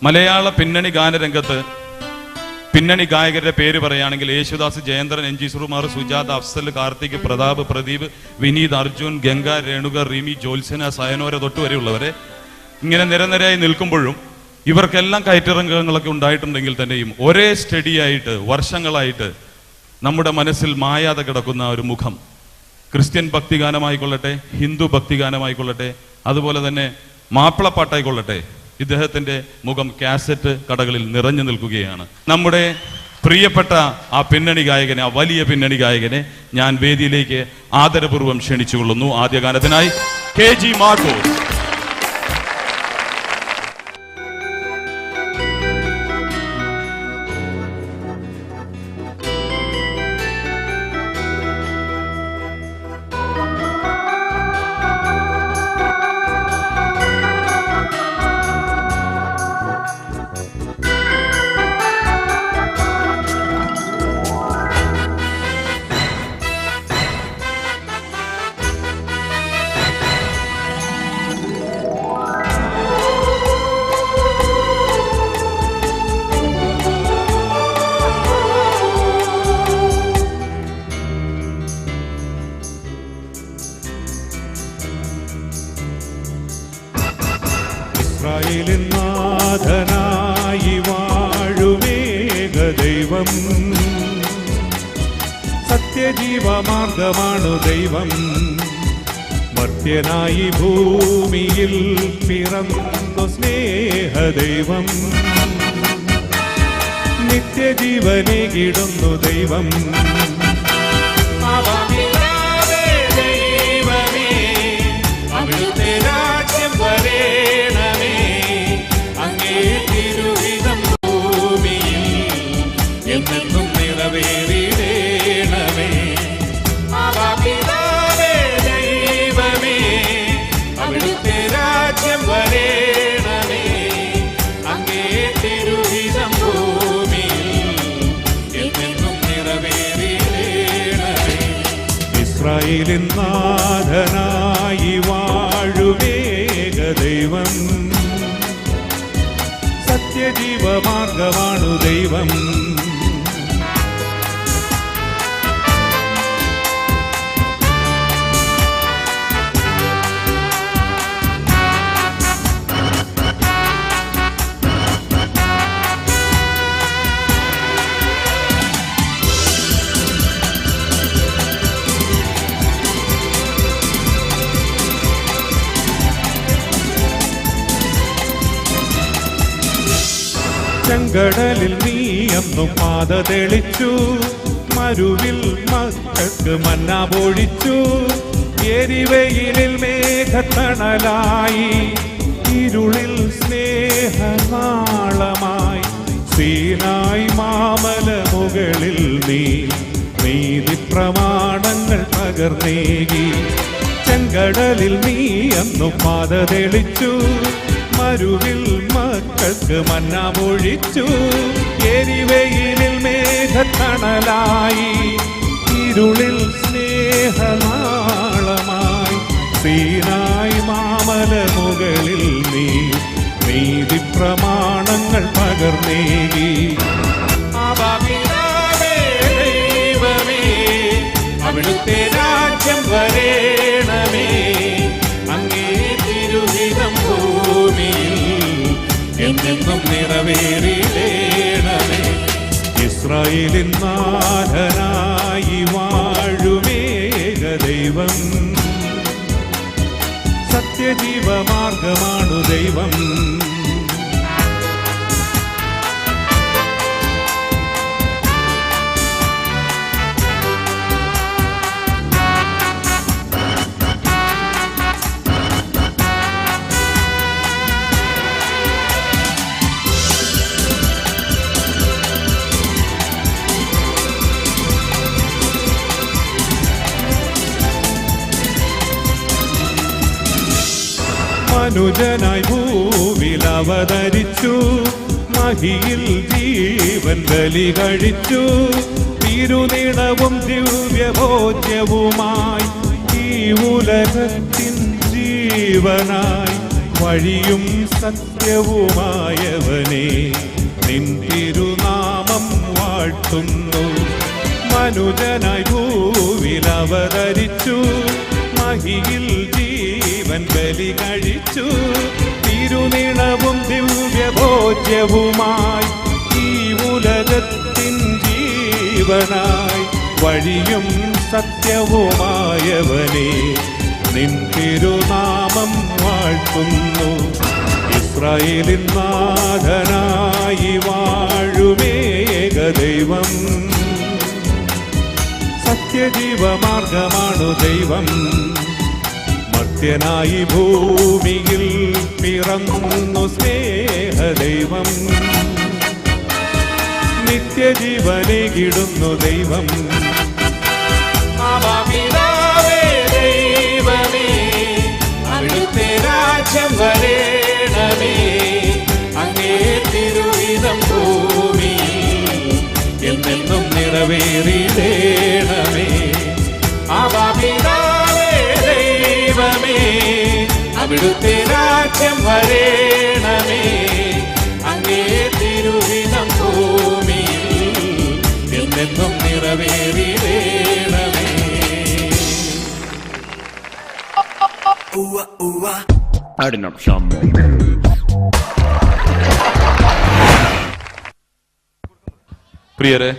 മലയാള പിന്നണി ഗാനരംഗത്ത് പിന്നണി ഗായകരുടെ പേര് പറയുകയാണെങ്കിൽ യേശുദാസ്, ജയേന്ദ്രൻ, എൻ ജി സുകുമാർ, സുജാത, അഫ്സൽ, കാർത്തിക്, പ്രതാപ്, പ്രദീപ്, വിനീത്, അർജുൻ, ഗംഗ, രേണുക, റിമി, ജോത്സന, സയനോര തൊട്ടുവരെയുള്ളവരെ ഇങ്ങനെ നിരനിരയായി നിൽക്കുമ്പോഴും ഇവർക്കെല്ലാം കയറ്റിറങ്ങങ്ങളൊക്കെ ഉണ്ടായിട്ടുണ്ടെങ്കിൽ തന്നെയും ഒരേ സ്റ്റഡിയായിട്ട് വർഷങ്ങളായിട്ട് നമ്മുടെ മനസ്സിൽ മായാതെ കിടക്കുന്ന ഒരു മുഖം, ക്രിസ്ത്യൻ ഭക്തിഗാനമായിക്കൊള്ളട്ടെ, ഹിന്ദു ഭക്തിഗാനമായിക്കൊള്ളട്ടെ, അതുപോലെ തന്നെ മാപ്പിളപ്പാട്ടായിക്കൊള്ളട്ടെ, ഇദ്ദേഹത്തിന്റെ മുഖം കാസറ്റ് കടകളിൽ നിറഞ്ഞു നിൽക്കുകയാണ്. നമ്മുടെ പ്രിയപ്പെട്ട ആ പിന്നണി ഗായകനെ, ആ വലിയ പിന്നണി ഗായകനെ ഞാൻ വേദിയിലേക്ക് ആദരപൂർവ്വം ക്ഷണിച്ചുകൊള്ളുന്നു. ആദ്യ ഗാനത്തിനായി KG മാർക്കോസ്. ഇസ്രായേലിൻ നാഥനായി വാഴുമേക ദൈവം, സത്യജീവമാർഗമാണു ദൈവം. മർത്യനായി ഭൂമിയിൽ പിറന്നു സ്നേഹദൈവം, നിത്യജീവനേകിടുന്നു ദൈവം. ഇസ്രായേലിൻ നാഥനായി വാഴുമേക ദൈവം, സത്യജീവമാർഗമാണു ദൈവം. ചെങ്കടലിൽ നീ അന്നു പാത തെളിച്ചു, മരുവിൽ മക്കൾക്ക് മന്ന പൊഴിച്ചു. എരിവെയിലിൽ മേഘത്തണലായി, ഇരുളിൽ സ്നേഹനാളമായി. സീനായി മാമല മുകളിൽ നീ നീതി പ്രമാണങ്ങൾ പകർന്നേകി. ചെങ്കടലിൽ നീ അന്നു പാത തെളിച്ചു, മരുവിൽ മക്കൾക്ക് മന്ന പൊഴിച്ചു. എരിവെയിലിൽ മേഘത്തണലായി, ഇരുളിൽ സ്നേഹനാളമായി. സീനായി മാമല മുകളിൽ നീ നീതി പ്രമാണങ്ങൾ പകർന്നേകി. ദൈവമേ, അവിടുത്തെ രാജ്യം വരേണമേ, അങ്ങേ തിരുഹിതം എന്നെന്നും നിറവേറിടേണമേ. ഇസ്രായേലിൻ നാഥനായി വാഴുമേക ദൈവം, സത്യജീവമാർഗമാണു ദൈവം. മനുജനായി ഭൂവിൽ അവതരിച്ചു, മഹിയിൽ ജീവൻ ബലി കഴിച്ചു. തിരുനിണവും ദിവ്യഭോജ്യവുമായി ഈ ഉലകത്തിൻ ജീവനായി വഴിയും സത്യവുമായവനെ നിൻ തിരുനാമം വാഴ്ത്തുന്നു. മനുജനായി ഭൂവിൽ അവതരിച്ചു, മഹിയിൽ ജീവൻ ബലി കഴിച്ചു. തിരുനിണവും ദിവ്യഭോജ്യവുമായി ഈ ഉലകത്തിൻ ജീവനായി വഴിയും സത്യവുമായവനെ നിൻ തിരുനാമം വാഴ്ത്തുന്നു. ഇസ്രായേലിൻ നാഥനായി വാഴുമേക ദൈവം, സത്യജീവമാർഗമാണു ദൈവം. മർത്യനായി ഭൂമിയിൽ പിറന്നു സ്നേഹദൈവം, നിത്യജീവനേകിടുന്നു ദൈവം. ദൈവമേ, അവിടുത്തെ രാജ്യം വരേണമേ, അങ്ങേ തിരുഹിതം ഭൂമിയിൽ എന്നെന്നും നിറവേറിയിടേണമേ. ദൈവമേ, അവിടുത്തെ രാജ്യം വരേണമേ, അങ്ങേ തിരുഹിതം ഭൂമിയിൽ എന്നെന്നും നിറവേറിയിടേണമേ. പ്രിയരെ,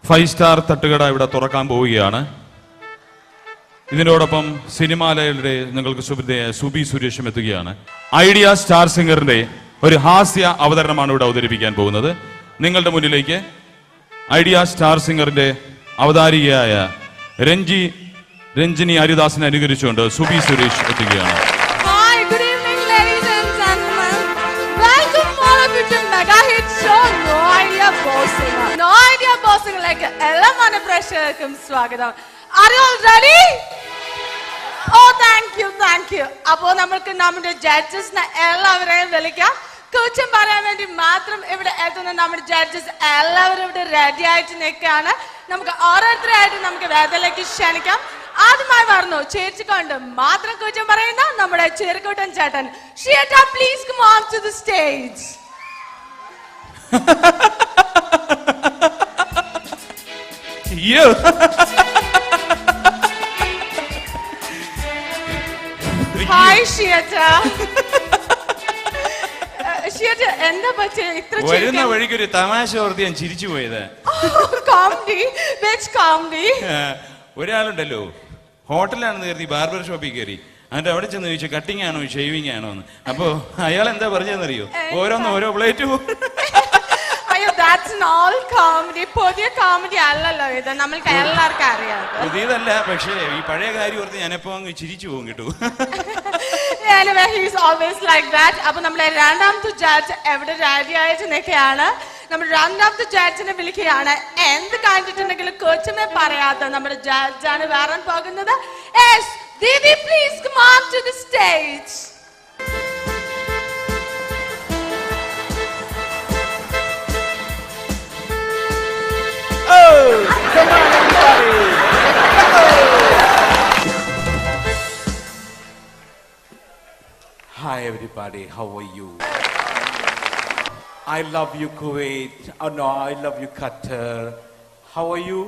5 സ്റ്റാർ തട്ടുകട ഇവിടെ തുറക്കാൻ പോവുകയാണ്. ഇതിനോടൊപ്പം സിനിമാലയുടെ നിങ്ങൾക്ക് സുഹൃത്തായ സുബി സുരേഷും എത്തുകയാണ്. ഐഡിയ സ്റ്റാർ സിംഗറിന്റെ ഒരു ഹാസ്യ അവതരണമാണ് ഇവിടെ അവതരിപ്പിക്കാൻ പോകുന്നത്. നിങ്ങളുടെ മുന്നിലേക്ക് ഐഡിയ സ്റ്റാർ സിംഗറിന്റെ അവതാരികയായ രഞ്ജിനി ഹരിദാസിനെ അനുകരിച്ചുകൊണ്ട് സുബി സുരേഷ് എത്തുകയാണ്. എല്ലാ മനപ്രേക്ഷകർക്കും സ്വാഗതം. Are you all ready? Oh, thank you. അപ്പോ നമുക്ക് നമ്മുടെ ജഡ്ജസിനെ എല്ലാവരെയും വിളിക്കാം. കുറ്റം പറയാൻ വേണ്ടി മാത്രം ഇവിടെ എത്തുന്ന നമ്മുടെ ജഡ്ജസ് എല്ലാവരും ഇവിടെ റെഡി ആയിട്ട് നിൽക്കുകയാണ്. നമുക്ക് ഓരോരുത്തരായിട്ട് നമുക്ക് വേദിയിലേക്ക് ക്ഷണിക്കാം. ആദ്യമായി പറഞ്ഞു ചേച്ചിക്കൊണ്ട് മാത്രം കുറ്റം പറയുന്ന നമ്മുടെ ചെറുകൂട്ടൻ ചേട്ടൻ. Shweta, please come on to the stage. Hi ഷിയറ്റ. ഷിയറ്റ, എന്താ പറ്റിയ ഇത്ര വരുന്ന വഴിക്ക് ഒരു തമാശ ഓർത്ത് ഞാൻ ചിരിച്ചു പോയത്. ഒരാളുണ്ടല്ലോ, ഹോട്ടലാണെന്ന് കരുതി ബാർബർ ഷോപ്പിൽ കയറി. എന്നിട്ട് അവിടെ ചെന്ന് ചോദിച്ചു കട്ടിങ് ആണോ ഷേവിങ് ആണോ എന്ന്. അപ്പൊ അയാൾ എന്താ പറഞ്ഞതെന്നറിയോ? ഓരോ പ്ലേറ്റ് പുതിയ കോമഡി അല്ലല്ലോ ഇത്, നമ്മൾക്ക് എല്ലാവർക്കും അറിയാം. പുതിയതല്ല, പക്ഷേ ഈ പഴയ കാര്യം ഓർത്ത് ഞാനെപ്പോ അങ്ങ് ചിരിച്ചു പോകും കേട്ടോ. Anyway, he is always like that. അപ്പൊ നമ്മുടെ രണ്ടാമത്തെ ജഡ്ജ് എവിടെ റെഡി ആയിട്ട് നിൽക്കുകയാണ്. നമ്മൾ രണ്ടാമത്തെ ജഡ്ജിനെ വിളിക്കുകയാണ്. എന്ത് കണ്ടിട്ടുണ്ടെങ്കിലും കൊച്ചുമേ പറയാത്ത നമ്മുടെ ജഡ്ജാണ് വരാൻ പോകുന്നത്. Yes, Didi, please come on to the stage. Oh, come on everybody. Hi everybody, how are you? I love you Kuwait. Oh no, I love you Qatar. How are you?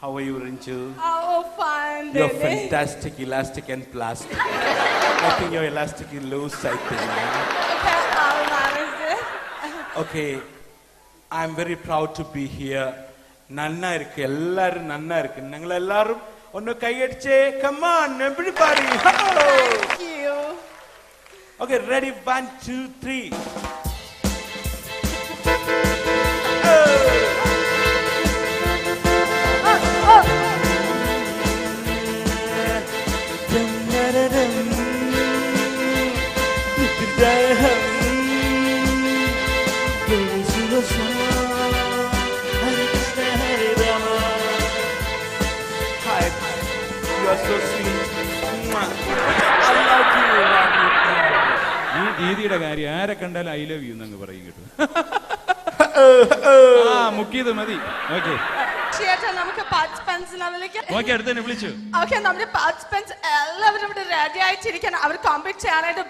How are you Rinju? Oh, fine, Didi. You're fantastic, elastic and plastic. I think you're elastic and loose, I think. Okay, I'll manage it. Okay, I'm very proud to be here. നന്നാ ഇருக்கு, എല്ലാരും നന്നാ ഇருக்கு. നിങ്ങൾ എല്ലാരും ഒന്ന് കൈയടിച്ചേ. Come on everybody. Thank you. Okay, ready? 1, 2, 3. Hi, you are so sweet. I love you. ഈ ദീദിയുടെ കാര്യം ആരെ കണ്ടാലും ഐ ലവ് യു എന്നങ്ങ് പറയും കേട്ടോ. മുക്കിയത് മതി. ഓക്കെ, ചേട്ടാ നമുക്ക് പാർട്ടിസിപ്പൻസിനെ വിളിക്കാം. നോക്കി അടുത്തന്നെ വിളിച്ചു. ഓക്കെ, നമ്മുടെ പാർട്ടിസിപ്പൻസ് എല്ലാവരും ഇവിടെ റെഡി ആയിട്ടിരിക്കണം. അവർ കോമ്പീറ്റ് ചെയ്യാനായിട്ട്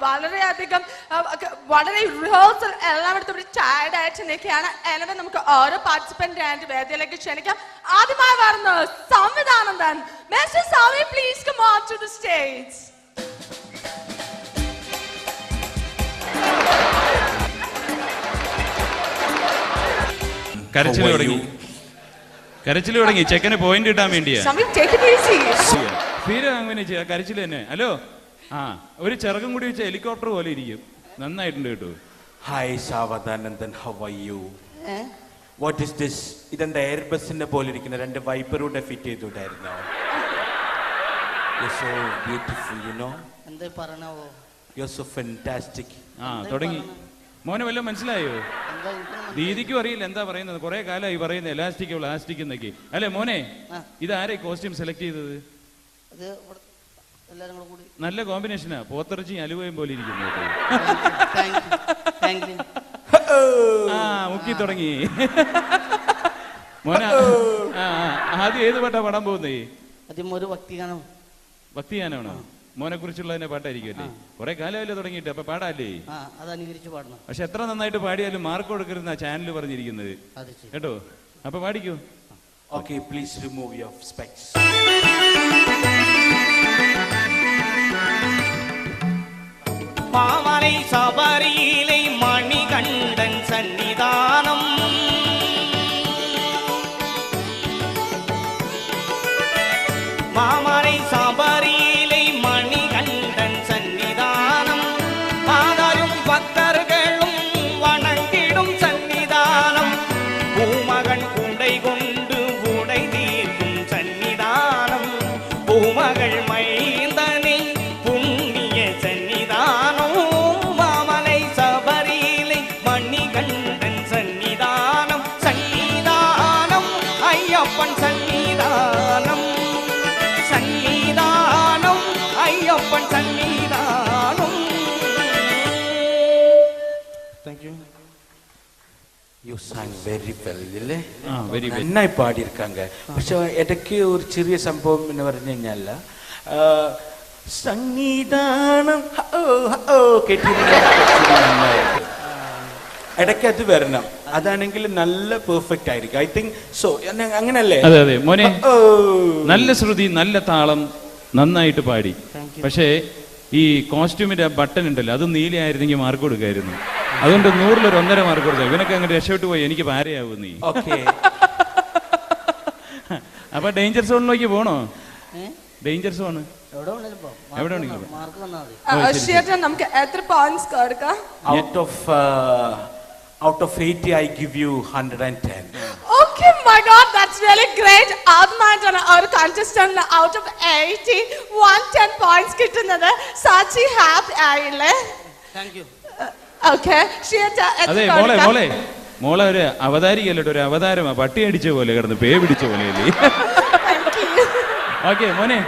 വളരെ റിഹേഴ്സൽ എല്ലായിടത്തും ഇവിടെ ടയർഡ് ആയിട്ട് നിൽക്കുകയാണ്. எனவே നമുക്ക് ഓരോ പാർട്ടിസിപ്പന്റ് ആയിട്ട് വേദിയിലേക്ക് ക്ഷണിക്കാം. ആദ്യമായി വരുന്ന Samvidhanandan. Mister Sami, please come on to the stage. കരച്ചിൽ തുടങ്ങി. ചെക്കന് പോയിന്റ് കിട്ടാൻ വേണ്ടിയാ. കരച്ചിൽ തന്നെ. ഹലോ, ആ ഒരു ചിറകും കൂടി വെച്ച ഹെലികോപ്റ്റർ പോലെ ഇരിക്കും. നന്നായിട്ടുണ്ട് കേട്ടോ. Hi Savadhanandan, how are you? What is this? ഇതെന്താ എയർബസിന്റെ പോലെ ഇരിക്കുന്ന രണ്ട് വൈപ്പറൂടെ ഫിറ്റ് ചെയ്തിട്ടായിരുന്നോ? You're so beautiful, you know. എന്തേ പറയണവോ? You're so fantastic. ആ തുടങ്ങി. മോനെ വല്ലതും മനസ്സിലായോ? ദീദിക്കും അറിയില്ല എന്താ പറയുന്നത്. കുറെ കാലമായി പറയുന്നത് എലാസ്റ്റിക് പ്ലാസ്റ്റിക് എന്നൊക്കെ. അല്ലെ മോനെ, ഇതാരെ കോസ്റ്റ്യൂം സെലക്ട് ചെയ്തത്? നല്ല കോമ്പിനേഷനാ. പോത്തിറച്ചി അലുവയും പോലെ ഇരിക്കുന്നു. ആ മുക്കി തുടങ്ങി. മോനെ ആദ്യം ഏത് പാട്ടാ പാടാൻ പോകുന്നേ? ഭക്തിഗാനമാണോ? മോനെ കുറിച്ചുള്ള പാട്ടായിരിക്കും അല്ലേ? കുറെ കാലമല്ലേ തുടങ്ങിയിട്ട്, അപ്പൊ പാടാല്ലേ? പക്ഷെ എത്ര നന്നായിട്ട് പാടിയാലും മാർക്ക് കൊടുക്കരുന്ന ചാനൽ പറഞ്ഞിരിക്കുന്നത് കേട്ടോ. അപ്പൊ പാടിക്കൂ. Okay, please remove your specs. மாமலை சபரியிலை மணிகண்டன் சன்னிதானம் மாமலை சபரியிலை மணிகண்டன் சன்னிதானம் மாதரும் பக்தர்களும் வணங்கிடும் சன்னிதானம் பூமகன் குண்டை கொண்டு உடை தீர்க்கும் சன்னிதானம் பூமகள் மைந்தனை புண்ணிய சன்னிதானம் மாமலை சபரியிலை மணிகண்டன் சன்னிதானம் சன்னிதானம் ஐயப்பன் சன்னிதானம் சன்னிதானம் ஐயப்பன் சன்னிதானம். Thank you. You sang very well, ഇല്ലേ? Very well. നന്നായി പാടിയിരിക്കാങ്ക. പക്ഷെ ഇടയ്ക്ക് ഒരു ചെറിയ സംഭവം എന്ന് പറഞ്ഞു കഴിഞ്ഞാൽ സംഗീതാനം ഇടയ്ക്ക് അത് വരണം. അതാണെങ്കിൽ നല്ല പെർഫെക്റ്റ് ആയിരിക്കും. I think so. അങ്ങനല്ലേ? അതെ അതെ മോനെ, നല്ല ശ്രുതി, നല്ല താളം, നന്നായിട്ട് പാടി. പക്ഷേ ഈ കോസ്റ്റ്യൂമിന്റെ ബട്ടൺ ഉണ്ടല്ലോ, അത് നീലയായിരുന്നെങ്കിൽ മാർക്ക് കൊടുക്കായിരുന്നു. അതുകൊണ്ട് 100-ൽ 1.5 മാർക്ക് കൊടുക്കാം. ഇവനൊക്കെ അങ്ങനെ രക്ഷപ്പെട്ടു പോയി. എനിക്ക് പാരയാവും നീ. അപ്പൊ ഡേഞ്ചർ സോണിലേക്ക് പോണോ? ഡേഞ്ചർ സോൺ എവിടെ നമുക്ക് എത്ര പോയിന്റ്സ് കൊടുക്കാം? Out of 80, I give you 110. Okay, my God, that's really great. ആദ്യമായിട്ടാണ് ഒരു contestant out of 80 110 points കിട്ടുന്നത്. സാച്ചി ഹാപ്പി ആയില്ലേ? Thank you. Okay, അതെ മോളെ ഒരു അവതാരികല്ലോ, ഒരു അവതാരമാ. പട്ടി അടിച്ച പോലെ കിടന്ന് പേ പിടിച്ച പോലെ അല്ലേ? ഓക്കെ മോനെ,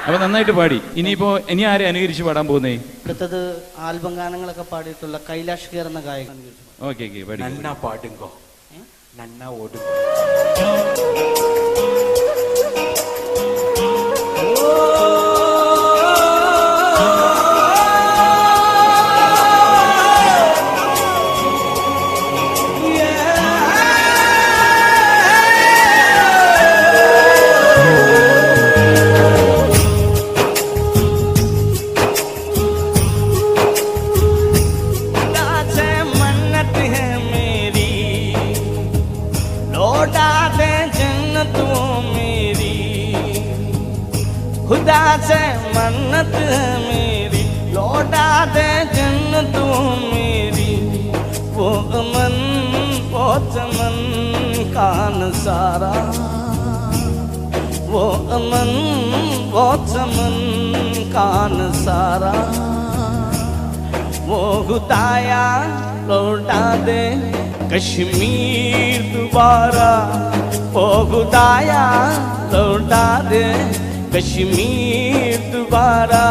അപ്പൊ നന്നായിട്ട് പാടി. ഇനി ആരെ അനുകരിച്ച് പാടാൻ പോകുന്നേ? അടുത്തത് ആൽബം ഗാനങ്ങളൊക്കെ പാടിയിട്ടുള്ള കൈലാഷ് ഖേർ എന്ന ഗായകൻ. ഓക്കെ നന്നാ പാടുങ്കോ, നന്നാ ഓടുങ്കോ. खुदा से मन्नत है मेरी, लौटा दे जन्नत मेरी, वो अमन वो चमन का नज़ारा, वो अमन वो चमन का नज़ारा, वो खुदाया लौटा दे कश्मीर दोबारा, वो खुदाया लौटा दे कश्मीर दोबारा,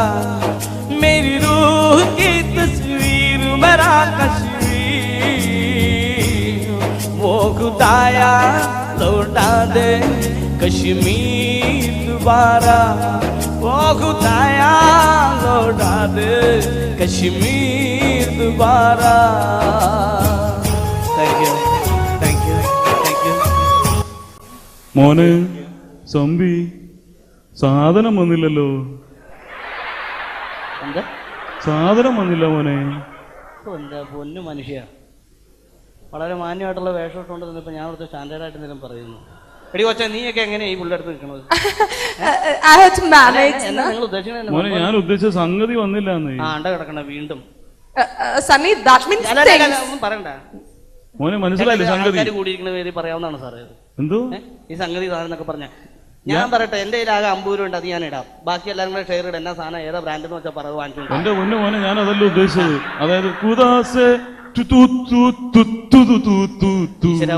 मेरी रूह की तस्वीर मेरा कश्मीर, वो खुदाया लौटा दे कश्मीर दोबारा ओ खुदाया लौटा दे कश्मीर दोबारा thank you thank you thank you മോനെ സമ്പി സാധനം വന്നില്ലല്ലോ. എന്താ സാധനം വന്നില്ല മോനെ. എന്താ പൊന്നു മനുഷ്യ, വളരെ മാന്യമായിട്ടുള്ള വേഷം ഇട്ടുകൊണ്ട് നിന്നപ്പോൾ ഞാൻ അവിടുത്തെ സ്റ്റാൻഡേർഡായിട്ട് എന്തെങ്കിലും പറയുന്നു. എടി കൊച്ചാ, നീയൊക്കെ എങ്ങനെയാ ഈ പുള്ളിയെടുത്ത് നിൽക്കുന്നത്? I had to manage. എന്നാ നിങ്ങൾ ഉദ്ദേശിക്കുന്നത്? മോനെ ഞാൻ ഉദ്ദേശിച്ച സംഗതി വന്നില്ല എന്ന്. ആ അണ്ട കിടക്കണ വീണ്ടും. Sunny, that means അല്ല, അല്ല, അല്ല, things. ഒന്നും പറയണ്ട. മോനെ മനസ്സിലായില്ലേ സംഗതി? ആൾക്കാർ കൂടിയിരിക്കുന്ന പേര് പറയാവുന്നതാണ് സാറേ ഇത്. എന്തോ ഈ സംഗതി സാധനം എന്നൊക്കെ പറഞ്ഞ ഞാൻ പറയട്ടെ, എന്റെ കയ്യിൽ ആകെ 50 രൂപ ഉണ്ട്, അത് ഞാൻ ഇടാം. ബാക്കി എല്ലാവരും കൂടെ ഷെയർ ഇടാം. എന്നാ സാധനം ഏതാ ബ്രാൻഡ് എന്ന് വെച്ചാൽ പറത് വാങ്ങിച്ചു. എന്റെ പൊന്നു മോനെ, ഞാൻ അതല്ല ഉദ്ദേശിച്ചത്. അതായത്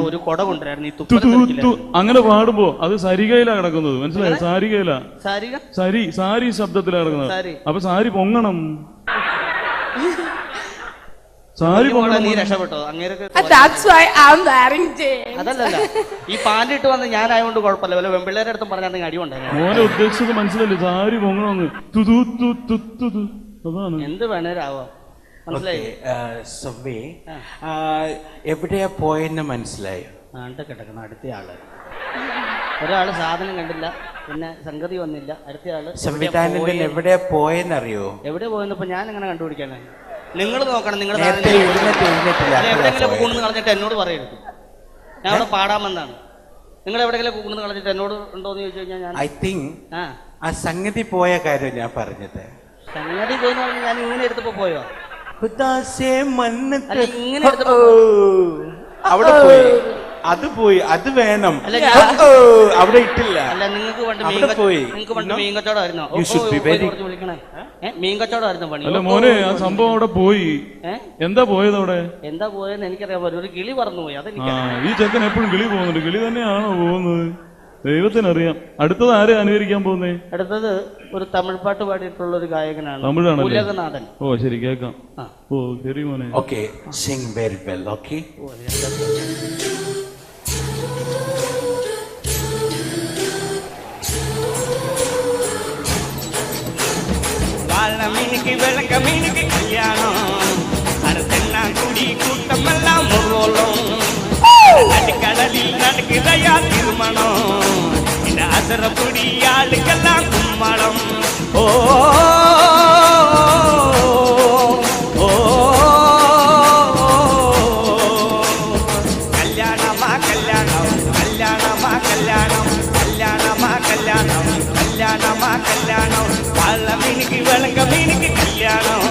ഒരു കൊട കൊണ്ടുവരായിരുന്നു. അങ്ങനെ പാടുമ്പോ അത് സരികയിലാ കിടക്കുന്നത്, മനസ്സിലായോ? സാരികയില സാരി ശബ്ദത്തിലാ കിടക്കുന്നത്. അപ്പൊ സാരി പൊങ്ങണം, സാരി പൊങ്ങണം. നീ രക്ഷപ്പെട്ടോ? അങ്ങേരൊക്കെ That's why I'm wearing jeans. അതല്ലല്ല, ഈ പാന്റ് ഇട്ട് വന്ന് ഞാനായോണ്ട് കുഴപ്പമില്ല. വല്ല വെമ്പിള്ളേരുടെ അടുത്തും പറഞ്ഞാൽ അടി ഉണ്ടായിരുന്നു. മോനെ ഉദ്ദേശിച്ചത് മനസ്സിലല്ലേ? സാരി പൊങ്ങണമെന്ന്. അതാണ്. എന്ത് വേണേരാവാം, മനസ്സിലായി? സവ്വേ, എവിടെയാ പോയെന്ന് മനസ്സിലായോ? ആണ്ട കിടക്കണം അടുത്ത ആള്. ഒരാള് സാധനം കണ്ടില്ല, പിന്നെ സംഗതി വന്നില്ല. അടുത്ത ആള് സംവിധാനത്തിൽ എവിടെയാ പോയെന്നറിയോ? എവിടെ പോയെന്നപ്പോ ഞാൻ എങ്ങനെ കണ്ടുപിടിക്കാനാണ്? നിങ്ങൾ നോക്കണം. നിങ്ങളുടെ എവിടെയെങ്കിലും കൂണെന്ന് കളഞ്ഞിട്ട് എന്നോട് പറയരുത്. ഞാൻ അവിടെ പാടാമെന്നാണ്. നിങ്ങൾ എവിടെയെങ്കിലും കൂണെന്ന് കളഞ്ഞിട്ട് എന്നോട് ഉണ്ടോന്ന് ചോദിച്ചു കഴിഞ്ഞാൽ ഞാൻ ഐ തിങ്ക് ആ സംഗതി പോയ കാര്യം ഞാൻ പറഞ്ഞത്. സംഗതി പോയെന്ന് പറഞ്ഞാൽ ഞാൻ ഇങ്ങനെ എടുത്തപ്പോ പോയോ? ഇങ്ങനെ അവിടെ പോയി, അത് പോയി, അത് വേണം. അവിടെ ഇട്ടില്ല. അല്ല, നിങ്ങൾക്ക് പണ്ട് മീൻ കച്ചവടമായിരുന്നോ? മീൻ കച്ചവടമായിരുന്നു പണി. അല്ല മോനെ, ആ സംഭവം അവിടെ പോയി. എന്താ പോയത് അവിടെ? എന്താ പോയെന്ന് എനിക്കറിയാൻ പറ്റും. ഒരു കിളി പറന്നു പോയി. അതെനിക്ക് ഈ ചെക്കൻ എപ്പോഴും കിളി പോകുന്നുണ്ട്. കിളി തന്നെയാണോ പോകുന്നത്? ദൈവത്തിനറിയാം. അടുത്തത് ആരെ അനുകരിക്കാൻ പോകുന്നേ? അടുത്തത് ഒരു തമിഴ് പാട്ട് പാടിയിട്ടുള്ള ഒരു ഗായകനാണ്, തമിഴാണ് ഉലകനാഥൻ. ഓ ശരി, കേൾക്കാം. ഓ ശരി മോനെ. Okay, Singh very well. Okay, மீனுக்கு விளக்க மீனுக்கு கல்யாணம், அடுத்தென்னாங்குடி கூட்டமெல்லாம் முருகோலம், நடுக்கடலில் நடக்குதையா திருமணம், இந்த அசரப்புடி ஆளுக்கெல்லாம் கும்மளம். ஓ கல்யாணமா கல்யாணம், கல்யாணமா கல்யாணம், கல்யாணமா கல்யாணம், கல்யாணமா கல்யாணம், பல மீனுக்கு விளங்க மீனுக்கு கல்யாணம்,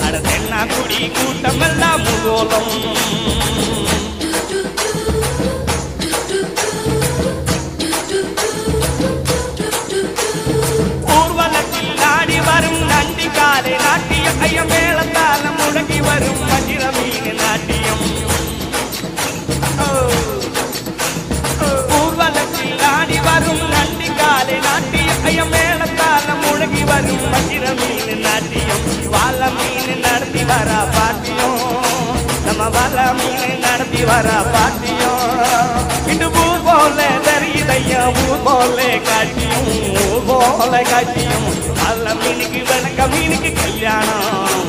அடுத்தென்னா குடி கூட்டமெல்லாம் முகோலம். ஊர்வலத்தில் ஆடி வரும் நண்டி காலை நாட்டியம், ஐய மேளத்தால முழங்கி வரும் வஞ்சிர மீன் நாட்டியம். ஊர்வலத்தில் ஆடி வரும் நண்டி காலை நாட்டியம், ஐய மேளத்தால முழங்கி வரும் வஞ்சிர மீன் நாட்டியம். வாழ மீன் நடத்தி வர பாட்டியம், நம்ம வாழ மீன் நடத்தி வர பாட்டியம். இது ஊர் போல தெரியுதையா, ஊர் போல காட்டியும், ஊர் போல காட்டியும். வாழ மீனுக்கு விளக்க மீனுக்கு கல்யாணம்,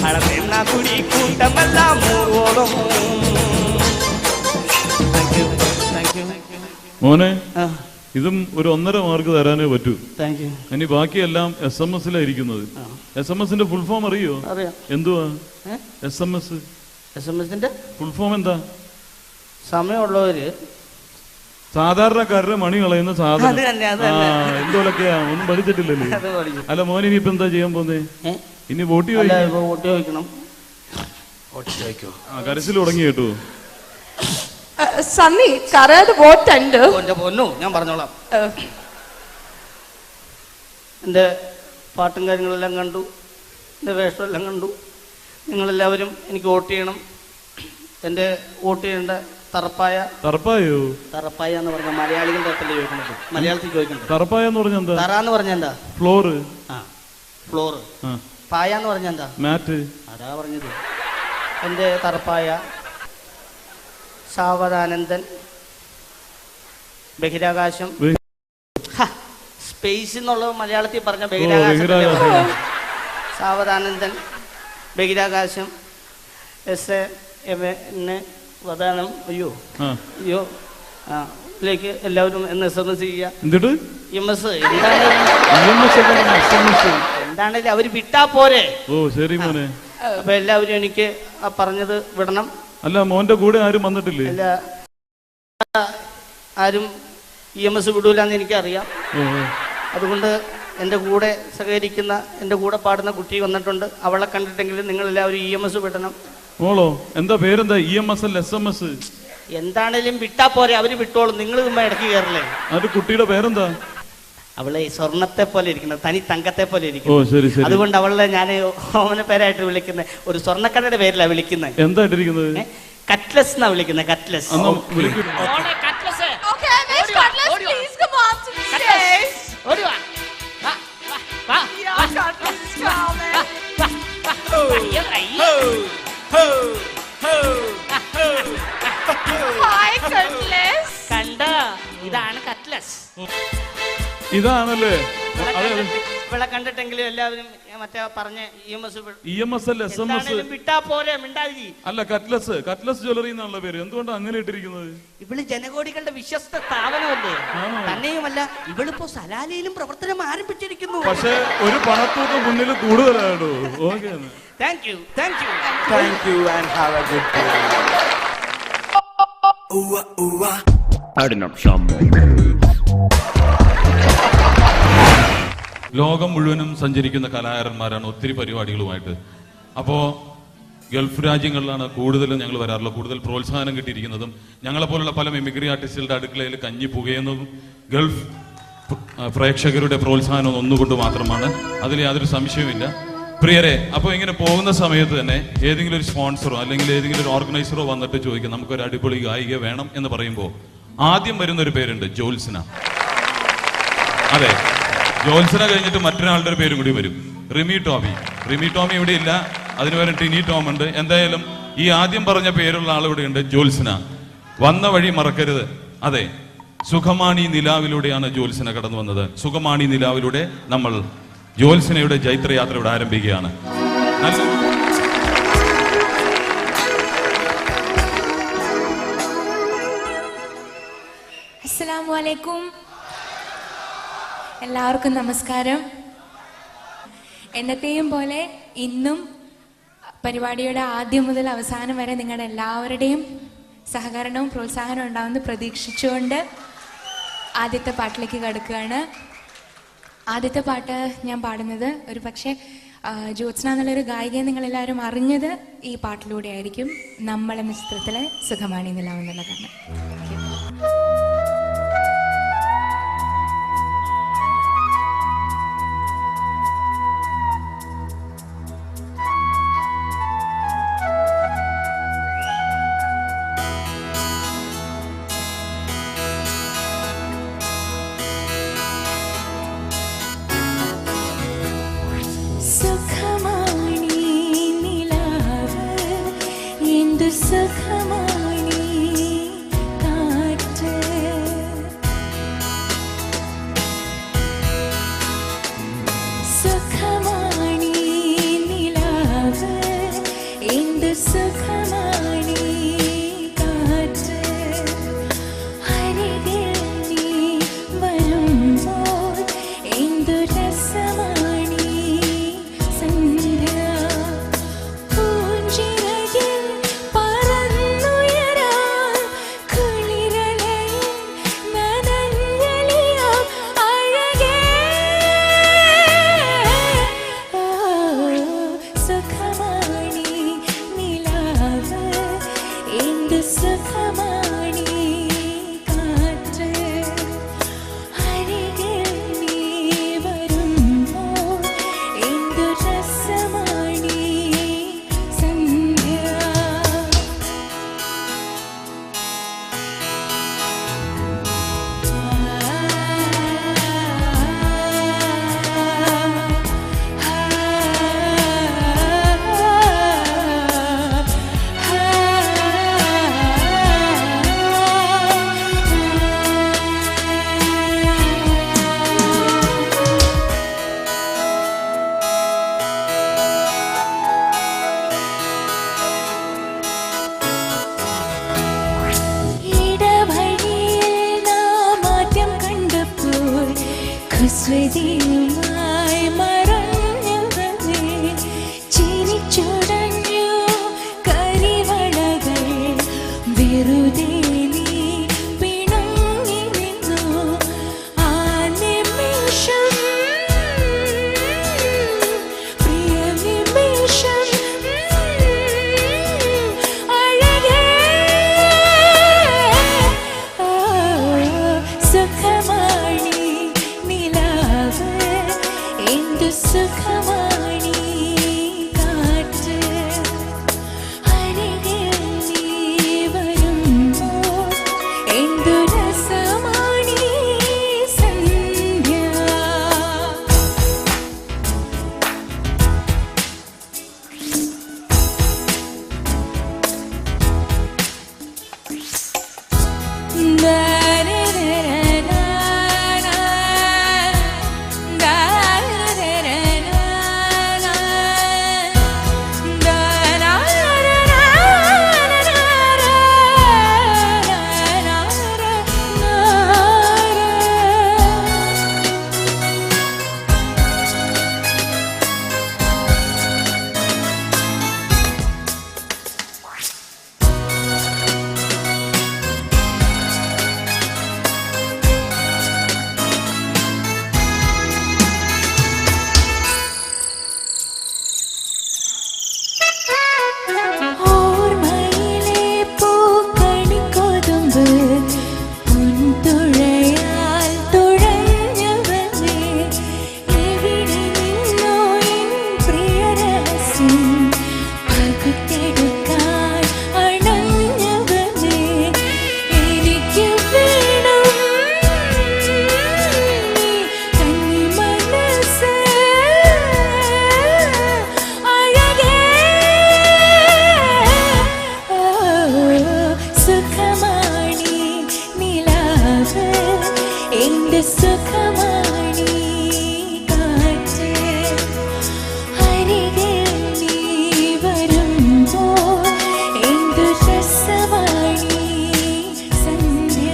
அழகென்னா குடி கூட்டமெல்லாம் ஊர்வலம். മോനെ, ഇതും ഒരു 1.5 മാർക്ക് തരാനേ പറ്റൂ. Thank you. ഇനി ബാക്കിയെല്ലാം SMS ലായിരിക്കുന്നത്. SMS-ന്റെ ഫുൾ ഫോം അറിയോ? എന്തുവാ SMS? SMS-ന്റെ ഫുൾ ഫോം എന്താ? സമയമുള്ളവര് സാധാരണക്കാരുടെ മണി കളയുന്ന സാധനം. എന്തുപോലൊക്കെയാ, ഒന്നും പഠിച്ചിട്ടില്ലല്ലേ? അല്ല മോനെ, ഇനി ഇപ്പൊ എന്താ ചെയ്യാൻ പോന്നേ? ഇനി വോട്ട് ചോദിക്കണം. കരച്ചിൽ തുടങ്ങി കേട്ടോ. സണ്ണി, കരയാതെ വോട്ടുണ്ട്. പൊന്നു, ഞാൻ പറഞ്ഞോളാം. എൻ്റെ പാട്ടും കാര്യങ്ങളെല്ലാം കണ്ടു, എൻ്റെ വേഷമെല്ലാം കണ്ടു. നിങ്ങളെല്ലാവരും എനിക്ക് വോട്ട് ചെയ്യണം. എൻ്റെ വോട്ട് ചെയ്യേണ്ട തറപ്പായോ? തറപ്പായ എന്ന് പറഞ്ഞാൽ മലയാളികളുടെ അടുത്തല്ലേ ചോദിക്കുന്നത്, മലയാളത്തിൽ ചോദിക്കുന്നത്. തറപ്പായ എന്ന് പറഞ്ഞാൽ എന്താ? തറ എന്ന് പറഞ്ഞാൽ എന്താ? ഫ്ലോറ്. ഫ്ലോറ്. പായ എന്ന് പറഞ്ഞാൽ എന്താ? മാറ്റ്. അതാ പറഞ്ഞത്. എൻ്റെ തറപ്പായ സാവധാനന്ദൻ, ബഹിരാകാശം. സ്പേസ് എന്നുള്ളത് മലയാളത്തിൽ പറഞ്ഞ ബഹിരാകാശം. സാവധാനന്ദൻ, ബഹിരാകാശം, വദാനം. അയ്യോ ലേക്ക് എല്ലാവരും SMS ചെയ്യുക. എന്താണേലും അവര് വിട്ടാ പോരെ. അപ്പൊ എല്ലാവരും എനിക്ക് ആ പറഞ്ഞത് വിടണം. അല്ല, മോന്റെ കൂടെ ആരും വന്നിട്ടില്ലേ? അല്ല, ആരും EMS വിടൂലെന്ന് എനിക്കറിയാം. അതുകൊണ്ട് എൻ്റെ കൂടെ സഹകരിക്കുന്ന, എൻ്റെ കൂടെ പാടുന്ന കുട്ടി വന്നിട്ടുണ്ട്. അവളെ കണ്ടിട്ടെങ്കിലും നിങ്ങൾ എല്ലാവരും EMS വിടണം. മോളോ എന്താ പേരെന്താ? EMS അല്ല SMS? എന്താണേലും വിട്ടാ പോരെ, അവര് വിട്ടോളും. നിങ്ങൾ ഇതുമ്മ ഇടയ്ക്ക് കയറില്ലേ. അത് കുട്ടിയുടെ പേരെന്താ? അവളെ സ്വർണത്തെ പോലെ ഇരിക്കുന്നത്, തനി തങ്കത്തെ പോലെ ഇരിക്കുന്നത്. അതുകൊണ്ട് അവളെ ഞാൻ ഓമന പേരായിട്ട് വിളിക്കുന്നത്. ഒരു സ്വർണ്ണക്കടയുടെ പേരിലാണ് വിളിക്കുന്നത്. എന്താ ഇട്ടിരിക്കുന്നത്? കട്ട്ലസ് എന്നാ വിളിക്കുന്നത്. കട്ട്ലസ്. കണ്ട, ഇതാണ് കട്ട്ലസ്. ഇതാണല്ലേ ഇവിടെ കണ്ടിട്ടെങ്കിലും എല്ലാവരും മറ്റേ പറഞ്ഞ EMS അല്ല SMS? വിട്ടാ പോരെ, മിണ്ടാതി. അല്ല, കട്ട്ലസ്. കട്ട്ലസ് ജ്വല്ലറി എന്നുള്ള പേര് എന്തുകൊണ്ടാണ് അങ്ങനെ ഇട്ടിരിക്കുന്നത്? ഇവള് ജനകോടികളുടെ വിശ്വസ്ത സ്ഥാപനമല്ലേ. തന്നെയുമല്ല, ഇവളിപ്പോ സലാലയിലും പ്രവർത്തനം ആരംഭിച്ചിരിക്കുന്നു. പക്ഷെ ഒരു പണത്തൂക്കം മുന്നിൽ കൂടുതലാണോ? Okay, thank you. and have a good day. ലോകം മുഴുവനും സഞ്ചരിക്കുന്ന കലാകാരന്മാരാണ്, ഒത്തിരി പരിപാടികളുമായിട്ട്. അപ്പോൾ ഗൾഫ് രാജ്യങ്ങളിലാണ് കൂടുതലും ഞങ്ങൾ വരാറുള്ളത്. കൂടുതൽ പ്രോത്സാഹനം കിട്ടിയിരിക്കുന്നതും ഞങ്ങളെപ്പോലുള്ള പല മിമിക്രി ആർട്ടിസ്റ്റുകളുടെ അടുക്കളയിൽ കഞ്ഞി പുകയുന്നതും ഗൾഫ് പ്രേക്ഷകരുടെ പ്രോത്സാഹനം ഒന്നുകൊണ്ട് മാത്രമാണ്. അതിൽ യാതൊരു സംശയവുമില്ല. പ്രിയരെ, അപ്പോൾ ഇങ്ങനെ പോകുന്ന സമയത്ത് തന്നെ ഏതെങ്കിലും ഒരു സ്പോൺസറോ അല്ലെങ്കിൽ ഏതെങ്കിലും ഒരു ഓർഗനൈസറോ വന്നിട്ട് ചോദിക്കും നമുക്കൊരു അടിപൊളി ഗായിക വേണം എന്ന് പറയുമ്പോൾ ആദ്യം വരുന്നൊരു പേരുണ്ട്, ജ്യോത്സന. അതെ, ജ്യോത്സന കഴിഞ്ഞിട്ട് മറ്റൊരാളുടെ ഒരു പേരും കൂടി വരും, റിമി ടോമി. റിമി ടോമി ഇവിടെ ഇല്ല, അതിന് പേര് ടിനി ടോം ഉണ്ട്. എന്തായാലും ഈ ആദ്യം പറഞ്ഞ പേരുള്ള ആൾ ഇവിടെ ഉണ്ട്, ജ്യോത്സന. വന്ന വഴി മറക്കരുത്. അതെ, സുഖമാണി നിലാവിലൂടെയാണ് ജ്യോത്സന കടന്നു വന്നത്. സുഖമാണി നിലാവിലൂടെ നമ്മൾ ജ്യോത്സനയുടെ ജൈത്രയാത്ര ഇവിടെ ആരംഭിക്കുകയാണ്. അസ്സലാമു അലൈക്കും. എല്ലാവർക്കും നമസ്കാരം. എന്നത്തെയും പോലെ ഇന്നും പരിപാടിയുടെ ആദ്യം മുതൽ അവസാനം വരെ നിങ്ങളുടെ എല്ലാവരുടെയും സഹകരണവും പ്രോത്സാഹനവും ഉണ്ടാവുമെന്ന് പ്രതീക്ഷിച്ചുകൊണ്ട് ആദ്യത്തെ പാട്ടിലേക്ക് കടക്കുകയാണ്. ആദ്യത്തെ പാട്ട് ഞാൻ പാടുന്നത് ഒരു പക്ഷേ ജ്യോത്സന എന്നുള്ളൊരു ഗായികയെ നിങ്ങളെല്ലാവരും അറിഞ്ഞത് ഈ പാട്ടിലൂടെ ആയിരിക്കും. നമ്മൾ എന്ന ചിത്രത്തിലെ സുഖമാണി നിലാവെന്നുള്ള കാരണം. സുഖമാണി സ്വതിയുമായി മറഞ്ഞവനെ ചിരിച്ചുടഞ്ഞു കരിവളകൾ വെറുതെ നീ പിണങ്ങി നിന്നു ആ നിമിഷം പ്രിയ നിമിഷം അഴകേ സുഖമാണി നിലാവ് എന്തു സുഖമാണി കാറ്റ് അരികിൽ നീ വരുമ്പോൾ എന്തു രസമാണി സന്ധ്യ ഓർമ്മയിലെ പൂക്കണിക്കൊതുമ്പ് പൊൻതുഴയാൽ തുഴഞ്ഞവനെ എവിടെ നിന്നോ എൻ പ്രിയരഹസ്യം പകുത്തെടുക്കാൻ അണഞ്ഞവനെ എനിക്ക് വേണം കന്നി മനസ്സ് അഴകേ സുഖമാണി നിലാവ് എന്ത് സുഖമാണി കാറ്റ് അരികിൽ നീ വരുമ്പോൾ എന്തു രസമാണി സന്ധ്യ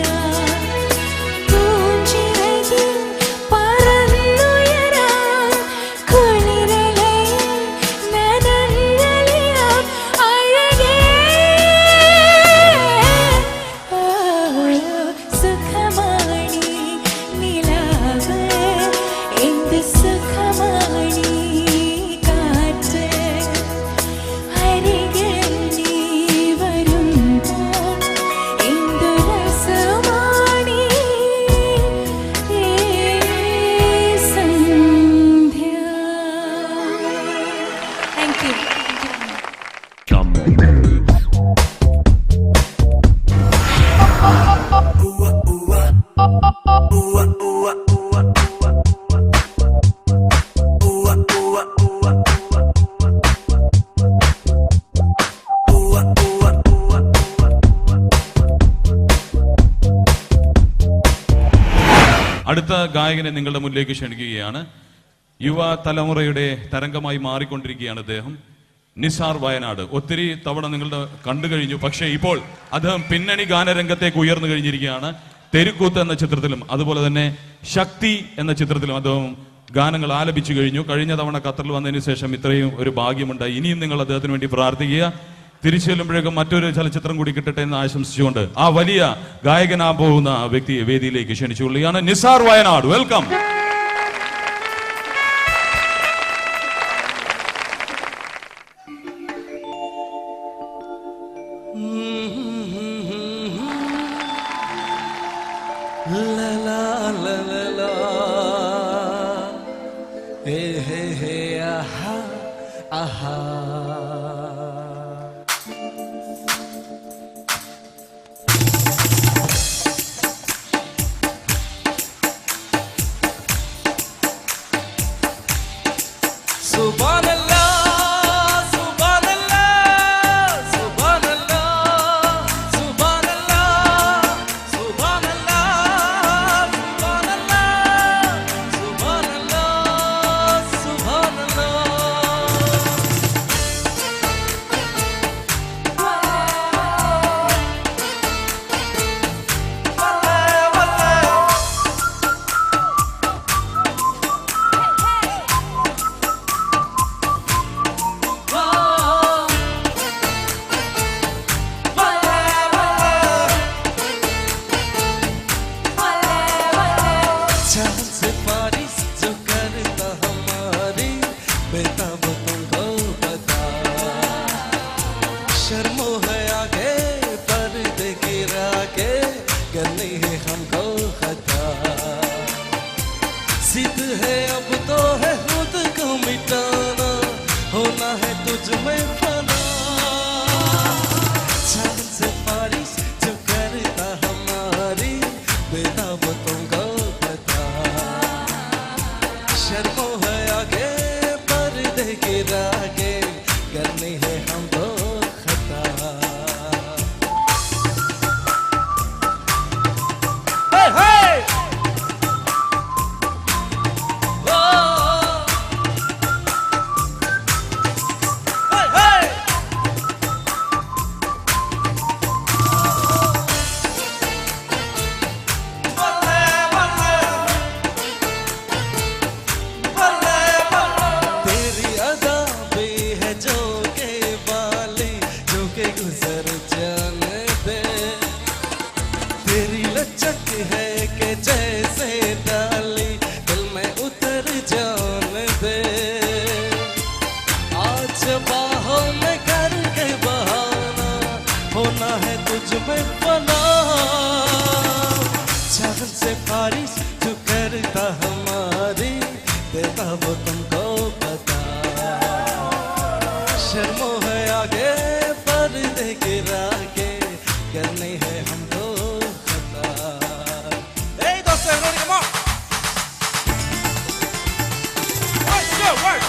പൂഞ്ചിറകിൽ പറന്നുയരാം കുളിരലയിൽ നനഞ്ഞലിയാം അഴകേ സുഖമാണി നിലാവ് എന്ത് സുഖമാണി കാറ്റ് അരികിൽ നീ വരുമ്പോൾ എന്തു രസമാണി സന്ധ്യ. Thank you. അടുത്ത ഗായകനെ നിങ്ങളുടെ മുന്നിലേക്ക് ക്ഷണിക്കുകയാണ്. യുവ തലമുറയുടെ തരംഗമായി മാറിക്കൊണ്ടിരിക്കുകയാണ് അദ്ദേഹം. നിസാർ വയനാട് ഒത്തിരി തവണ നിങ്ങളുടെ കണ്ടു കഴിഞ്ഞു. പക്ഷേ ഇപ്പോൾ അദ്ദേഹം പിന്നണി ഗാനരംഗത്തേക്ക് ഉയർന്നു കഴിഞ്ഞിരിക്കുകയാണ്. തെരുക്കൂത്ത് എന്ന ചിത്രത്തിലും അതുപോലെ തന്നെ ശക്തി എന്ന ചിത്രത്തിലും അദ്ദേഹം ഗാനങ്ങൾ ആലപിച്ചു കഴിഞ്ഞു. കഴിഞ്ഞ തവണ ഖത്തറിൽ വന്നതിന് ശേഷം ഇത്രയും ഒരു ഭാഗ്യമുണ്ടായി. ഇനിയും നിങ്ങൾ അദ്ദേഹത്തിന് വേണ്ടി പ്രാർത്ഥിക്കുക. തിരിച്ചു ചെല്ലുമ്പോഴേക്കും മറ്റൊരു ചലച്ചിത്രം കൂടി കിട്ടട്ടെ എന്ന് ആശംസിച്ചുകൊണ്ട് ആ വലിയ ഗായകനാ പോകുന്ന വ്യക്തിയെ വേദിയിലേക്ക് ക്ഷണിച്ചുകൊള്ളുകയാണ്. നിസാർ വയനാട്, വെൽക്കം. करनी है हमको खता। सिद्ध है अब तो है खुद को मिटाना, होना है तुझ में फना। चांद से बारिश जो करता हमारी, बेताब तुमको पता। शर्मो है आगे पर्दे गिरा के, करनी है हमको खता। तेरी अदा भी है जो के वाली, जो के गुजर जाने दे। तेरी लचक है कि जैसे डाली, दिल में उतर जाने दे। आज बाहों में करके बहाना, होना है तुझ में फना। चांद से बारिश जो करता हमारी, देता वो तुमको पता। शर्मो है आगे पर्दे गिरा के, करनी है हमको खता। Hey, dos segundos, come on. Work, go, work.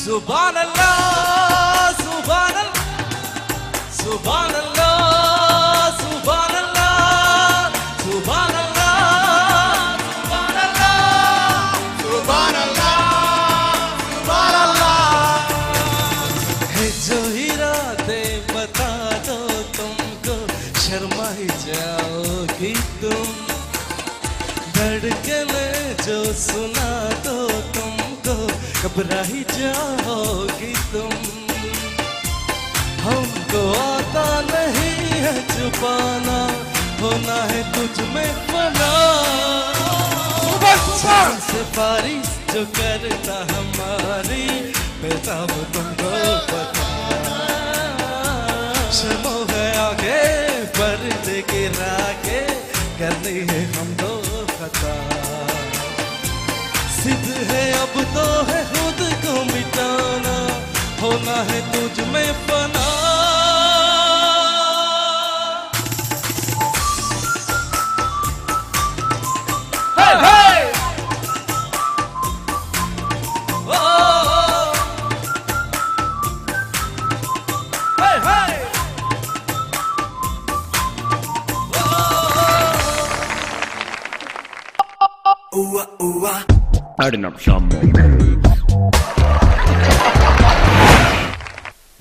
सुभान अल्लाह, सुभान अल्लाह, सुभान अल्लाह, सुभान अल्लाह, सुभान अल्लाह, सुभान अल्लाह, सुभान अल्लाह। है जो ही रातें बता दो तुमको, शर्मा ही जाओगी तुम। धड़कने जो सुना दो तुमको, घबरा ही जाओगी तुम। हमको आता नहीं है छुपाना, होना है तुझ में फना। चांद से बारिश जो करता हमारी, बेताब तुमको पता। शर्मो है आगे पर्दे गिरा के, करनी है हमको खता। सिद्ध है अब तो है खुद को मिटाना, होना है तुझ में फना। Hey, hey! Oh, hey, hey! Ooh, ooh, ah.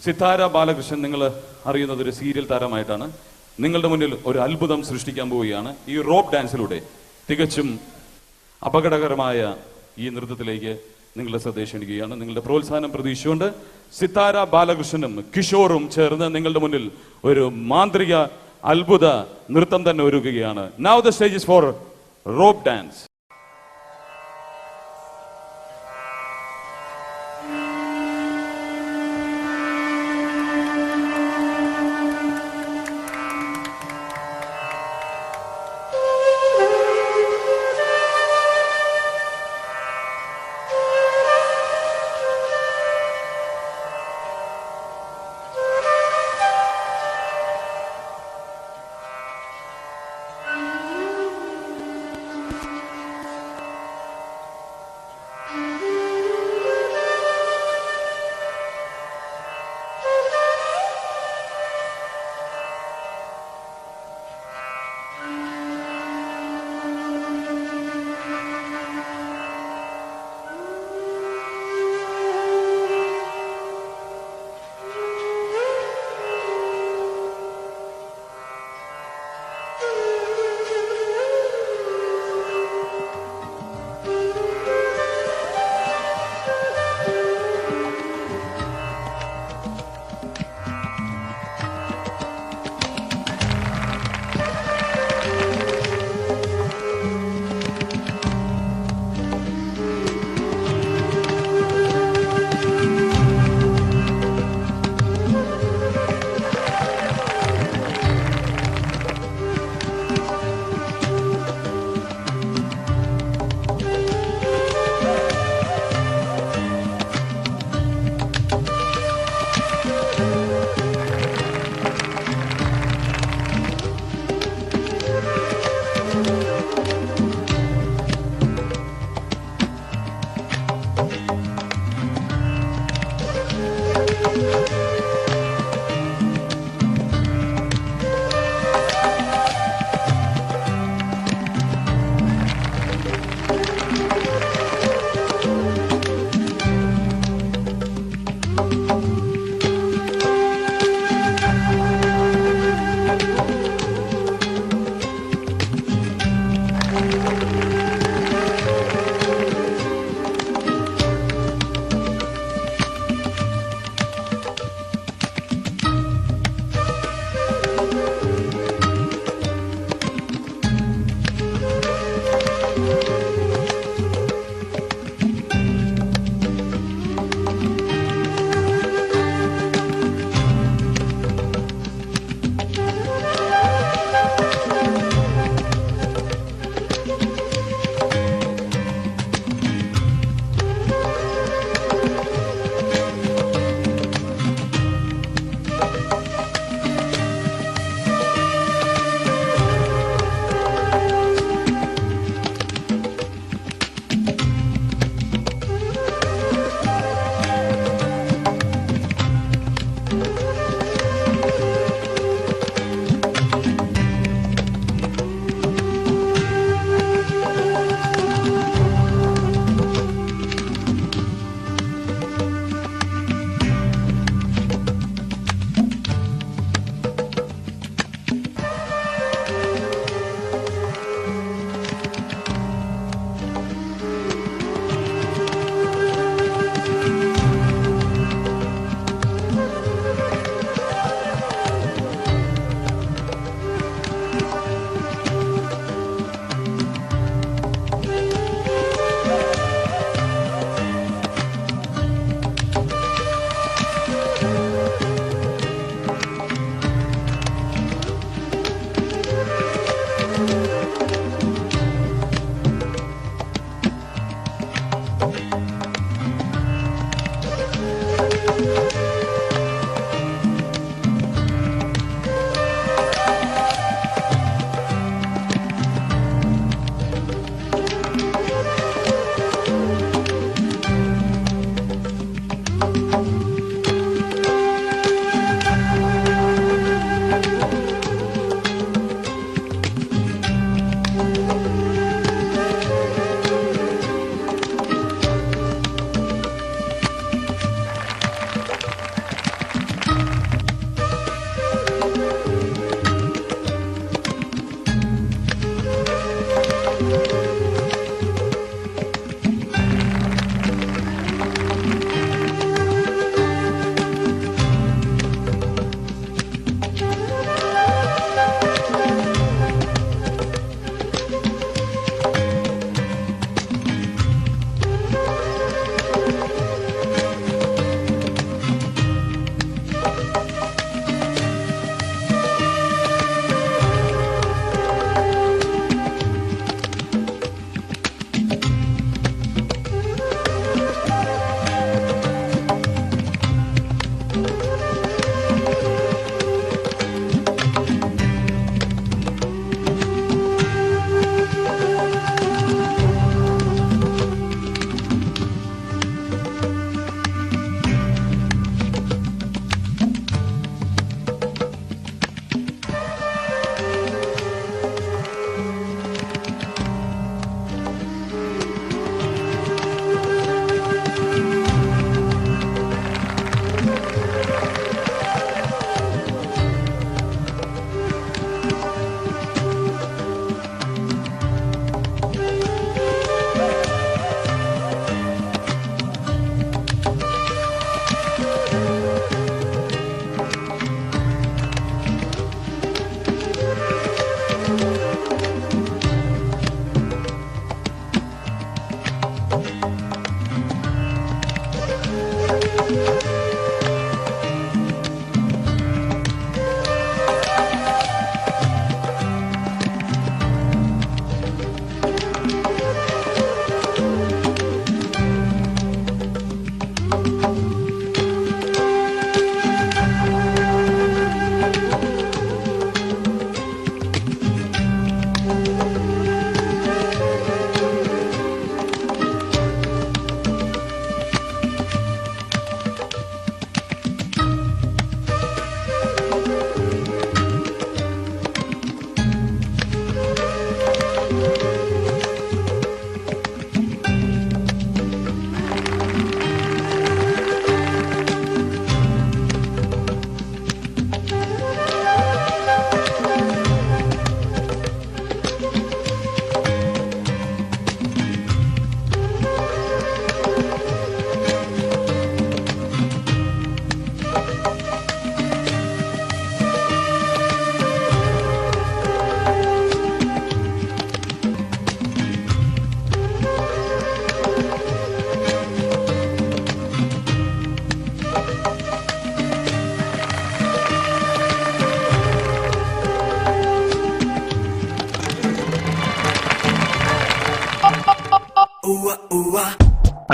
Sithara Balakrishnan നിങ്ങൾ അറിയുന്നത് ഒരു സീരിയൽ താരമായിട്ടാണ്. നിങ്ങളുടെ മുന്നിൽ ഒരു അത്ഭുതം സൃഷ്ടിക്കാൻ പോവുകയാണ്. ഈ റോപ്പ് ഡാൻസിലൂടെ തികച്ചും അപകടകരമായ ഈ നൃത്തത്തിലേക്ക് നിങ്ങളുടെ ശ്രദ്ധ ക്ഷണിക്കുകയാണ്. നിങ്ങളുടെ പ്രോത്സാഹനം പ്രതീക്ഷിച്ചുകൊണ്ട് സിത്താര ബാലകൃഷ്ണനും കിഷോറും ചേർന്ന് നിങ്ങളുടെ മുന്നിൽ ഒരു മാന്ത്രിക അത്ഭുത നൃത്തം തന്നെ ഒരുക്കുകയാണ്. Now the stage is for rope dance.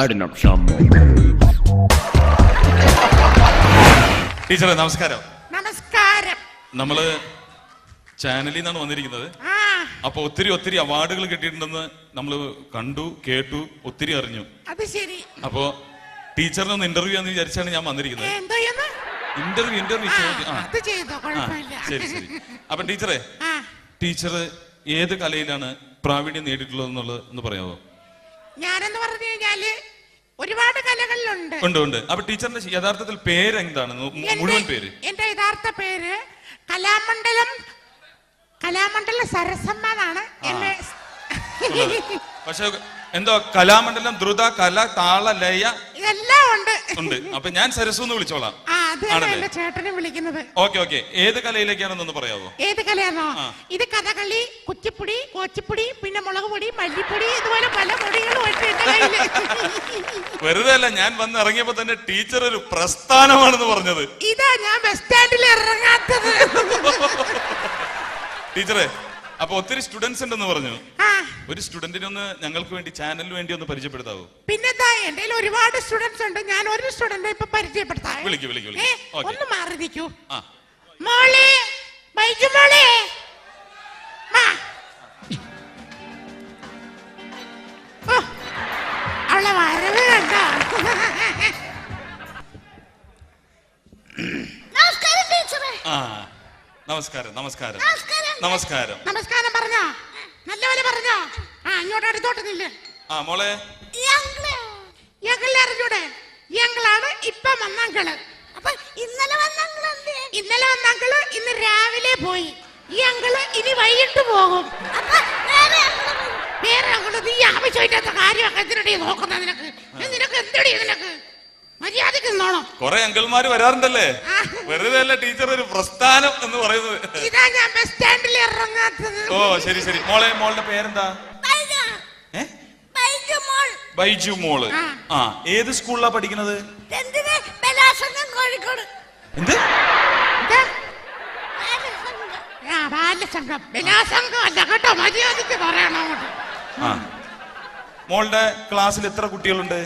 Madinam Shammo. ടീച്ചറെ നമസ്കാരം. നമസ്കാരം. നമ്മള് ചാനലിൽ നിന്നാണ് വന്നിരിക്കുന്നത്. അപ്പൊ ഒത്തിരി അവാർഡുകൾ കിട്ടിയിട്ടുണ്ടെന്ന് നമ്മൾ കണ്ടു, കേട്ടു, ഒത്തിരി അറിഞ്ഞു. അത് ശരി. അപ്പോ ടീച്ചറിനെ ഒന്ന് ഇന്റർവ്യൂ എന്ന് വിചാരിച്ചാണ് ഞാൻ വന്നിരിക്കുന്നത്. ഇന്റർവ്യൂ ശരി. അപ്പൊ ടീച്ചറെ, ടീച്ചർ ഏത് കലയിലാണ് പ്രാവീണ്യം നേടിയിട്ടുള്ളത് എന്നുള്ളത് ഒന്ന് പറയാമോ? ഞാനെന്ന് പറഞ്ഞു കഴിഞ്ഞാല് ഒരുപാട് കലകളിലുണ്ട്. ഉണ്ട്. അപ്പൊ ടീച്ചറിന്റെ യഥാർത്ഥത്തിൽ പേര് എന്താണ്? മുഴുവൻ പേര്? എന്റെ യഥാർത്ഥ പേര് കലാമണ്ഡലം സരസമ്മ എന്നാണ്. എന്നെ പക്ഷെ എന്തോ കലാമണ്ഡലം, ദ്രുത, കല, താള, ലയ ഇതെല്ലാം ഉണ്ട്. അപ്പൊ ഞാൻ സരസു എന്ന് വിളിച്ചോളാം. എന്റെ ചേട്ടനെ വിളിക്കുന്നത്. ഓക്കെ. ഏത് കലയിലേക്കാണെന്നൊന്ന് പറയാവോ? ഏത് കലയാണോ? ഇത് കഥകളി, കുച്ചിപ്പുടി, കോച്ചിപ്പുടി, പിന്നെ മുളക് പൊടി, മല്ലിപ്പൊടി, ഇതുപോലെ പല പൊടികളും വെറുതെ അല്ല, ഞാൻ വന്ന് ഇറങ്ങിയപ്പോ തന്നെ ടീച്ചർ ഒരു പ്രസ്ഥാനമാണെന്ന് പറഞ്ഞത്. ഇതാ ഞാൻ ബസ് സ്റ്റാൻഡിൽ ഇറങ്ങാത്തത്. ടീച്ചറെ, അപ്പൊ ഒത്തിരി സ്റ്റുഡൻസ് ഉണ്ടെന്ന് പറഞ്ഞു. ഒരു സ്റ്റുഡന്റിനെ ഒന്ന് ഞങ്ങൾക്ക് വേണ്ടി, ചാനലിന് വേണ്ടി ഒന്ന് പരിചയപ്പെടുത്താവോ? പിന്നെന്താ, എന്റെ ഒരുപാട് സ്റ്റുഡൻസ് ഉണ്ട്. ഞാൻ ഒരു സ്റ്റുഡന്റ് ഇപ്പൊ പരിചയപ്പെടുത്താം. ഒന്ന് മാറി നിൽക്കൂ. മോളെ, ബൈജു മോളെ, അവളെ വരവ് കണ്ട. നമസ്കാരം പറഞ്ഞോ? നല്ലപോലെ പറഞ്ഞോ? ഇങ്ങോട്ട് അടുത്തോട്ടുന്നില്ലേ? മോളെ, ഞങ്ങളെ അറിഞ്ഞൂടെ? ഞങ്ങളാണ് ഇപ്പൊ വന്നങ്ങള്. അപ്പൊ ഇന്നലെ വന്നങ്ങള് ഇന്ന് രാവിലെ പോയി. ഈ അങ്കിള് ഇനി വൈകിട്ട് പോകും. വേറെ അങ്കിള് നീ ആവശ്യമില്ലാത്ത കാര്യമൊക്കെ എന്തിനടി നോക്കുന്ന? നിനക്ക് എന്തടി? നിനക്ക് മര്യാദക്ക് നിന്നോണം. കൊറേ അങ്കിൾമാര് വരാറുണ്ടല്ലേ? വെറുതെ അല്ല ടീച്ചർ ഒരു പ്രസ്ഥാനം എന്ന് പറയുന്നത്. ഇതാ ഞാൻ ബസ് സ്റ്റാൻഡിൽ ഇറങ്ങാത്തത്. ശരി. മോളുടെ പേരെന്താ? ബൈജു മോള്. ഏത് സ്കൂളിലാ പഠിക്കുന്നത്? കോഴിക്കോട്. എന്ത്? മോളുടെ ക്ലാസ്സിൽ എത്ര കുട്ടികളുണ്ട്?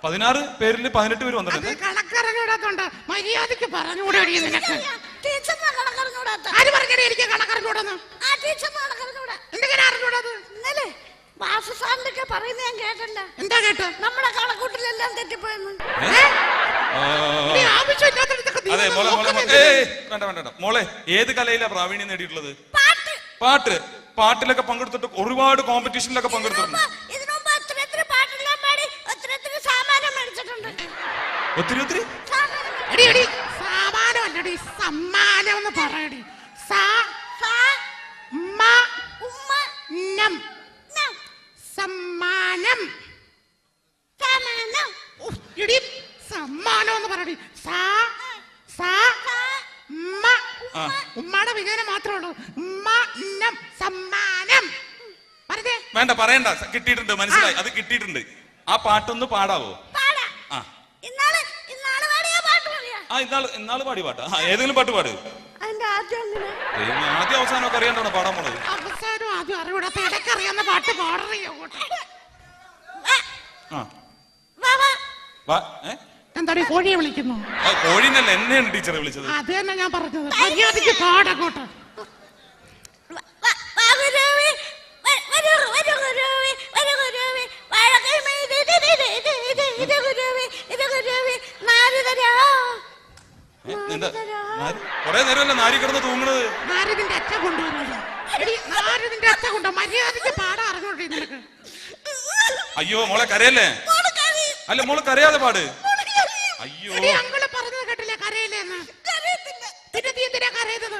16 പേരിൽ 18 പേര് വന്നിട്ടുണ്ട്. കണക്കറിഞ്ഞൂടാത്തോണ്ട് മര്യാദക്ക് പറഞ്ഞുകൂടെ നിനക്ക്? ആര് പറഞ്ഞേ എനിക്ക് കണക്കറിഞ്ഞൂടെന്ന്? എന്തെങ്കിലും അറിഞ്ഞൂടാത്? വാസുസാറിനൊക്കെ പറയുന്നത് ഞാൻ കേട്ടല്ല. എന്താ കേട്ടോ? നമ്മുടെ കണക്കൂട്ടിലെല്ലാം തെറ്റിപ്പോയെന്ന്. വേണ്ട. മോളെ, ഏത് കലയിലാ പ്രാവീണ്യം നേടിയിട്ടുള്ളത്? പാട്ടിലൊക്കെ പങ്കെടുത്തിട്ട് ഒരുപാട് കോമ്പറ്റീഷനിലൊക്കെ പങ്കെടുത്തിട്ടുണ്ട്. ഒത്തിരി സാമാനമല്ലടി, സമ്മാനം എന്ന് പറയടി. സമ്മാനം സമ്മാനം എന്ന് പറയടി. ഉമ്മയുടെ വിജയനം മാത്രമേ ഉള്ളൂ. സമ്മാനം വേണ്ട, പറയണ്ട. കിട്ടിയിട്ടുണ്ട്, മനസ്സിലായി. അത് കിട്ടിയിട്ടുണ്ട്. ആ പാട്ടൊന്ന് പാടാവോ? ഇന്നാള് പാടി പാട്ടാ? ഏതെങ്കിലും പാട്ട് പാട്. ആദ്യം അവസാനമൊക്കെ അറിയാണ്ടാണ് പാടാൻ പോണത്. അവസാനം ആദ്യം അറിയൂടാത്ത ഇടയ്ക്കറിയാവുന്ന പാട്ട് പാടറിയോ? എന്താടി കോഴിയെ വിളിക്കുന്നു? കോഴിന്നല്ല, എന്നെയാണ് ടീച്ചറെ വിളിച്ചത്. അത് തന്നെ ഞാൻ പറഞ്ഞത്. മര്യാദയ്ക്ക് പാടങ്ങോട്ട്. കൊറേ നേരമല്ല നാരി കിടന്ന് തൂങ്ങണത്. നാരദിന്റെ അച്ഛൻ കൊണ്ടുവരുമല്ലോ. നാരദിന്റെ അച്ഛൻ കൊണ്ടോ? മര്യാദയ്ക്ക് പാടാ അറിഞ്ഞോട്ടെ നിനക്ക്. അയ്യോ മോളെ, കരയല്ലേ? അല്ല മോള് കരയാതെ പാട്. അയ്യോ, അങ്ങള് പറഞ്ഞത് കേട്ടില്ലേ കരയില്ലെന്ന്? പിന്നെ നീ എന്തിനാ കരയുന്നത്?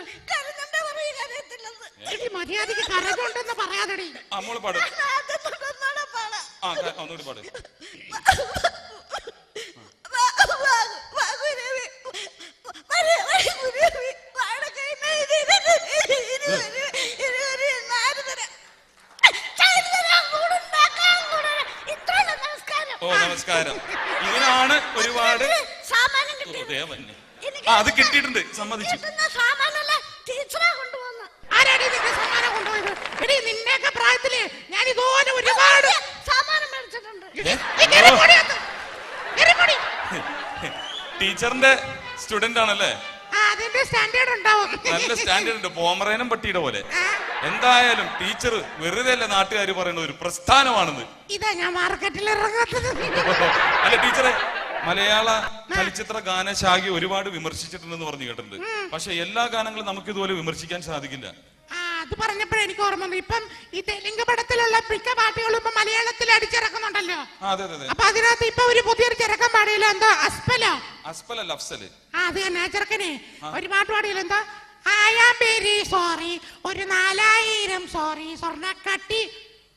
മര്യാദയ്ക്ക് കരഞ്ഞുണ്ടെന്ന് പറയാതെടി. മോള് പാട്. ഒന്നുകൂടി പാട്. നമസ്കാരം. ഇതിനാണ് ഒരുപാട് അത് കിട്ടിയിട്ടുണ്ട്, സമ്മതിച്ചു. ആരാടി നിന്റെ സമ്മാനം കൊണ്ടുപോയത്? എടി നിന്റെയൊക്കെ പ്രായത്തില് ഞാൻ ഞാൻ ഇതുപോലെ ഒരുപാട് സാമാനം മേടിച്ചിട്ടുണ്ട്. ടീച്ചറിന്റെ സ്റ്റുഡന്റ് ആണല്ലേ? അതിന്റെ സ്റ്റാൻഡേർഡ് ഉണ്ടാവും. നല്ല സ്റ്റാൻഡേർഡ് ഉണ്ട്, പോമറേനും പട്ടിയുടെ പോലെ. എന്തായാലും ടീച്ചർ വെറുതെ അല്ല നാട്ടുകാർ പറയുന്നത് ഒരു പ്രസ്ഥാനമാണെന്ന്. ഇതാ ഞാൻ മാർക്കറ്റിൽ ഇറങ്ങാത്തത്. അല്ല ടീച്ചറെ, മലയാള ചലച്ചിത്ര ഗാനശാഖ ഒരുപാട് വിമർശിച്ചിട്ടുണ്ടെന്ന് പറഞ്ഞു കേട്ടിട്ടുണ്ട്. പക്ഷെ എല്ലാ ഗാനങ്ങളും നമുക്ക് ഇതുപോലെ വിമർശിക്കാൻ സാധിക്കില്ല. അത് പറഞ്ഞപ്പോഴേ എനിക്ക് ഓർമ്മ വന്നു. ഇപ്പം ഈ തെലുങ്ക് പടത്തിലുള്ള മിക്ക പാട്ടുകളും ഇപ്പൊ മലയാളത്തിൽ അടിച്ചിറക്കുന്നുണ്ടല്ലോ. അപ്പൊ അതിനകത്ത് ഇപ്പൊ ഒരു പുതിയൊരു ചെറുക്കൻ പാടിയല്ലോ, എന്തോ അസ്പലോ? അസ്പലല്ല, അഫ്സല്. അത് തന്നെ ചെറുക്കനെ ഒരു പാട്ട് പാടിയല്ലോ, എന്തോ I am very sorry, ഒരു 4000 സോറി സ്വർണ്ണക്കട്ടി.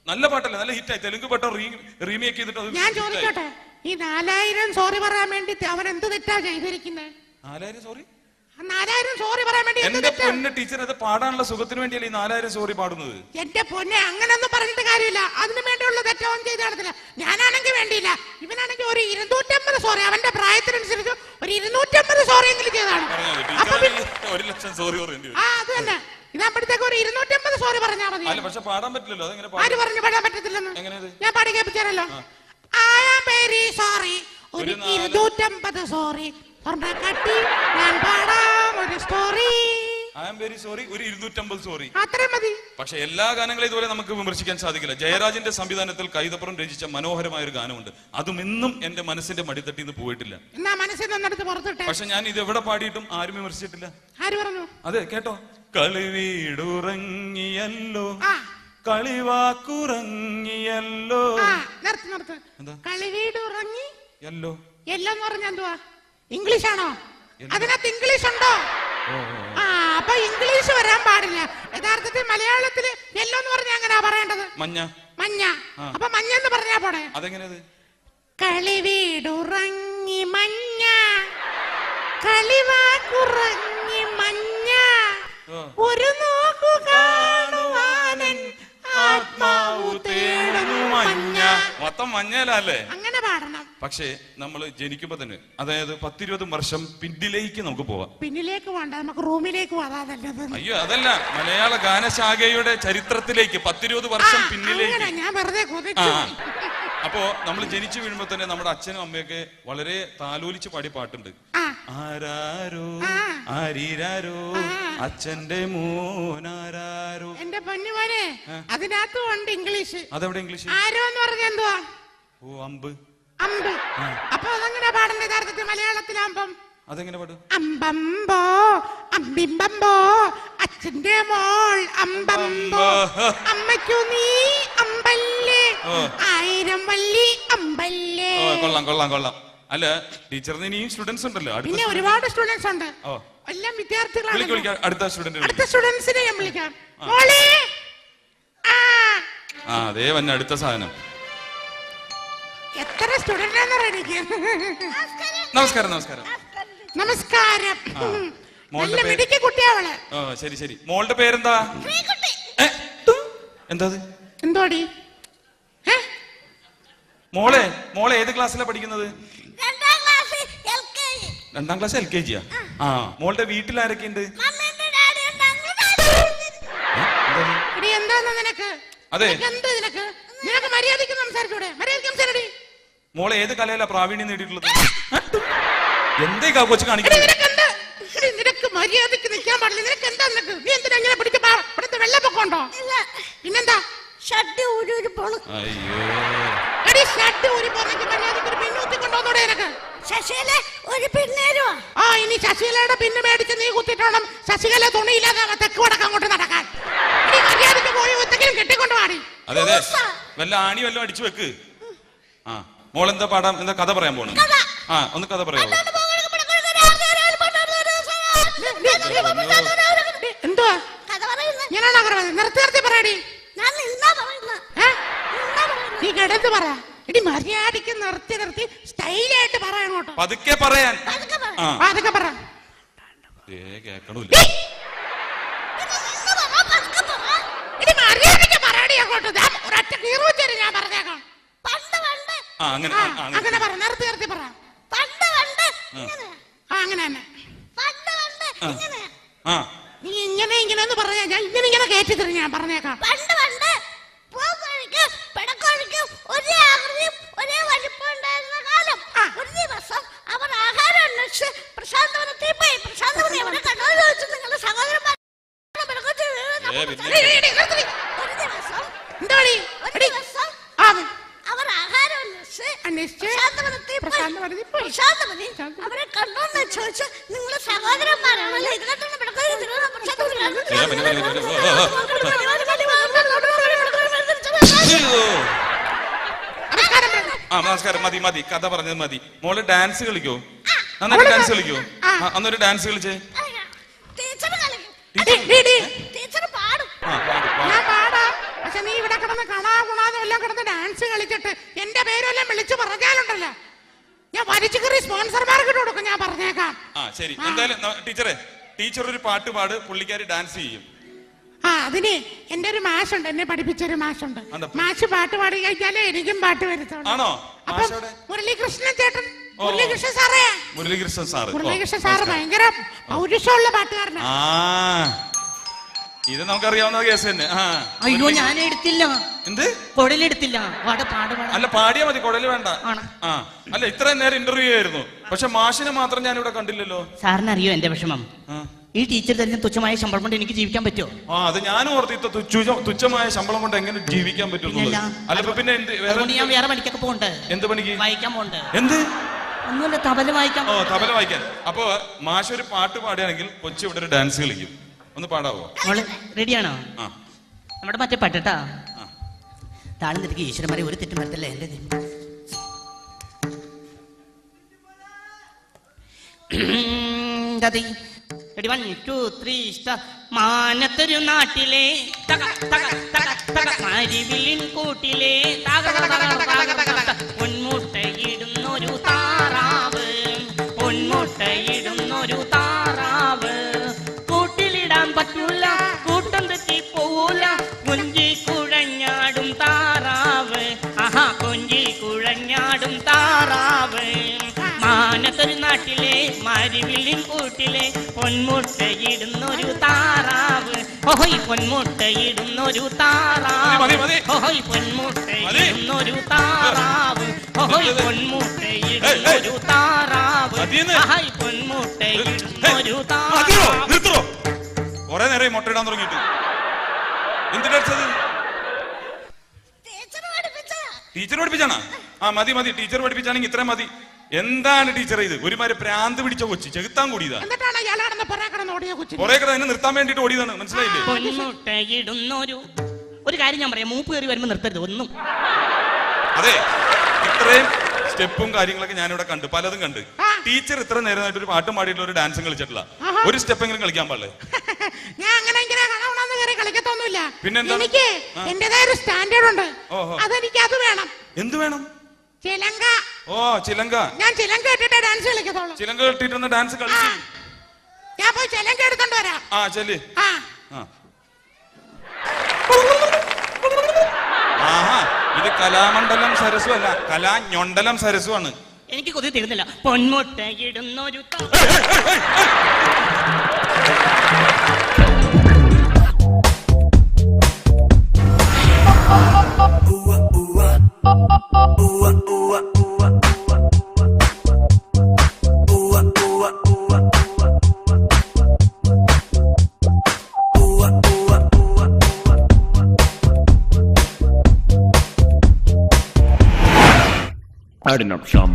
നല്ല പാട്ടല്ലേ, നല്ല ഹിറ്റായി. തെലുങ്ക് പാട്ട് റീമേക്ക് ചെയ്തിട്ട് ഞാൻ ചോദിച്ചോട്ടെ, ഈ 4000 സോറി പറയാൻ വേണ്ടി അവൻ എന്ത് തെറ്റാ ചെയ്തിരിക്കുന്നത്? 4000 സോറി? 4000 സോറി പറയാൻ വേണ്ടി എന്റെ പൊന്നെ ടീച്ചർ, അത് പാടാനുള്ള സുഖത്തിന് വേണ്ടിയല്ലേ ഈ 4000 സോറി പാടുന്നത്? എന്റെ പൊന്നെ, അങ്ങനൊന്നും പറഞ്ഞിട്ട് കാര്യമില്ല. അതിനു വേണ്ടിയുള്ള തെറ്റവും ചെയ്ത് കാണത്തില്ല. ഞാനാണെങ്കിൽ വേണ്ടിയില്ല, ഇവനാണെങ്കിൽ ഒരു 250 സോറി, അവന്റെ പ്രായത്തിനനുസരിച്ച് ഒരു 250 സോറി എങ്കിലും ചെയ്താണ്. 1,00,000 സോറി പറയേണ്ടി വരും. അത് തന്നെ, ഇതാകുമ്പോഴത്തേക്ക് ഒരു 250 സോറി പറഞ്ഞാൽ മതി. അല്ല പക്ഷെ പാടാൻ പറ്റില്ലല്ലോ. ആര് പറഞ്ഞു പാടാൻ പറ്റത്തില്ലെന്ന്? ഞാൻ പാടി കേൾപ്പിച്ചാലോ. I am very sorry, ഒരു 250 സോറി സ്വർണ്ണക്കട്ടി, ഞാൻ പാടാം ഒരു story. I am very sorry, ഒരു 250 സോറി, അത്രയും മതി. പക്ഷെ എല്ലാ ഗാനങ്ങളും ഇതുപോലെ നമുക്ക് വിമർശിക്കാൻ സാധിക്കില്ല. ജയരാജിന്റെ സംവിധാനത്തിൽ കൈതപ്പുറം രചിച്ച മനോഹരമായ ഒരു ഗാനമുണ്ട്. അതും ഇന്നും എന്റെ മനസ്സിന്റെ മടിത്തട്ടിൽ നിന്ന് പോയിട്ടില്ല. എന്നാ മനസ്സിൽ നിന്നെടുത്ത് പുറത്തിട്ടെ. പക്ഷെ ഞാൻ ഇത് എവിടെ പാടിയിട്ടും ആരും വിമർശിച്ചിട്ടില്ല. ആര് പറഞ്ഞു? അതെ കേട്ടോ. കളിവീടുറങ്ങിയല്ലോ, കളിവാക്കുറങ്ങിയല്ലോ. നിർത്ത്. കളിവീടുറങ്ങി യല്ലോ എന്ന് പറഞ്ഞ എന്തുവാ? ഇംഗ്ലീഷ് ആണോ? അതിനകത്ത് ഇംഗ്ലീഷ് ഉണ്ടോ? അപ്പൊ ഇംഗ്ലീഷ് വരാൻ പാടില്ല. യഥാർത്ഥത്തിൽ മലയാളത്തില് യെല്ലോ എന്ന് പറഞ്ഞാ എങ്ങനെയാ പറയേണ്ടത്? മഞ്ഞ. അപ്പൊ മഞ്ഞ എന്ന് പറഞ്ഞാ പോടെ? അതെങ്ങനെയത്? കളിവീടുറങ്ങി മഞ്ഞ, കളിവാക്കുറങ്ങി മഞ്ഞ, ഒരു നോക്കു കാണുവാനൻ ആത്മാവു തേടുന്നു മഞ്ഞ. മൊത്തം മഞ്ഞലല്ലേ? അങ്ങനെ പാടണം. പക്ഷേ നമ്മൾ ജനിക്കുമ്പോ തന്നെ, അതായത് 10-20 വർഷം പിന്നിലേക്ക് നമുക്ക് പോവാം. പിന്നിലേക്ക് വേണ്ട, നമുക്ക് റൂമിലേക്ക് പോകാതല്ലത്. അയ്യോ അതല്ല, മലയാള ഗാനശാഖയുടെ ചരിത്രത്തിലേക്ക് 10-20 വർഷം പിന്നിലേക്ക്. ഞാൻ വെറുതെ കൊതിച്ചു. അപ്പോ നമ്മൾ ജനിച്ചു വീഴുമ്പോ തന്നെ നമ്മുടെ അച്ഛനും അമ്മയൊക്കെ വളരെ താലോലിച്ച് പാടി പാട്ടുണ്ട്. ആരാരോ ആരീരാരോ അച്ഛന്റെ മോനാരോ. എന്റെ പൊന്നുമോനെ, അതിനകത്തും ഉണ്ട് ഇംഗ്ലീഷ്. അതെവിടെ ഇംഗ്ലീഷ്? ആരോ എന്ന് പറഞ്ഞ എന്തുവാ? ഓ അമ്പ്. അപ്പൊ അതെങ്ങനെ പാടേണ്ട യഥാർത്ഥത്തിൽ മലയാളത്തിലാകുമ്പം? അതെങ്ങനെ പാടും? അമ്പമ്പോ അമ്പിമ്പമ്പോ അച്ഛന്റെ മോൾ അമ്പമ്പോ, അമ്മയ്ക്കു നീ അമ്പല്ലേ, 1000 വള്ളി അമ്പല്ലേ. കൊള്ളാം. അല്ല ടീച്ചറിന് ഇനിയും സ്റ്റുഡൻസ് ഉണ്ടല്ലോ? പിന്നെ ഒരുപാട് സ്റ്റുഡൻസ് ഉണ്ട്, എല്ലാം വിദ്യാർത്ഥികളാണ്. അടുത്ത സ്റ്റുഡൻസിനെ ഞാൻ വിളിക്കാം. അതേ വന്ന അടുത്ത സാധനം. എത്ര സ്റ്റുഡന്റ് ആണെന്ന് എനിക്ക്. നമസ്കാരം. നല്ല മിടുക്കി കുട്ടിയാവള്. ശരി. മോളുടെ പേരെന്താ? എന്താ എന്തോടി? മോളെ ഏത് ക്ലാസ്സിലാണ് പഠിക്കുന്നത്? 2ാം ക്ലാസ് LKG. മോളുടെ വീട്ടിൽ ആരൊക്കെ ഉണ്ട്? എന്താ നിനക്ക്? അതെ, നിനക്ക് മര്യാദയ്ക്ക് സംസാരിച്ചൂടെ? മര്യാദയ്ക്ക്. മോളെ ഏത് കലയിലാ പ്രാവീണ്യം നേടിയിട്ടുള്ളത്? എന്തേ കൊച്ചു കാണിക്കുന്നത്? നിനക്ക് മര്യാദയ്ക്ക് നിൽക്കാൻ പാടില്ല. നിനക്ക് എന്താ? നീ എന്തിനാ ഇങ്ങനെ പിടിച്ച് വെള്ളപ്പൊക്കമുണ്ടോ? പിന്നെന്താ? ഷർട്ട് ഊരി പോണു. ഷർട്ട് ഊരി പോന്നെങ്കിൽ മര്യാദയ്ക്ക് ഒരു പിന്നു കുത്തിക്കൊണ്ടോന്നൂടെ നിനക്ക്? ശശികല ഒരു പിന്നേരുവാ. ഇനി ശശികലയുടെ പിന്ന് മേടിച്ച് നീ കുത്തിട്ടോണം ശശികല തുണിയില്ലാതെ തെക്ക് വടക്ക് അങ്ങോട്ട് നടക്കാൻ. നീ മര്യാദയ്ക്ക് പോയി ഒത്തെങ്കിലും കെട്ടിക്കൊണ്ട് പാടി. അതെ വല്ല ആണി വല്ലതും അടിച്ചു വെക്ക്. മോളെന്താ പാടാം? എന്താ കഥ പറയാൻ പോണു? ഒന്ന് കഥ പറയാമോ? എന്തുവാ ഞാനാണോ നിർത്തി പറയടി. നീ കിടന്ന് പറ. ഇടി മര്യാദയ്ക്ക് നിർത്തി സ്റ്റൈലായിട്ട് പറയണോട്ടോ. പതുക്കെ പറയാൻ. അതൊക്കെ പറ. കേക്കണില്ല. ഇടി മര്യാദയ്ക്ക് പറയടി അങ്ങോട്ട്. ഒരൊറ്റ കീറുവെച്ചേര് ഞാൻ പറഞ്ഞേക്കാം. അങ്ങനെ പറ. നിർത്തി പറ. അങ്ങനെ തന്നെ. നീ ഇങ്ങനെ ഒന്ന് പറഞ്ഞാ ഞാൻ ഇങ്ങനെ കയറ്റി തരും. ഞാൻ പറഞ്ഞേക്കാം. പ്രശാന്ത് മതി. അവരെ കണ്ടോന്ന് ചോദിച്ചു. നിങ്ങള് സഹോദരന്മാരാണല്ലേ? ഇതിനകത്തൊന്നും നമസ്കാരം. മതി മതി, കഥ പറഞ്ഞത് മതി. മോള് ഡാൻസ് കളിക്കോ? നന്നായിട്ട് ഡാൻസ് കളിക്കോ? അന്നൊരു ഡാൻസ് കളിച്ചേ. ടീച്ചർ പാടും. ഞാൻ പാടാം. പക്ഷെ നീ ഇവിടെ കിടന്ന് കാണാകുണാന്ന് എല്ലാം കിടന്ന് ഡാൻസ് കളിച്ചിട്ട് എന്റെ പേരെല്ലാം വിളിച്ചു പറഞ്ഞാലുണ്ടല്ലോ, ഞാൻ വലിച്ചു കയറി സ്പോൺസർമാർക്ക് കൊടുക്കും. ഞാൻ പറഞ്ഞേക്കാം. ശരി. എന്തായാലും ടീച്ചർ ഒരു പാട്ട് പാട്, പുള്ളിക്കാരി ഡാൻസ് ചെയ്യും. അതിന് എന്റെ ഒരു മാഷുണ്ട്, എന്നെ പഠിപ്പിച്ചൊരു മാഷുണ്ട്. മാഷ് പാട്ട് പാടി കഴിഞ്ഞാലേ എനിക്കും പാട്ട് വരുത്തുള്ളൂ. മുരളീകൃഷ്ണൻ ചേട്ടൻ, മുരളീകൃഷ്ണൻ സാറേ, മുരളീകൃഷ്ണൻ സാറ് ഭയങ്കര പൗരുഷമുള്ള പാട്ടുകാരനാ. ഇത് നമുക്കറിയാവുന്ന കേസ് തന്നെ. അയ്യോ, ഞാൻ എടുത്തില്ല. എന്ത് കുടലെടുത്തില്ല? അല്ല, പാടിയാ മതി, കുടല് വേണ്ട. അല്ല, ഇത്രയും നേരം ഇന്റർവ്യൂ ആയിരുന്നു, പക്ഷെ മാഷിനെ മാത്രം ഞാൻ ഇവിടെ കണ്ടില്ലല്ലോ. സാറിന് അറിയോ എന്റെ വിഷമം? ഈ ടീച്ചർ തരുന്ന തുച്ഛമായ ശമ്പളം കൊണ്ട് എനിക്ക് ജീവിക്കാൻ പറ്റുമോ? അത് ഞാനും ഓർത്തിത്ത തുച്ഛമായ ശമ്പളം കൊണ്ട് എങ്ങനെ ജീവിക്കാൻ പറ്റുള്ളൂ. അല്ല, പിന്നെ ഞാൻ വേറെ പണിക്കൊക്കെ പോകണ്ടേ? എന്ത് പണിക്ക്? വായിക്കാൻ പോകണ്ടേ? എന്ത്? ഒന്നുമില്ല, തബല വായിക്കാൻ. തബല വായിക്കാൻ. അപ്പൊ മാഷ് ഒരു പാട്ട് പാടുകയാണെങ്കിൽ കൊച്ചു ഇവിടെ ഒരു ഡാൻസ് കളിക്കും. ഒന്ന് പാടാവോ? റെഡിയാണോ? നമ്മുടെ മറ്റേ പാട്ടാ. താളം തിരികെ ഈശ്വരന്മാരെ ഒരു തെറ്റും വരത്തല്ലേ എന്റെ. Ready, 1, 2, 3, start. മാനത്തൊരു നാട്ടിലെ മരിവിലിൻ കൂട്ടിലെ പൊന്മുട്ടയിടുന്നൊരു താറാവ്, പൊന്മുട്ടയിടുന്നൊരു താറാവ്. കൂട്ടിലിടാൻ പറ്റൂല, കൂട്ടം തെറ്റി പോവൂല, കൊഞ്ചി കുഴഞ്ഞാടും താറാവ്. ആഹാ, കൊഞ്ചി കുഴഞ്ഞാടും താറാവ്. മാനത്തൊരു നാട്ടിലെ മരിവിലിൻ കൂട്ടിലെ പൊന്മുട്ടയിടുന്നൊരു താറാവ്. ഓഹോയ് പൊന്മുട്ടയിടുന്നൊരു താറാവ്. ഓഹോയ് പൊന്മുട്ടയിടുന്നൊരു താറാവ്. ഓഹോയ് പൊന്മുട്ടയിടുന്നൊരു താറാവ്. ആഹായ് പൊന്മുട്ടയിടുന്നൊരു താറാവ്. കൊറേ നേരം മുട്ടയിടാൻ തുടങ്ങിയിട്ട് എന്തിനടിച്ചത്? ടീച്ചർ പഠിപ്പിച്ചാണോ? മതി മതി, ടീച്ചർ പഠിപ്പിച്ചാണെങ്കിൽ ഇത്രയും മതി. എന്താണ് ടീച്ചർ ഇത്? ഒരുമാതിരി പ്രാന്ത് പിടിച്ച കൊച്ചി, ചെകുത്താൻ കൂടിയതാ. കൊറേ കട എന്നെ നിർത്താൻ വേണ്ടിട്ട് ഓടിയതാണ്, മനസ്സിലായില്ലേ? പൊന്മുട്ടയിടുന്നൊരു ഒരു കാര്യം ഞാൻ പറയാം, മൂപ്പ് കയറി വരുമ്പോ നിർത്തരുത് ഒന്നും. അതെ, ഇത്രയും സ്റ്റെപ്പും കാര്യങ്ങളൊക്കെ ഞാനിവിടെ കണ്ടു, പലതും കണ്ട്. ടീച്ചർ ഇത്ര നേരമായിട്ട് ഒരു പാട്ടും പാടിയിട്ടുള്ള ഒരു ഡാൻസും കളിച്ചിട്ടില്ല. ഒരു സ്റ്റെപ്പെങ്കിലും കളിക്കാൻ പാടില്ലേ? ഞാൻ അങ്ങനെ കളിക്കത്തൊന്നുമില്ല. പിന്നെന്താ? എനിക്ക് എന്റേതായ ഒരു സ്റ്റാൻഡേർഡ് ഉണ്ട്. അതെനിക്ക് അത് വേണം. എന്ത് വേണം? ചിലങ്ക. ചിലങ്ക. ഞാൻ ചിലങ്ക ഇട്ടിട്ട് ഡാൻസ് കളിക്കത്തുള്ളൂ. ചിലങ്ക ഇട്ടിട്ട് ഡാൻസ് കളിച്ചു. ഞാൻ പോയി ചിലങ്ക എടുത്തോണ്ട് വരാം. ചെല്ല്. ഇത് കലാമണ്ഡലം സരസ്വ അല്ല, കലാഞൊണ്ടലം സരസ്വാണ്. എനിക്ക് കൊതി തീരുന്നില്ല. പൊന്മുട്ടയിടുന്നൊരു Adding up some.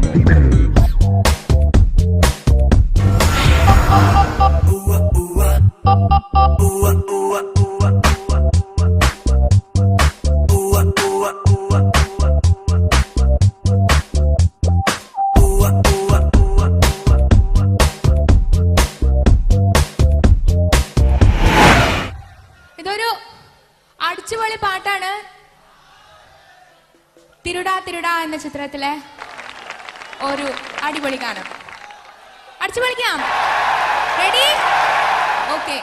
ഇതൊരു അടിച്ചുപൊളി പാട്ടാണ്. തിരുടാ തിരുടാ എന്ന ചിത്രത്തിലെ ഒരു അടിപൊളി ഗാനം. അടിച്ചു പൊളിക്കാം. റെഡി? ഓക്കെ.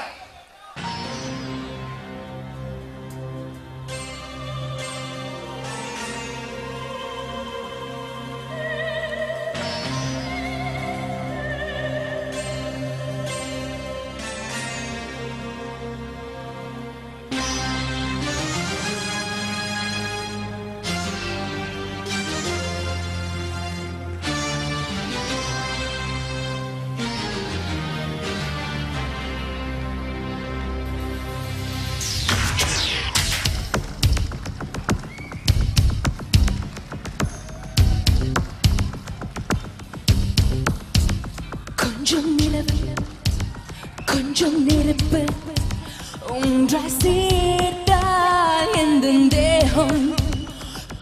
கொஞ்சம் நிலவு கொஞ்சம் நெருப்பு ஒன்றாய் சேர்த்தால் எந்த தேகம்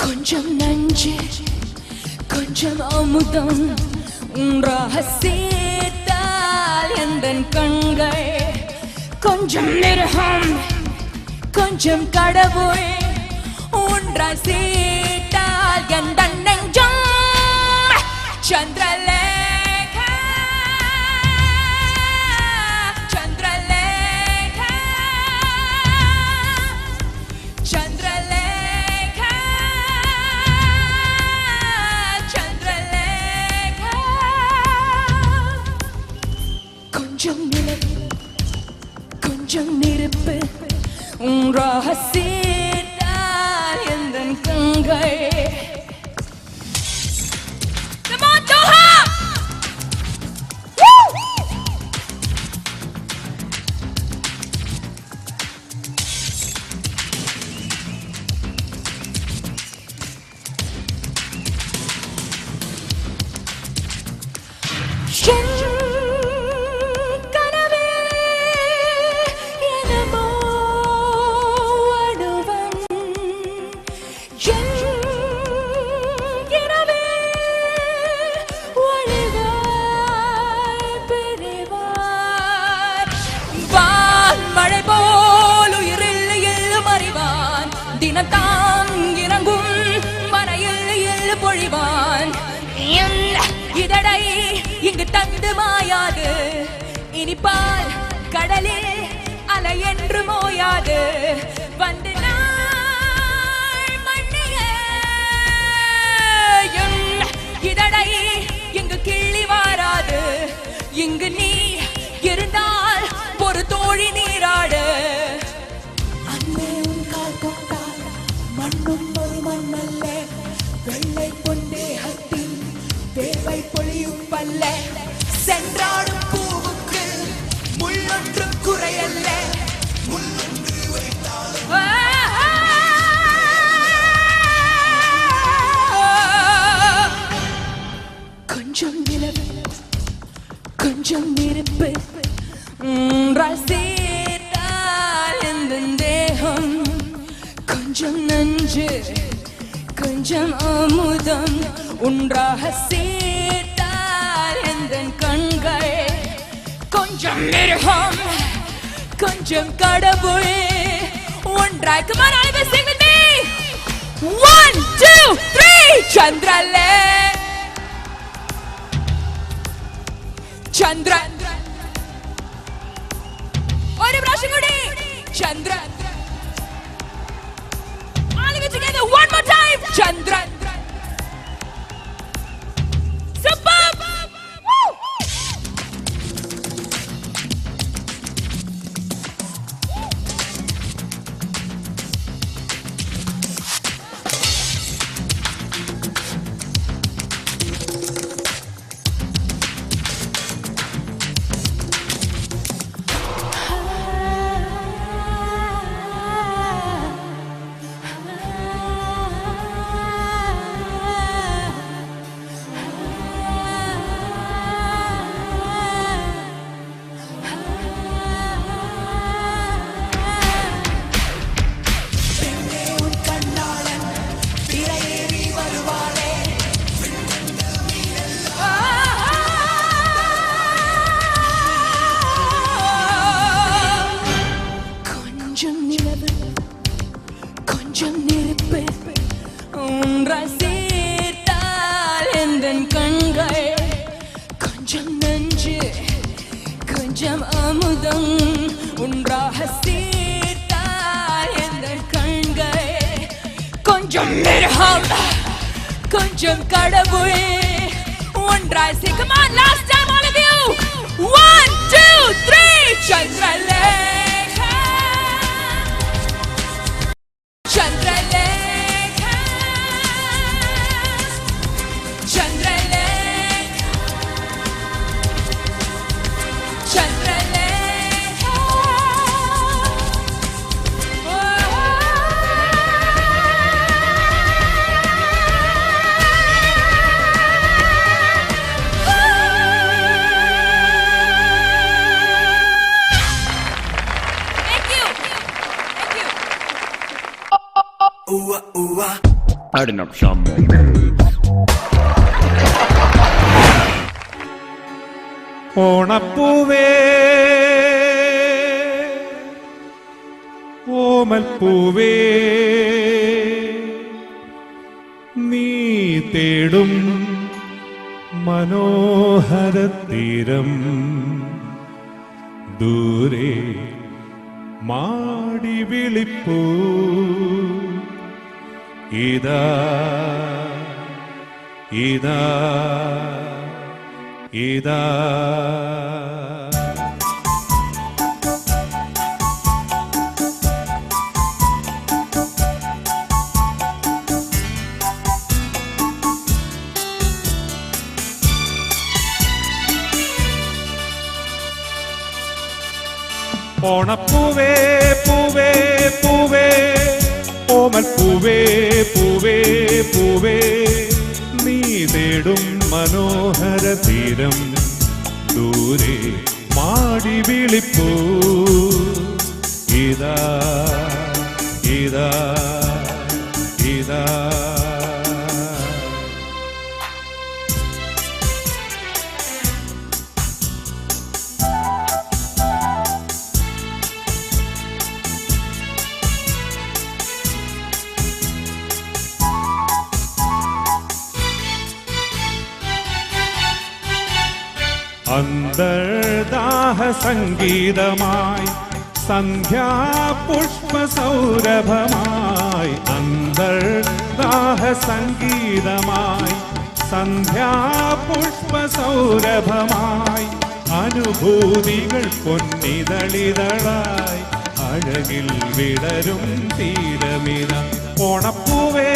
கொஞ்சம் நஞ்சு கொஞ்சம் அமுதம் ஒன்றாக சேர்த்தால் எந்த கண்கள் கொஞ்சம் மிருகம் கொஞ்சம் கடவுள் ஒன்றாய் சேர்த்தால் எந்த நெஞ்சம் சந்திரலேகா சந்திரலேகா சந்திரலேகா சந்திரலேகா கொஞ்சம் நிலவு கொஞ்சம் நெருப்பு ஒன்றாக சேர்த்தால் எந்த கண்கள் இதடை இங்கு தந்து மாயாது இனிப்பால் கடலில் அலை என்று மோயாது வந்து இதடை இங்கு கிள்ளி வாராது இங்கு நீ இருந்தால் ஒரு தோழி நீராடு அண்ணே உன் கால் கொண்டால் மண்ணும் ஒரு மண்ணல்ல வெள்ளை பொந்தேகத்தில் தேவை பொழியும் பல்ல சென்றாடும் பூவுக்கு முள்ளொன்றும் குறையல்ல முள்ளொன்று வைத்தாலும் கொஞ்சம் நிலவு கொஞ்சம் நெருப்பு ஒன்றாய் சேர்த்தால் எந்த தேகம் கொஞ்சம் நஞ்சு கொஞ்சம் அமுதம் ஒன்றாக சேர்த்தால் எந்த கண்கள் கொஞ்சம் மிருகம் கொஞ்சம் கடவுள் ஒன்றாய் come on all of us sing with me 1 2 3 சந்திரலே Chandra ഒരു പ്രാവശ്യം കൂടി Chandra all of it together one more time Chandra superb woo கொஞ்சம் அமுதம் ஒன்றாக சேர்த்தால் எந்த கண்கள் கொஞ்சம் மிருகம் கொஞ்சம் கடவுள் ஒன்றாய் சேர்க்க come on last time all of you 1 2 3 Chandralekha Chandralekha Chandralekha ഓണപ്പൂവേ ഓമൽപ്പൂവേ നീ തേടും മനോഹരതീരം ദൂരെ മാടി വിളിപ്പൂ ഇതാ ഇതാ ഇതാ ഓണപ്പൂവേ പൂവേ പൂവേ ഓമൽപ്പൂവേ പൂവേ പൂവേ നീ തേടും മനോഹരതീരം ദൂരെ മാടി വിളിപ്പൂ ഇതാ ഇതാ ഇതാ അന്തർദാഹ സംഗീതമായി സന്ധ്യാപുഷ്പസൗരഭമായി അന്തർദാഹ സംഗീതമായി സന്ധ്യാപുഷ്പസൗരഭമായി അനുഭൂതികൾ പൊന്നിതളിതളായി അഴകിൽ വിടരും തീരമിത ഓണപ്പൂവേ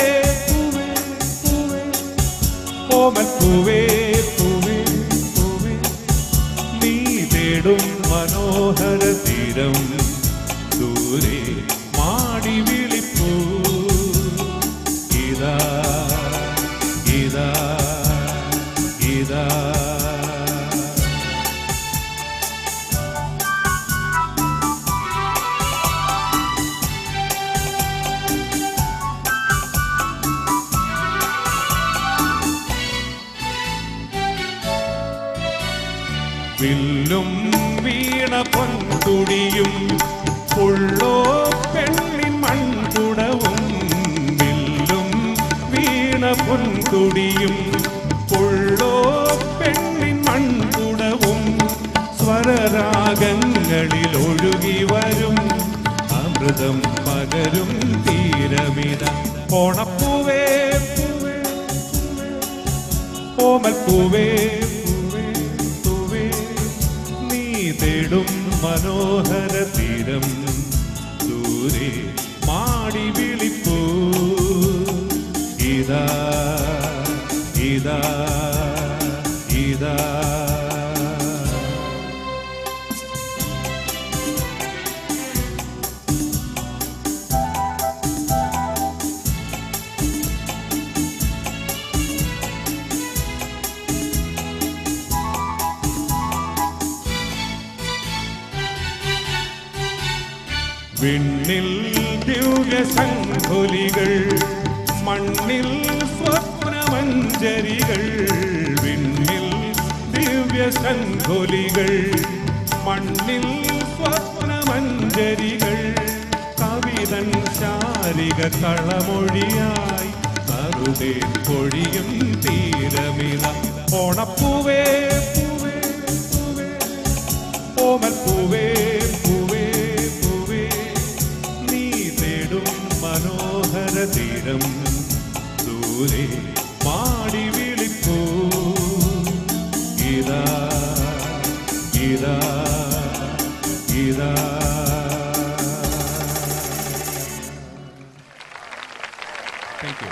ഓമൽപ്പൂവേ മനോഹരതീരം ദൂരെ മാടി വിളിപ്പൂ ഇതാ ഇതാ ഇതാ വില്ലും വീണ പൊൻതുടിയും ഉള്ളോ പെണ്ണിൻ മൺകുടവും വില്ലും വീണ പൊൻതുടിയും ഉള്ളോ പെണ്ണിൻ മൺകുടവും സ്വരരാഗങ്ങളിൽ ഒഴുകി വരും അമൃതം പകരും തീരമിത ഓണപ്പൂവേ ഓമൽപ്പൂവേ തേടും മനോഹരതീരം ദൂരെ മാടി വിളിപ്പൂ ഇതാ ഇതാ ഇതാ വിണ്ണിൽ ദിവ്യസംഘൊലികൾ മണ്ണിൽ സ്വപ്നമഞ്ജരികൾ വിണ്ണിൽ ദിവ്യസംഘൊലികൾ മണ്ണിൽ സ്വപ്നമഞ്ജരികൾ കവിതൻ ശാരിക കളമൊഴിയായി കറുതേ പൊഴിയും തീരമിത ഓണപ്പൂവേ ഓമൽപ്പൂവേ മനോഹരതീരം ദൂരെ മാടി വിളിപ്പൂ ഇതാ ഇതാ ഇതാ താങ്ക് യു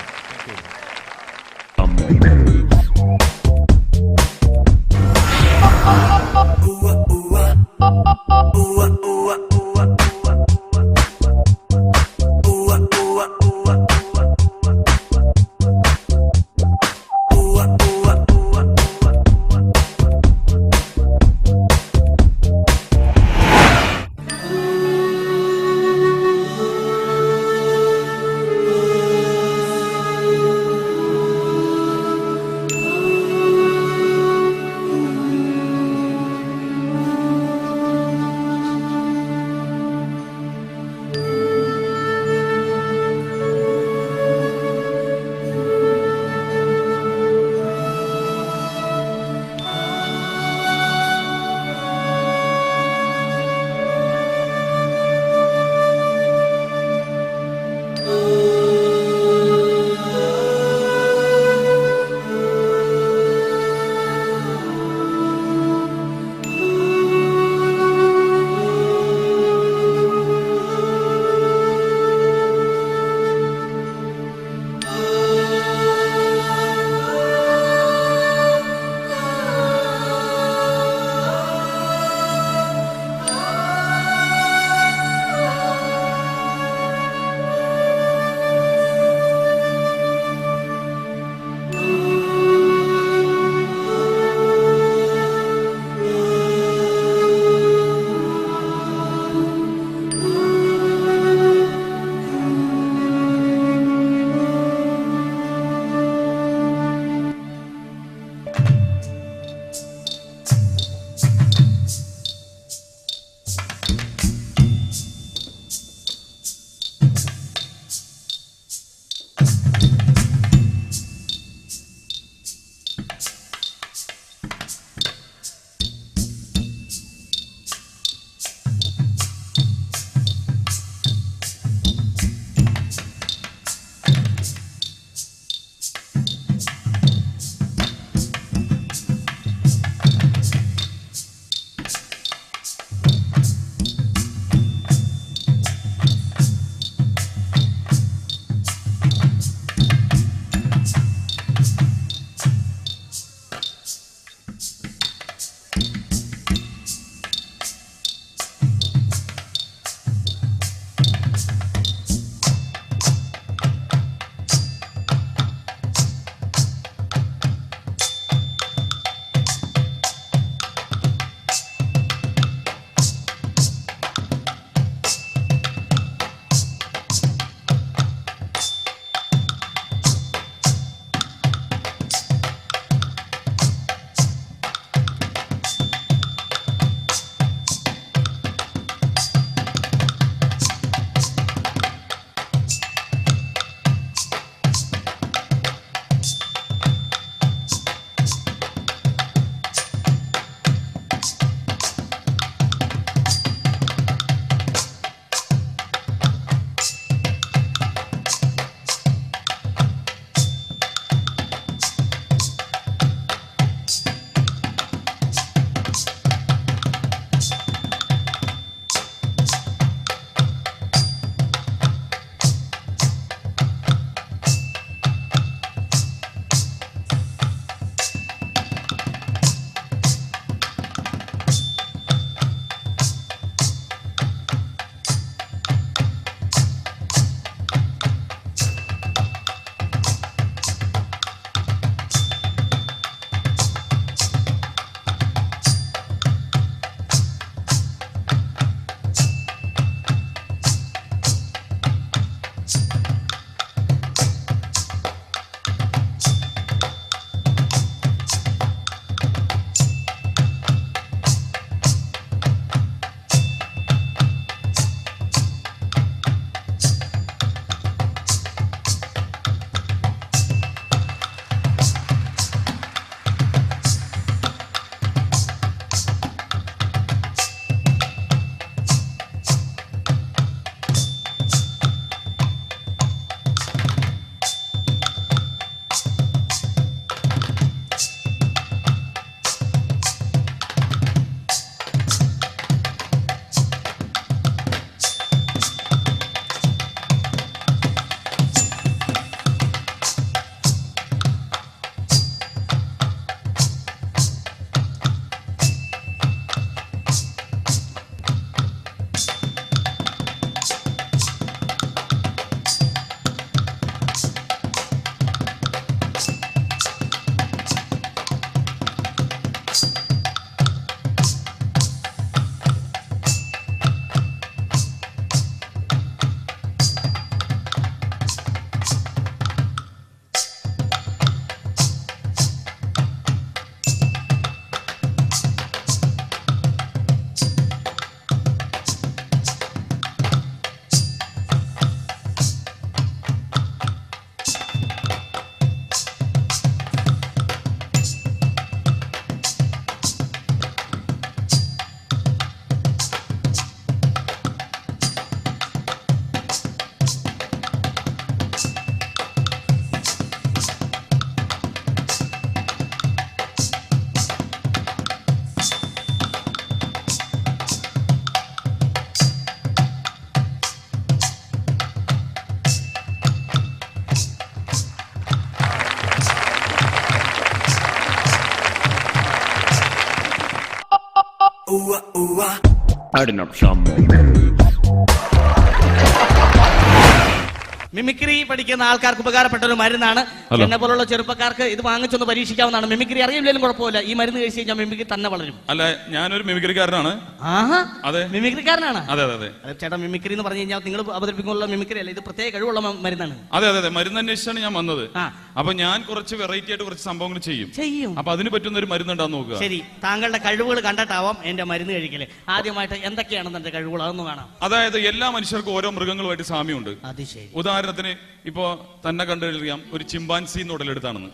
മിമിക്രി പഠിക്കുന്ന ആൾക്കാർക്ക് ഉപകാരപ്പെട്ട ഒരു മരുന്നാണ്. ഹലോ. എന്നെ പോലുള്ള ചെറുപ്പക്കാർക്ക് ഇത് വാങ്ങിച്ചൊന്ന് പരീക്ഷിക്കാവുന്നതാണ്. മിമിക്രി അറിയില്ലെങ്കിലും കുഴപ്പമില്ല, ഈ മരുന്ന് കഴിച്ച് കഴിഞ്ഞാൽ മിമിക്രി തന്നെ വളരും. അല്ല, ഞാനൊരു മിമിക്രിക്കാരനാണ്. ആഹാ, അതെ. മിമിക്രിക്കാരനാണ്. അതെ അതെ അതെ. അത് ചേട്ടാ, മിമിക്രി എന്ന് പറഞ്ഞു കഴിഞ്ഞാൽ നിങ്ങൾ അവതരിപ്പിക്കുള്ള മിമിക്രി അല്ല, ഇത് പ്രത്യേക കഴിവുള്ള മരുന്നാണ്. അതെ അതെ അതെ, മരുന്ന് അന്വേഷിച്ചാണ് ഞാൻ വന്നത്. ആ. അപ്പൊ ഞാൻ കുറച്ച് വെറൈറ്റി ആയിട്ട് കുറച്ച് സംഭവങ്ങൾ ചെയ്യും. ചെയ്യും. അപ്പൊ അതിന് പറ്റുന്ന ഒരു മരുന്നുണ്ടാന്ന് നോക്കുക. ശരി, താങ്കളുടെ കഴിവുകൾ കണ്ടിട്ടാവാം എന്റെ മരുന്ന് കഴിക്കല്. ആദ്യമായിട്ട് എന്തൊക്കെയാണ് എന്റെ കഴിവുകൾ, അതൊന്ന് കാണാം. അതായത് എല്ലാ മനുഷ്യർക്കും ഓരോ മൃഗങ്ങളുമായിട്ട് സാമ്യമുണ്ട്. അത് ശരി. ഉദാഹരണത്തിന് ഇപ്പോ തന്നെ കണ്ടറിയാം ഒരു ചിമ്പാൻസി ഉടലെടുത്താണെന്ന്.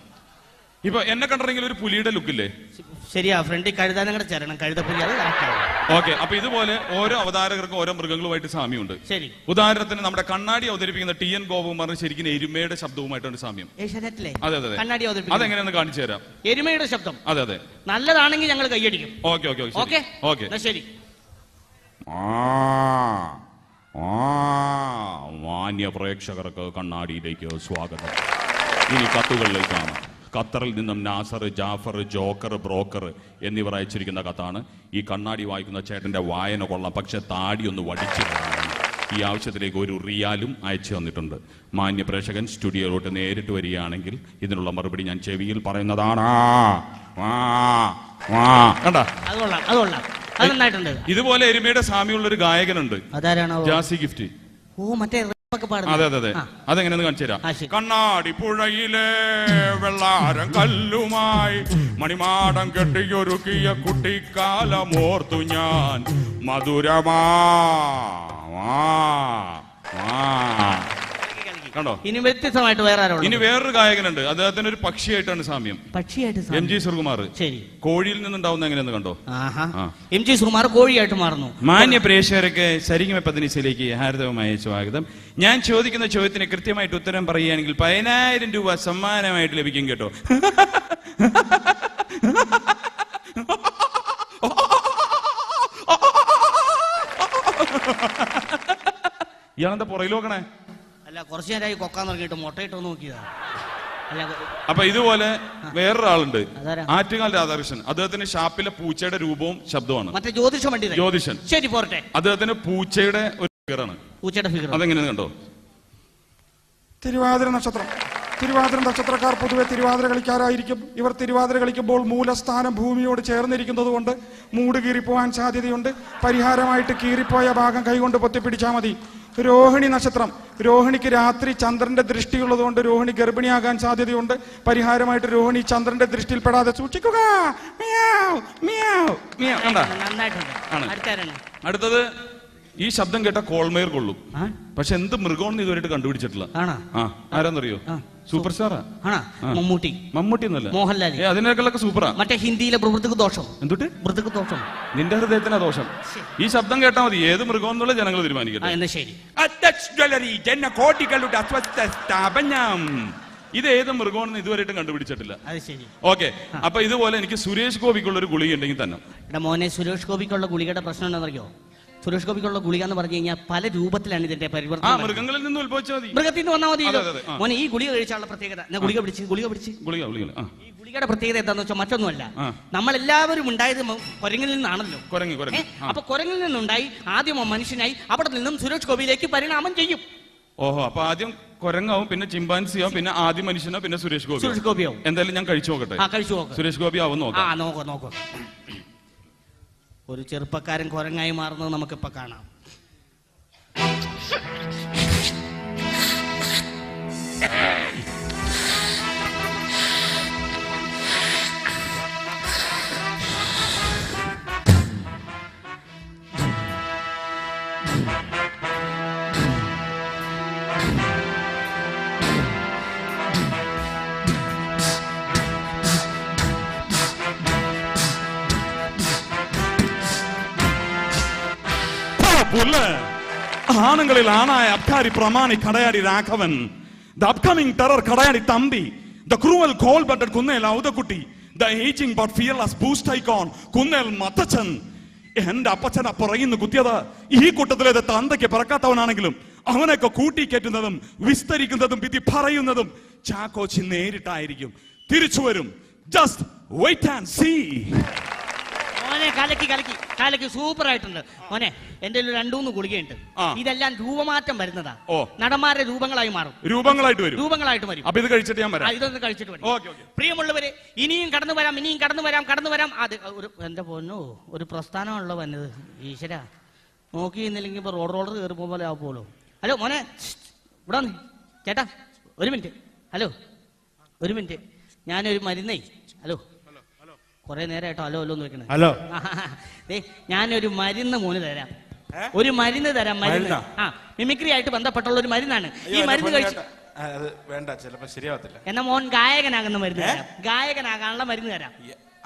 ഇപ്പൊ എന്നെ കണ്ടിട്ടെങ്കിൽ ഒരു പുലിയുടെ ലുക്കില്ലേ? ശരിയാ, ഫ്രണ്ടിൽ കഴുതാനും കൂടെ ചേരണം, കഴുതപ്പുലി, അത് കറക്റ്റ് ആവും. ഓക്കെ, അപ്പൊ ഇതുപോലെ ഓരോ അവതാരകർക്കും ഓരോ മൃഗങ്ങളുമായിട്ട് സാമ്യമുണ്ട്. ശരി. ഉദാഹരണത്തിന് നമ്മുടെ കണ്ണാടി അവതരിപ്പിക്കുന്ന ടി.എൻ. ഗോപകുമാറിന് ശരിക്കും എരുമയുടെ ശബ്ദവുമായിട്ടാണ് സാമ്യം. ഏഷ്യാനെറ്റിലെ അതെ അതെ കണ്ണാടി അവതരിപ്പിക്കുന്നത് അതെങ്ങനെയാന്ന് കാണിച്ചു തരാം. എരുമയുടെ ശബ്ദം അതെ അതെ, നല്ലതാണെങ്കിൽ ഞങ്ങൾ കൈയടിക്കും. Okay okay okay okay. എന്നാ ശരി. മാന്യ പ്രേക്ഷകർക്ക് കണ്ണാടിയിലേക്ക് സ്വാഗതം. ഇനി കത്തുകളിലേക്കാണ്. ഖത്തറിൽ നിന്നും നാസർ, ജാഫർ, ജോക്കർ, ബ്രോക്കർ എന്നിവർ അയച്ചിരിക്കുന്ന കത്താണ്. ഈ കണ്ണാടി വായിക്കുന്ന ചേട്ടന്റെ വായന കൊള്ളാം, പക്ഷെ താടി ഒന്ന് വടിച്ചു. ഈ ആവശ്യത്തിലേക്ക് ഒരു റിയാലും അയച്ചു തന്നിട്ടുണ്ട്. മാന്യ പ്രേക്ഷകൻ സ്റ്റുഡിയോയിലോട്ട് നേരിട്ട് വരികയാണെങ്കിൽ ഇതിനുള്ള മറുപടി ഞാൻ ചെവിയിൽ പറയുന്നതാണ്. ഇതുപോലെ എരുമയുടെ സാമ്യമുള്ള ഒരു ഗായകനുണ്ട്. അതാരാണോ? ജാസി ഗിഫ്റ്റ്. ഓ, മറ്റേ അതെ അതെ അതെ, അതെങ്ങനെയെന്ന് കാണിച്ചു തരാം. കണ്ണാടി പുഴയിലെ വെള്ളാരം കല്ലുമായി മണിമാടം കെട്ടിയൊരുക്കിയ കുട്ടിക്കാലമോർത്തു ഞാൻ മധുരമാ. കണ്ടോ? ഇനി വ്യത്യസ്തമായിട്ട് വേറെ ആരോ? ഇനി വേറൊരു ഗായകനുണ്ട്, അദ്ദേഹത്തിന് ഒരു പക്ഷിയായിട്ടാണ് സാമ്യം. പക്ഷിയായിട്ട് എം.ജി. ശ്രീകുമാർ. ശരി. കോഴിയിൽ നിന്നുണ്ടാവുന്ന എങ്ങനെയെന്ന് കണ്ടോ? എം.ജി. ശ്രീകുമാർ കോഴിയായിട്ട് മാറുന്നു. മാന്യ പ്രേക്ഷകർക്ക് സരിഗമ പതിനിസിലേക്ക് ഹാർദവമായ സ്വാഗതം. ഞാൻ ചോദിക്കുന്ന ചോദ്യത്തിന് കൃത്യമായിട്ട് ഉത്തരം പറയുകയാണെങ്കിൽ 10,000 രൂപ സമ്മാനമായിട്ട് ലഭിക്കും കേട്ടോ. ഇയാളെന്താ പുറകിൽ നോക്കണേ? അല്ല, കുറച്ചു നേരമായി കൊക്കാൻ തുടങ്ങിയിട്ട് മുട്ടയിട്ട് നോക്കിയതാ. അപ്പൊ ഇതുപോലെ വേറൊരാളുണ്ട്, അതാരാ? ആറ്റുകാൽ രാധാകൃഷ്ണൻ. അദ്ദേഹത്തിന് ഷാപ്പിലെ പൂച്ചയുടെ രൂപവും ശബ്ദമാണ്. മറ്റേ ജ്യോതിഷം വണ്ടി ജ്യോതിഷൻ. ശരി, പോരട്ടെ. അദ്ദേഹത്തിന് പൂച്ചയുടെ ഒരു ഫിഗറാണ്. പൂച്ചയുടെ ഫിഗർ അതെങ്ങനെയാണ് കണ്ടോ? തിരുവാതിര നക്ഷത്രം. തിരുവാതിര നക്ഷത്രക്കാർ പൊതുവെ തിരുവാതിര കളിക്കാരായിരിക്കും. ഇവർ തിരുവാതിര കളിക്കുമ്പോൾ മൂലസ്ഥാനം ഭൂമിയോട് ചേർന്നിരിക്കുന്നത് കൊണ്ട് മൂട് കീറിപ്പോവാൻ സാധ്യതയുണ്ട്. പരിഹാരമായിട്ട് കീറിപ്പോയ ഭാഗം കൈകൊണ്ട് പൊത്തിപ്പിടിച്ചാൽ മതി. രോഹിണി നക്ഷത്രം. രോഹിണിക്ക് രാത്രി ചന്ദ്രന്റെ ദൃഷ്ടിയുള്ളത് കൊണ്ട് രോഹിണി ഗർഭിണിയാകാൻ സാധ്യതയുണ്ട്. പരിഹാരമായിട്ട് രോഹിണി ചന്ദ്രന്റെ ദൃഷ്ടിയിൽപ്പെടാതെ സൂക്ഷിക്കുക. അടുത്തത്, ഈ ശബ്ദം കേട്ട കോൾമേർ കൊള്ളും, പക്ഷെ എന്ത് മൃഗമാണെന്ന് ഇതുവരെയായിട്ട് കണ്ടുപിടിച്ചിട്ടില്ല. ആരാന്നറിയോ? സൂപ്പർ സ്റ്റാറാ. മമ്മൂട്ടി. മമ്മൂട്ടി ഒന്നല്ല, മോഹൻലാൽ. അതിനേക്കാളൊക്കെ സൂപ്പറാ. മറ്റേ ഹിന്ദിയിലെ മൃതൃക്ക് ദോഷം. എന്തുട്ട്? മൃതൃക്ക് ദോഷം. നിന്റെ ഹൃദയത്തിനാ ദോഷം. ഈ ശബ്ദം കേട്ടാ മതി ഏത് മൃഗം എന്നുള്ള ജനങ്ങൾ തീരുമാനിക്കട്ടെ. എന്നാ ശരി. കോടികളുടെ അസ്വസ്ഥ സ്ഥാപനം. ഇത് ഏത് മൃഗമാണെന്ന് ഇതുവരെയായിട്ടും കണ്ടുപിടിച്ചിട്ടില്ല. അത് ശരി. ഓക്കെ, അപ്പൊ ഇതുപോലെ എനിക്ക് സുരേഷ് ഗോപിക്കുള്ള ഒരു ഗുളിക ഉണ്ടെങ്കിൽ തന്നെ. എടാ മോനെ, സുരേഷ് ഗോപിക്കുള്ള ഗുളികയുടെ പ്രശ്നം എന്താണെന്നറിയോ? സുരേഷ് ഗോപിക്കുള്ള ഗുളിക എന്ന് പറഞ്ഞു കഴിഞ്ഞാൽ പല രൂപത്തിലാണ് ഇതിന്റെ പരിവർത്തനം. മൃഗങ്ങളിൽ നിന്ന് ഉത്ഭവിച്ചാൽ മതി, മൃഗത്തിൽ നിന്ന് വന്നാൽ മതി. മോനെ, ഈ ഗുളിക കഴിച്ചാലുള്ള പ്രത്യേകത, ഗുളിക പിടിച്ച് ഈ ഗുളികയുടെ പ്രത്യേകത എന്താണെന്ന് വെച്ചാൽ മറ്റൊന്നുമല്ല, നമ്മളെല്ലാവരും ഉണ്ടായത് കുരങ്ങിൽ നിന്നാണല്ലോ. അപ്പൊ കുരങ്ങിൽ നിന്നുണ്ടായി ആദ്യം മനുഷ്യനായി, അവിടെ നിന്നും സുരേഷ് ഗോപിയിലേക്ക് പരിണാമം ചെയ്യും. ഓഹോ, അപ്പൊ ആദ്യം കുരങ്ങാവും, പിന്നെ ചിമ്പാൻസിയാവും, പിന്നെ ആദ്യം മനുഷ്യനോ, പിന്നെ സുരേഷ് ഗോപിയാവും. എന്തായാലും ഞാൻ കഴിച്ചു നോക്കട്ടെ. കഴിച്ചു നോക്കാം. സുരേഷ് ഗോപി ആവും നോക്കാം. നോക്കാം. ഒരു ചെറുപ്പക്കാരൻ കുരങ്ങായി മാറുന്നത് നമുക്കിപ്പോ കാണാം. ആണുങ്ങളിൽ ആണായ അബ്കാരി പ്രമാണി Kadayadi Raghavan, the upcoming terror Kadayadi Thampi, the cruel cold blooded Kunnel Authakutty, the aging but fearless boost icon Kunnel Mathachan. എന്റെ അപ്പച്ചനെ പറയുന്നു കുത്തിയത്. ഈ കൂട്ടത്തിലേത് തന്തയ്ക്ക് പിറക്കാത്തവനാണെങ്കിലും അവനൊക്കെ കൂട്ടിക്കേറ്റുന്നതും വിസ്തരിക്കുന്നതും വിധി പറയുന്നതും ചാക്കോച്ചി നേരിട്ടായിരിക്കും. തിരിച്ചു വരും. Just wait and see. കലക്കി കലക്കി കലക്കി സൂപ്പർ ആയിട്ടുണ്ട് മോനെ. എന്റെ 2-3 ഗുളികയുണ്ട്. ഇതെല്ലാം രൂപമാറ്റം വരുന്നതാ. നടന്മാരുടെ രൂപങ്ങളായി മാറും. രൂപങ്ങളായിട്ട് വരും. അപ്പൊ ഇത് കഴിച്ചിട്ട് ഞാൻ വരാം. ഇതൊന്ന് കഴിച്ചിട്ട് വരും. പ്രിയമുള്ളവരെ, ഇനിയും കടന്നു വരാം. അത് എന്റെ പൊന്നോ, ഒരു പ്രസ്ഥാനമാണല്ലോ വന്നത്. ഈശ്വര, നോക്കി ഇന്നില്ലെങ്കിൽ ഇപ്പൊ റോളർ കയറുമ്പോ പോലെ ആവുമല്ലോ. ഹലോ മോനെ, ഇവിടെ വന്ന് ചേട്ടാ, ഒരു മിനിറ്റ്. ഹലോ, ഒരു മിനിറ്റ്. ഞാനൊരു മരുന്നേ. ഹലോ, കുറെ നേരമായിട്ടോ ഹലോ ഹലോ എന്ന് വെക്കണേ. ഹലോ, ഞാനൊരു മരുന്ന് മോന് തരാം. ഒരു മരുന്ന് തരാം. മരുന്ന് മിമിക്രി ആയിട്ട് ബന്ധപ്പെട്ടുള്ള ഒരു മരുന്നാണ്. ഈ മരുന്ന് കഴിച്ച് വേണ്ട, ചിലപ്പോ ശരിയാവത്തില്ല. എന്നാ മോൻ ഗായകനാകുന്ന മരുന്ന് തരാം. ഗായകനാകാനുള്ള മരുന്ന് തരാം.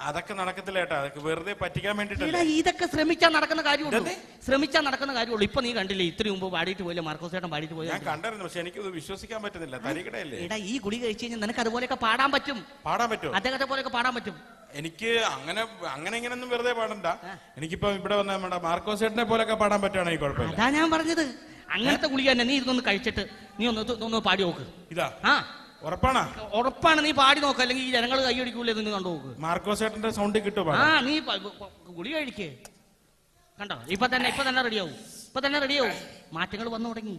അതൊക്കെ നടക്കത്തില്ല ഏട്ടാ, അതൊക്കെ വെറുതെ പറ്റിക്കാൻ വേണ്ടിട്ട്. ഇതൊക്കെ ശ്രമിച്ചാൽ നടക്കുന്ന കാര്യമുള്ളൂ. ഇപ്പൊ നീ കണ്ടില്ലേ, ഇത്രയും മുമ്പ് പാടിയിട്ട് പോയില്ലേ, മാർക്കോസ് ചേട്ടൻ പാടിയിട്ട് പോയി. ഞാൻ കണ്ടായിരുന്നു, പക്ഷെ എനിക്ക് വിശ്വസിക്കാൻ പറ്റുന്നില്ല. തരികടയല്ലേ. എടാ, ഈ ഗുളി കഴിച്ചു കഴിഞ്ഞാൽ നിനക്ക് അതുപോലെയൊക്കെ പാടാൻ പറ്റും. അദ്ദേഹത്തെ പോലെയൊക്കെ പാടാൻ പറ്റും. എനിക്ക് അങ്ങനെ ഇങ്ങനൊന്നും വെറുതെ പാടണ്ട. എനിക്കിപ്പോ ഇവിടെ വന്ന നമ്മുടെ മാർക്കോസ് ചേട്ടനെ പോലൊക്കെ പാടാൻ പറ്റുവാണെങ്കിൽ കുഴപ്പമില്ല. അതാ ഞാൻ പറഞ്ഞത്, അങ്ങനത്തെ ഗുളിക തന്നെ. നീ ഇതൊന്ന് കഴിച്ചിട്ട് നീ ഒന്ന് പാടി നോക്ക്. ഇതാ ഉറപ്പാണ്, നീ പാടി നോക്ക്. അല്ലെങ്കിൽ ഈ ജനങ്ങൾ കൈയടിക്കൂലേ, നിന്ന് കണ്ടു നോക്ക്. മാർക്കോസ് ചേട്ടന്റെ സൗണ്ട് കിട്ടും. നീ ഗുളിക കഴിക്കേ. കണ്ടോ, ഇപ്പൊ തന്നെ റെഡിയാവും. മാറ്റങ്ങൾ വന്നു തുടങ്ങി.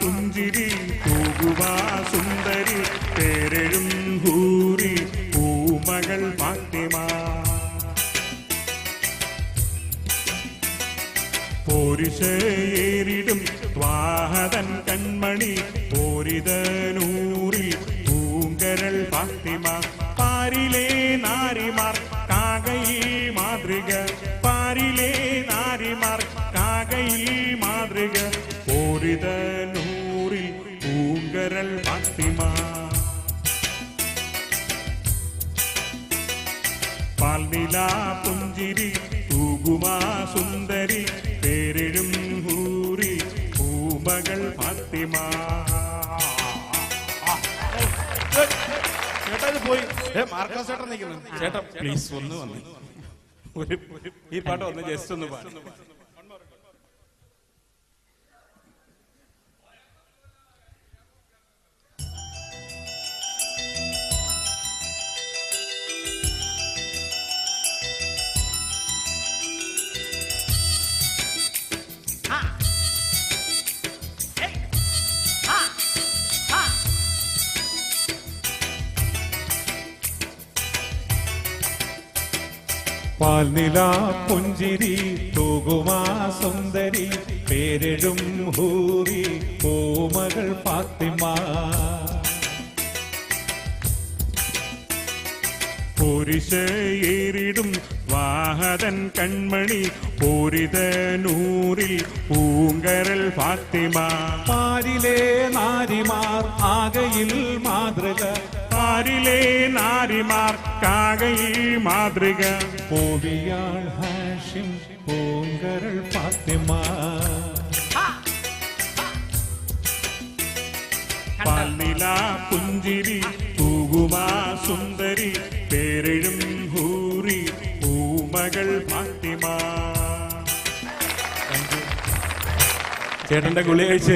പുഞ്ചിരി തൂകുവാ സുന്ദരി പേരെഴും ഹൂറി പൂമകൾ ഫാത്തിമ പോരിശേരിടും ത്വാഹതൻ കൺമണി പോരിതനൂറി പൂങ്കരൾ ഫാത്തിമ പാരിലെ നാരിമാർ കാകയിൽ മാതൃക പാരിലെ നാരിമാർ കാകയിൽ മാതൃക പോരിതനൂറിൽ പൂങ്കരൾ ഫാത്തിമ പാൽനില പുഞ്ചിരി തൂകുമാ സുന്ദരി പേരെഴും ഹൂറി പൂമകൾ ഫാത്തിമ. ചേട്ടാ ഇത് പോയി. മാർക്കോസ് ചേട്ടൻ നിൽക്കുന്നു. ചേട്ടാ പ്ലീസ് ഒന്ന് വന്ന് ഈ പാട്ട് ഒന്ന് ജസ്റ്റ് ഒന്ന് പാടും. പാൽനില പുഞ്ചിരി തൂകുമാ സുന്ദരി പേരെഴും ഹൂറി പൂമകൾ ഫാത്തിമ പോരിശേരിടും വാഹതൻ കൺമണി പോരിതനൂറിൽ പൂങ്കരൾ ഫാത്തിമ പാരിലെ നാരിമാർ ആകയിൽ മാതൃക പാരിലെ നാരിമാർ കാകയിൽ മാതൃക പോവിയാൾ ഹാഷിം പൂങ്കരൾ ഫാത്തിമ പാൽനില പുഞ്ചിരി തൂകുമാ സുന്ദരി പേരെഴും ഹൂറി പൂമകൾ ഫാത്തിമ. ചേട്ടന്റെ ഗുളി കഴിച്ച്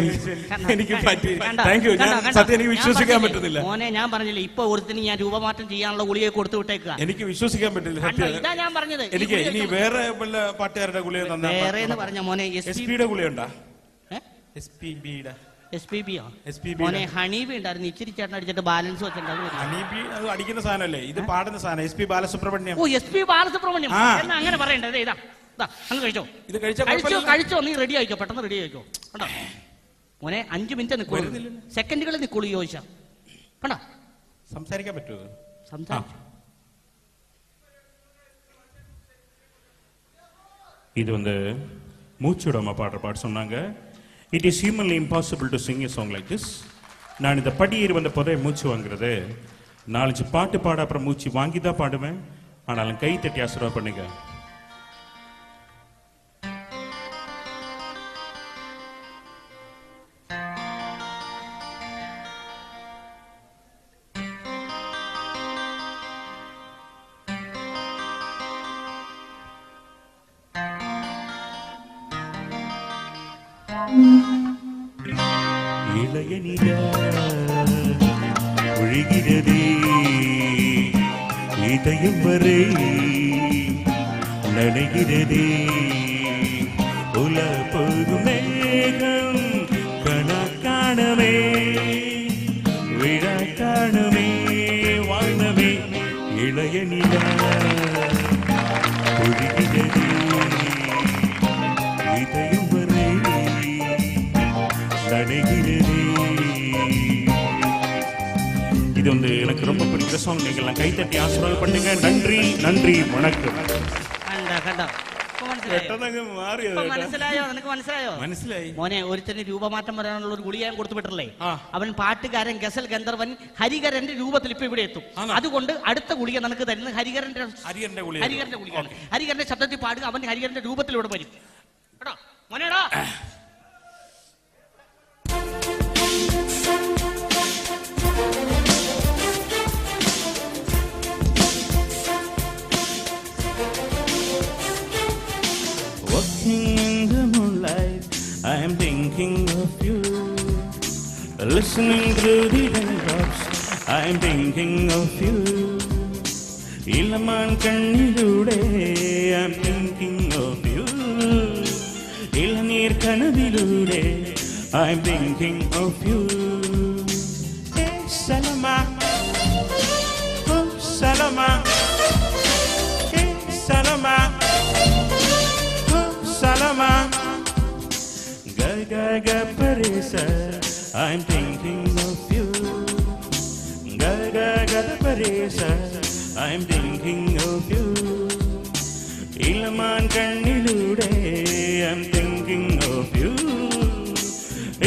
എനിക്ക് പറ്റി. Thank you. സത്യം എനിക്ക് വിശ്വസിക്കാൻ പറ്റുന്നില്ല. മോനെ, ഞാൻ പറഞ്ഞില്ലേ, ഇപ്പൊ ഒരുത്തിന് ഞാൻ രൂപമാറ്റം ചെയ്യാനുള്ള ഗുളിയെ കൊടുത്തു വിട്ടേക്കുക. എനിക്ക് വിശ്വസിക്കാൻ പറ്റില്ല. ഇതാ ഞാൻ പറഞ്ഞത്. എനിക്ക് ഇനി വേറെ വല്ല പാട്ടുകാരുടെ ഗുളിയെ തന്നെ വേറെ എന്ന് പറഞ്ഞ മോനെ, SPBയുടെ ഗുളിയുണ്ടോ? മോനെ ഹണീബി ഉണ്ടായിരുന്നു. ഇച്ചിരി ചേട്ടൻ അടിച്ചിട്ട് ബാലൻസ് വെച്ചിട്ടുണ്ട്. ഹണീബി അത് അടിക്കുന്ന സാധനമല്ലേ, ഇത് പാടുന്ന സാധനം. SP ബാലസുബ്രഹ്മണ്യം. ഓ, SP ബാലസുബ്രഹ്മണ്യം എന്നാ അങ്ങനെ പറയണ്ടേ. ഇതാ അങ്ങ് കഴിച്ചോ. ഇത് കഴിച്ചോ. നീ റെഡി ആയിക്കോ, പെട്ടെന്ന് റെഡി ആയിക്കോ. കണ്ടോ മോനെ, 5 മിനിറ്റ് നിൽക്കുള്ളൂ, സെക്കൻഡുകളിൽ നിൽക്കുള്ളൂ. ചോദിച്ചാ കണ്ടോ, സംസാരിക്കാൻ പറ്റുമോ? സംസാരിച്ചു. இது மூச்சு விடாம பாடுற பாட்டு சொன்னாங்க. It is humanly impossible to Singh a song like this. நான் இந்த படியேறி வந்த போதே மூச்சு வாங்குறது 4-5 பாட்டு பாட அப்புறம் மூச்சு வாங்கி தான் பாடுவேன். ஆனாலும் கை தட்டி ஆசீர்வாதம் பண்ணுங்க. இளையனிலா ஒழுகிறதே இதயம் வரை நனைகிறதே உல போகும் மேகம் கணக்கானவே விழா காணவே வானவே இளையனிலா ஒழுகிறதே இதயம் வரை நனைகிறதே. இது வந்து எனக்கு ரொம்ப பிடிச்ச சாங். நீங்கள்லாம் கைத்தட்டி ஆசீர்வாதம் பண்ணுங்க. நன்றி நன்றி வணக்கம். മനസ്സിലായോ? നിനക്ക് മനസ്സിലായോ? മനസ്സിലായി മോനെ. ഒരുത്തന് രൂപമാറ്റം വരാനുള്ള ഒരു ഗുളിക ഞാൻ കൊടുത്തു വിട്ടല്ലേ? അവൻ പാട്ടുകാരൻ ഗസൽ ഗന്ധർവൻ ഹരിഹരന്റെ രൂപത്തിൽ ഇപ്പൊ ഇവിടെ എത്തും. അതുകൊണ്ട് അടുത്ത ഗുളിക നിനക്ക് തരുന്നത് ഹരിഹരന്റെ ഗുളികയാണ്. ഹരിഹരന്റെ ശബ്ദത്തിൽ പാടുക. അവൻ ഹരിഹരന്റെ രൂപത്തിൽ ഇവിടെ വരും കേട്ടോ മോനേടാ. Walking in the moonlight, I am thinking of you. Listening through the raindrops, I am thinking of you. ഇളമാൻ കണ്ണിലൂടെ I am thinking of you. ഇളനീർ കനവിലൂടെ I am thinking of you. Hey Salama, oh Salama, hey Salama. Salama, ga ga ga parisa, I'm thinking of you. Ga ga ga parisa, I'm thinking of you. Ilaman kannilude, I'm thinking of you.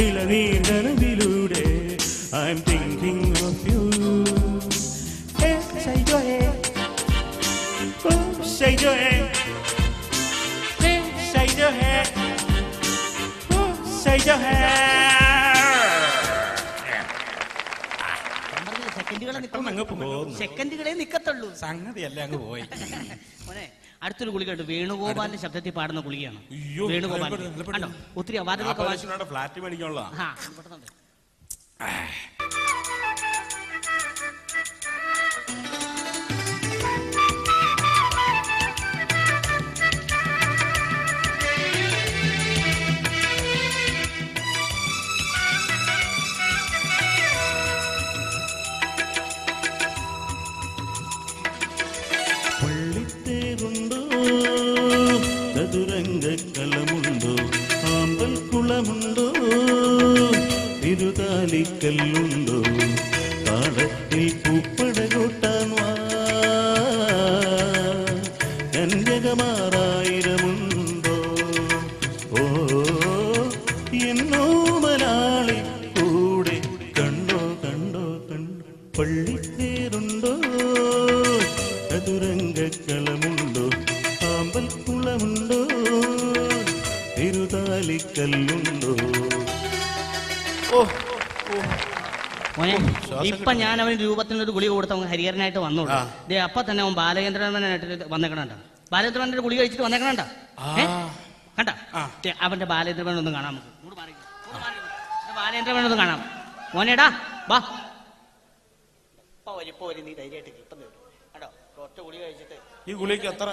Ilaneer kanavilude, I'm thinking of you. Hey, say jo hey, oh say jo hey. Say your hair, say your hair. സെക്കൻഡുകളെ നിക്കത്തുള്ളൂ. സംഗതിയല്ലേ അങ്ങ് പോയി. മോനെ അടുത്തൊരു ഗുളികയുണ്ട്. വേണുഗോപാലിന്റെ ശബ്ദത്തിൽ പാടുന്ന ഗുളികയാണ്. വേണുഗോപാൽ കണ്ടോ? ഒത്തിരി flat മേടിക്കാനുള്ള. ചതുരംഗക്കലമുണ്ടോ ആമ്പൽ കുളമുണ്ടോ തിരുതാലിക്കല്ലുണ്ടോ താളത്തിൽ പൂപ്പട കൂട്ടാൻ വാ കന്യകമാറായിരമുണ്ടോ ഓ എന്നോ മലയാളി കൂടെ കണ്ടോ കണ്ടോ കണ്ടോ പള്ളിത്തേരുണ്ടോ ചതുരംഗക്കലമുണ്ടോ ആമ്പൽ കുളമുണ്ടോ തിരുതാലിക്കല്ലുണ്ടോ. ഇപ്പൊ ഞാൻ അവന് രൂപത്തിനൊരു ഗുളിക കൊടുത്തവൻ ഹരിഹരനായിട്ട് വന്നോളൂ. അപ്പൊ തന്നെ അവൻ ബാലചന്ദ്രനായിട്ട് വന്നേക്കണണ്ട. ബാലചന്ദ്രന്റെ ഗുളിക കഴിച്ചിട്ട് വന്നേക്കണണ്ട. കണ്ട അവന്റെ ബാലചന്ദ്രൻ ഒന്നും കാണാം. നമുക്ക് ബാലചന്ദ്രൻ ഒന്നും കാണാം. മോനേടാ വാ. ഇപ്പൊ വരും നീ ധൈര്യമായിട്ട് കിട്ടുന്നത് കേട്ടോ. ഒറ്റ ഗുളിക കഴിച്ചിട്ട് ഈ ഗുളിക്ക് എത്ര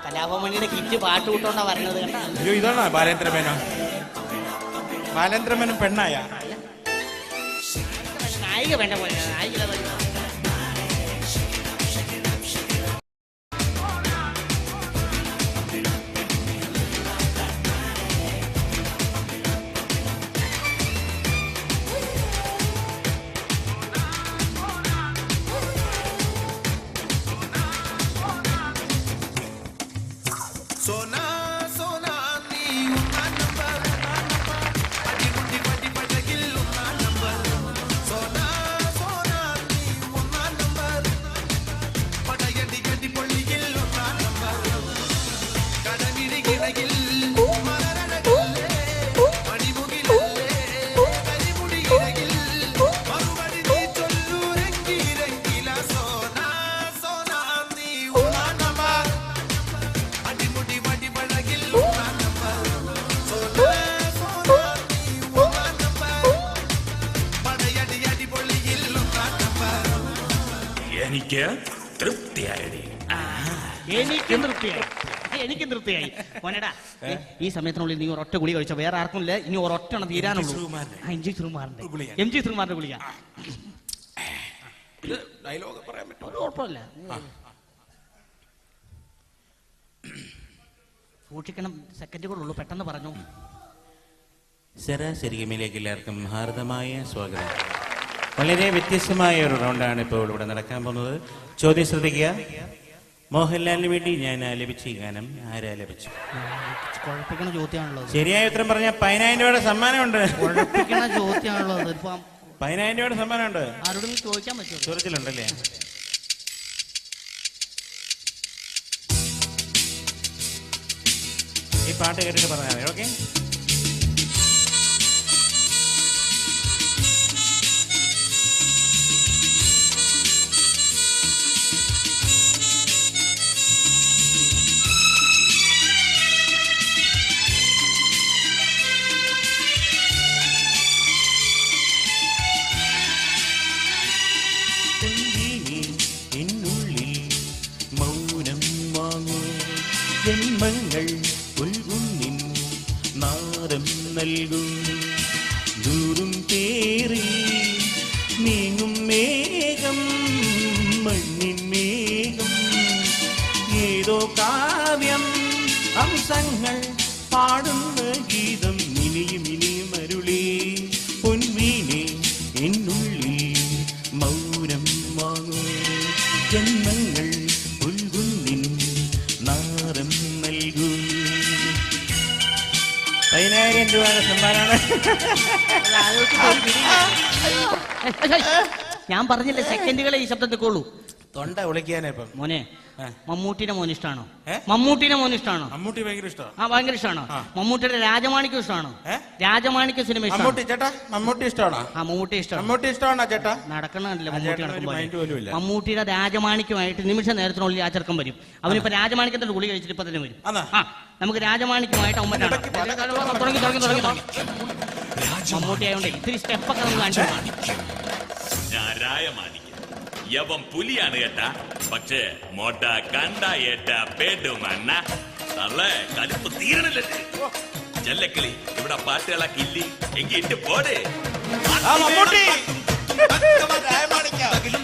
കലാഭവമണിയുടെ കിറ്റ് പാട്ട് കൂട്ടോണ്ടാ പറഞ്ഞത് കേട്ടാ. അയ്യോ ഇതാണോ ബാലേന്ദ്രമേനോ? ബാലേന്ദ്രമേനൻ പെണ്ണായ നായിക വേണ്ട പോലെ നായിക. सोना सोना नी उन्ना नंबर अड़ी मुट्ठी पटी पटकिल उन्ना नंबर सोना सोना नी उन्ना नंबर पटयडी गड्डी पल्लिकिल उन्ना नंबर कड़मिडी गिडगिल मलरडगिल्ले मणिमुगिल्ले करिमुडी गिडगिल मरुबडी नी चोल्लू रंगी रंगीला सोना सोना नी उन्ना नंबर अड़ी मुट्ठी पटी എനിക്ക് തൃപ്തിയായി. എനിക്ക് തൃപ്തിയായി മോനേടാ. ഈ സമയത്തിനുള്ളിൽ നീ ഒരൊറ്റ ഗുളി കഴിച്ചോ, വേറെ ആർക്കും ഇല്ല, ഇനി ഒരൊറ്റ തീരാനുള്ളൂ. എം ജി ശ്രീകുമാറിന്റെ ഗുളിക. ഡയലോഗ് പറയാൻ പറ്റും, ഒരു കുഴപ്പമില്ല. സൂക്ഷിക്കണം, സെക്കൻഡ് കൂടെ ഉള്ളൂ, പെട്ടെന്ന് പറഞ്ഞു. ശരാശരി ഗെയിമിലേക്ക് എല്ലാവർക്കും ഹാർദമായ സ്വാഗതം. വളരെ വ്യത്യസ്തമായ ഒരു റൗണ്ടാണ് ഇപ്പോൾ ഇവിടെ നടക്കാൻ പോകുന്നത്. ചോദ്യം ശ്രദ്ധിക്കുക. മോഹൻലാലിന് വേണ്ടി ഞാൻ ആലപിച്ച ഈ ഗാനം ആരാലപിച്ചു? കുഴപ്പിക്കണ ചോദ്യമാണല്ലോ. ശരിയായ ഉത്തരം പറഞ്ഞാൽ 10,000 രൂപയുടെ സമ്മാനമുണ്ട്. കുഴപ്പിക്കണ ചോദ്യമാണല്ലോ. 10,000 രൂപയുടെ സമ്മാനമുണ്ട്. ആരോടും ചോദിക്കാൻ പറ്റുമോ? സുഹൃത്തിലുണ്ടല്ലേ? ഈ പാട്ട് കേട്ടിട്ട് പറഞ്ഞാൽ മതി. ഓക്കെ. എന്നുള്ളിൽ മൗനം വാങ്ങൂ, ജന്മങ്ങൾ ഉൾകുന്നിൻ നാദം നൽകും. ദൂരും പേറി നീങ്ങും മേഘം, മണ്ണിൻ മേഘം, ഏതോ കാവ്യം, അംശങ്ങൾ പാടുന്ന ഗീതം, ഇനിയും ഇനിയും അരുളി പൊൻവീണേ എന്നുള്ളിൽ മൗനം വാങ്ങൂ, ജന്മങ്ങൾ ഉൾകുന്നിൻ നാദം നൽകൂ. 10,000 രൂപയുടെ സമ്മാനമാണ്. ഞാൻ പറഞ്ഞില്ലേ, സെക്കൻഡുകളെ ഈ ശബ്ദം നിൽക്കുള്ളൂ. തൊണ്ട വിളിക്കാനേ ഇപ്പം. മോനെ, മമ്മൂട്ടിയുടെ മോൻ ഇഷ്ടമാണോ? മമ്മൂട്ടിയുടെ മോൻ ഇഷ്ടമാണോ? മമ്മൂട്ടി ഭയങ്കര ഇഷ്ടമാണ്. ആ, ഭയങ്കര ഇഷ്ടമാണോ? മമ്മൂട്ടിയുടെ രാജമാണിക്യം ഇഷ്ടമാണോ? രാജമാണിക്യ സിനിമ മമ്മൂട്ടി ചേട്ടാ, മമ്മൂട്ടി ഇഷ്ടമാണോ? ആ, മമ്മൂട്ടി ഇഷ്ടമാണ്. മമ്മൂട്ടി ഇഷ്ടമാണോ ചേട്ടാ? നടക്കണല്ലേ മമ്മൂട്ടി. മമ്മൂട്ടിയുടെ രാജമാണിക്യമായിട്ട് നിമിഷ നേരത്തിനുള്ളിൽ ആ ചെറുക്കം വരും. അവനിപ്പോ രാജമാണിക്യത്തിന്റെ ഗുളി കഴിച്ചിട്ട് ഇപ്പൊ തന്നെ വരും. ആ, നമുക്ക് രാജമാണിക്യമായിട്ട് മമ്മൂട്ടി ആയതുകൊണ്ട് ഇത്തിരി സ്റ്റെപ്പൊക്കെ നമുക്ക് കാണിച്ചു. ഞാൻ രായമാണിക്യം, യവൻ പുലിയാണ് കേട്ടാ, പക്ഷേ മോട്ട കണ്ട ഏട്ട പേടുമണ്ണ അല്ലേ, കലിപ്പ് തീരണല്ലേ. ജല്ലക്കിളി ഇവിടെ പാട്ടുകളൊക്കെ ഇല്ലേ, എങ്കിൽ ഇട്ട് പോടെ.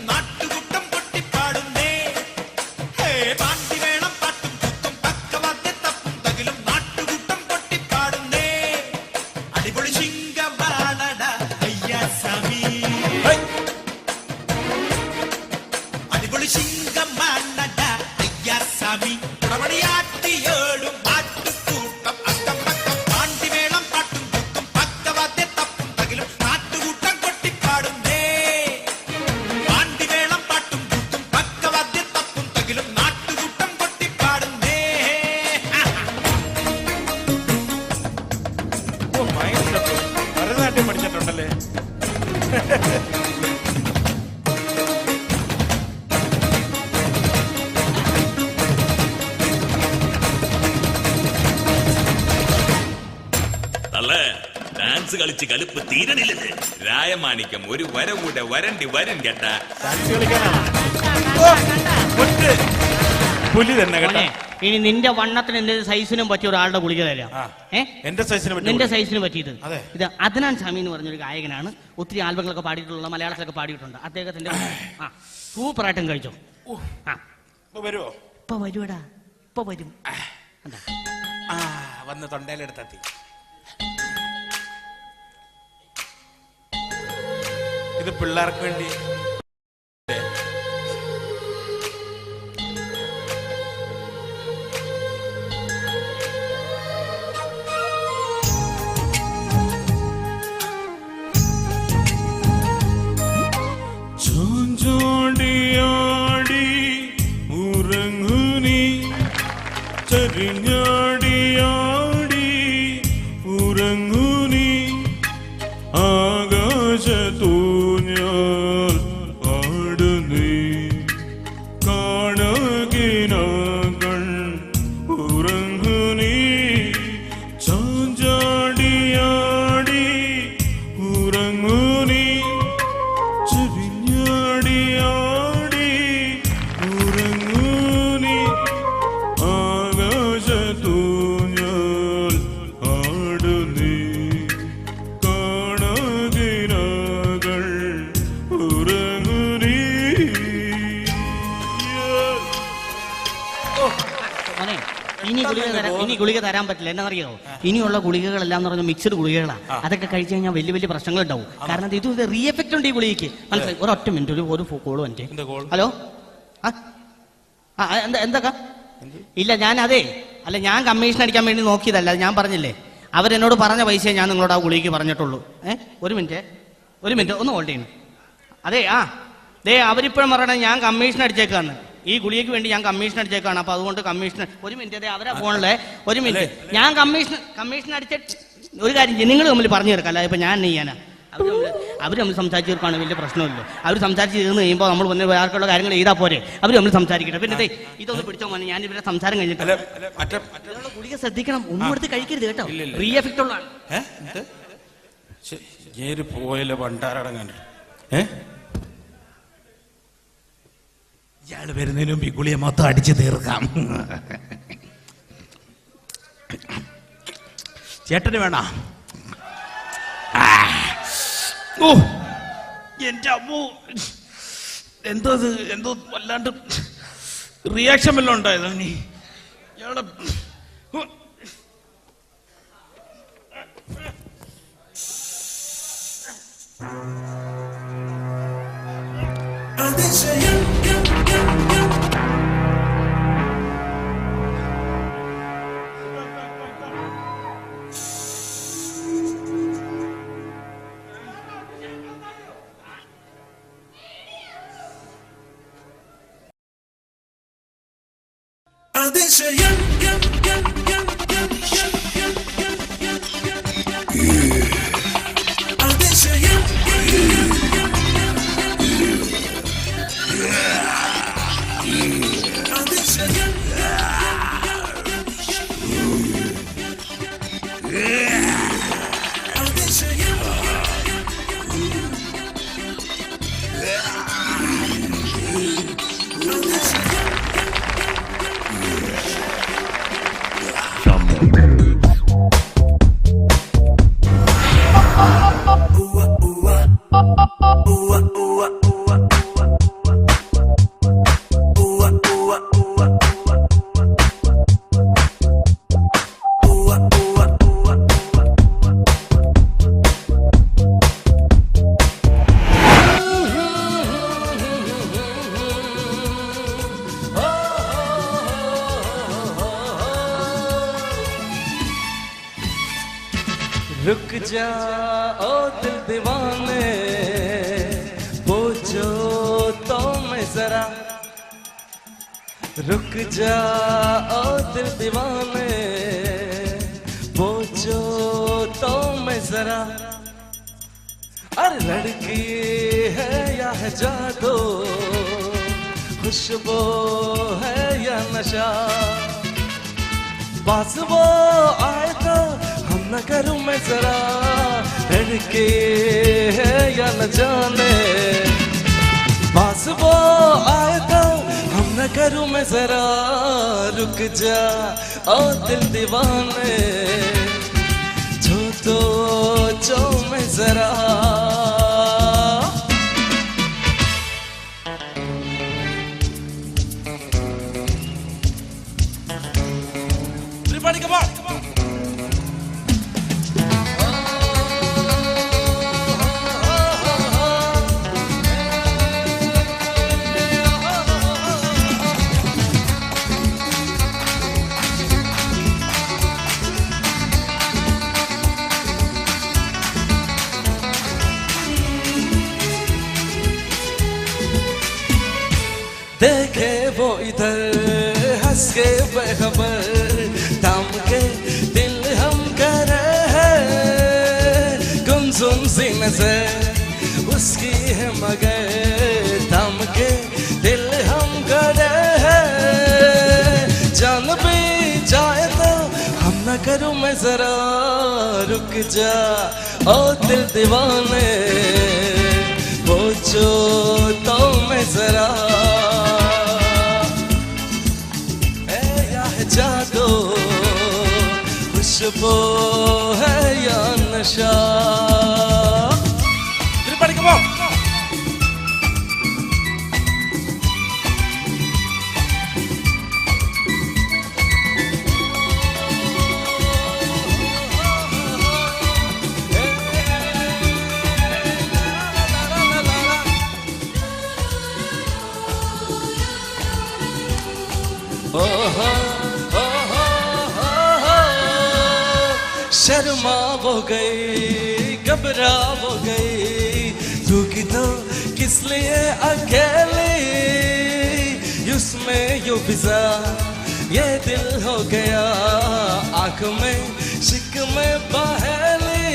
നാട്ടുകുട്ടം പൊട്ടിപ്പാടുന്നേ, പാട്ടി വേണം പാട്ടും കുത്തും പക്കവാദ്യ തപ്പും തകിലും, നാട്ടുകുട്ടം പൊട്ടിപ്പാടുന്നേ, അടിപൊളി ശിങ്കവാളട അയ്യാ സ്വാമി, അടിപൊളി ശിങ്കമാണട അയ്യാ സ്വാമി, ഉടമടിയാട്ടിയോടും പാട്ടുകൂട്ടം അക്കം പക്കം, പാണ്ടി വേണം പാട്ടും കുത്തും പക്കവാദ്യ തപ്പും തകിലും, നാട്ടുകൂട്ടം കൊട്ടിപ്പാടുന്നേ, പാണ്ടി വേണം പാട്ടും കുത്തും പക്കവാദ്യ തപ്പും തകിലും, നാട്ടുകൂട്ടം കൊട്ടിപ്പാടുന്നേ. ഭരതനാട്യം പഠിച്ചിട്ടുണ്ടല്ലേ? തള്ളേ, ഡാൻസ് കളിച്ച് കലിപ്പ് തീരണില്ലേ. രായമാണിക്യം ഒരു വരം കൂടെ വരണ്ടി വരും കേട്ടാ. പുലി തന്നെ കേട്ടോ. ഇനി നിന്റെ വണ്ണത്തിന് എന്റെ സൈസിനും പറ്റിയ ഒരാളുടെ ഗുളിക തരാം. എന്റെ സൈസിന് നിന്റെ സൈസിന് പറ്റിയത് ഇത് അദ്നാൻ സ്വാമി എന്ന് പറഞ്ഞൊരു ഗായകനാണ്. ഒത്തിരി ആൽബങ്ങളൊക്കെ പാടിയിട്ടുള്ള, മലയാളത്തിലൊക്കെ പാടിയിട്ടുണ്ട്. അദ്ദേഹത്തിന്റെ സൂപ്പറായിട്ടും കഴിച്ചോ. വരുവോ? ഇപ്പൊ വരുവടാ, ഇപ്പൊ വരും. വന്ന് തൊണ്ടയിലെടുത്തെത്തി. ഇത് പിള്ളേർക്ക് വേണ്ടി. ചാഞ്ചാടിയാടി ഉറങ്ങുനി, ചരിഞ്ഞാടിയാടി ഉറങ്ങുനി, ആകാശത്തൂഞ്ഞാൽ ഇനി ഗുളിക തരാൻ പറ്റില്ല. എന്നറിയോ, ഇനിയുള്ള ഗുളികകളെല്ലാം എന്ന് പറഞ്ഞാൽ മിക്സഡ് ഗുളികകളാണ്. അതൊക്കെ കഴിച്ചു കഴിഞ്ഞാൽ വലിയ വലിയ പ്രശ്നങ്ങൾ ഉണ്ടാവും. കാരണം ഇത് റീ എഫക്റ്റ് ഉണ്ട് ഈ ഗുളികയ്ക്ക്. മനസ്സിലായി? ഒരൊറ്റ മിനിറ്റ്, ഒരു കോള് വന്നിട്ട്. ഹലോ, എന്തൊക്കെ ഇല്ല, ഞാൻ കമ്മീഷൻ അടിക്കാൻ വേണ്ടി നോക്കിയതല്ല. ഞാൻ പറഞ്ഞില്ലേ, അവരെന്നോട് പറഞ്ഞ പൈസയെ ഞാൻ നിങ്ങളോട് ആ ഗുളികയ്ക്ക് പറഞ്ഞിട്ടുള്ളൂ. ഒരു മിനിറ്റ് ഒന്ന് ഹോൾഡ് ചെയ്യുന്നു. അവരിപ്പോഴും പറയണേ ഞാൻ കമ്മീഷൻ അടിച്ചേക്കാണ്, ഈ ഗുളികയ്ക്ക് വേണ്ടി ഞാൻ കമ്മീഷൻ അടിച്ചേക്കാണ്. അപ്പൊ അതുകൊണ്ട് കമ്മീഷൻ ഒരു മിനിറ്റ്, അവരെ ഫോണിലെ ഒരു മിനിറ്റ്, ഞാൻ കമ്മീഷൻ അടിച്ച ഒരു കാര്യം നിങ്ങൾ തമ്മിൽ പറഞ്ഞു തീർക്കല്ല. ഇപ്പൊ ഞാൻ ചെയ്യാനാ, അവർ തമ്മിൽ സംസാരിച്ച് തീർക്കാണ്, വലിയ പ്രശ്നമില്ല. അവർ സംസാരിച്ച് തീർന്ന് കഴിയുമ്പോൾ നമ്മൾ വന്ന് വേർക്കുള്ള കാര്യങ്ങൾ ചെയ്താൽ പോരെ, അവർ തമ്മിൽ സംസാരിക്കട്ടെ. പിന്നെ ഇതൊന്ന് പിടിച്ചോ മോനെ, ഞാൻ ഇവരെ സംസാരം കഴിഞ്ഞിട്ട് ഗുളിക ശ്രദ്ധിക്കണം, ഒന്നും എടുത്ത് കഴിക്കരുത് കേട്ടോ, റീ എഫക്റ്റ് ഉള്ളതാണ്. പോയല്ലോ പണ്ടാരടങ്ങാൻ. ഇയാള് വരുന്നതിന് മുമ്പ് ഈ ഗുളിയെ മൊത്തം അടിച്ചു തീർക്കാം. ചേട്ടന് വേണ? ഓ എന്റെ അമ്മോ, എന്തോ വല്ലാണ്ട് റിയാക്ഷൻ വല്ലതും ഉണ്ടായതോ? നീ ഇയാളെ रुक जा ओ दिल दीवाने, पूछो तो मैं जरा। रुक जा ओ दिल दीवाने, पूछो तो मैं जरा। अरे लड़की है या है जादू, खुशबू है या नशा, पास वो आए तो हम न करूं मैं जरा। लड़की है या न जाने, पास वो आए तो हम न करूं मैं जरा। रुक जा ओ दिल दीवाने, जो मैं जरा। Everybody come on. देखे वो इधर हंस के बेखबर, थाम के दिल हम करे हैं। गुमसुम सी नजर उसकी है मगर, थाम के दिल हम करे हैं। जान भी जाए तो हम न करूं मैं जरा। रुक जा ओ दिल दीवाने, पूछो तो मैं जरा। जादू खुशबू है या नशा। Everybody come on. शर्मा वो गई घबरा वो गई रुकी तो किस लिए अकेली उसमें यू फिजा ये दिल हो गया आँख में शिक में बहेली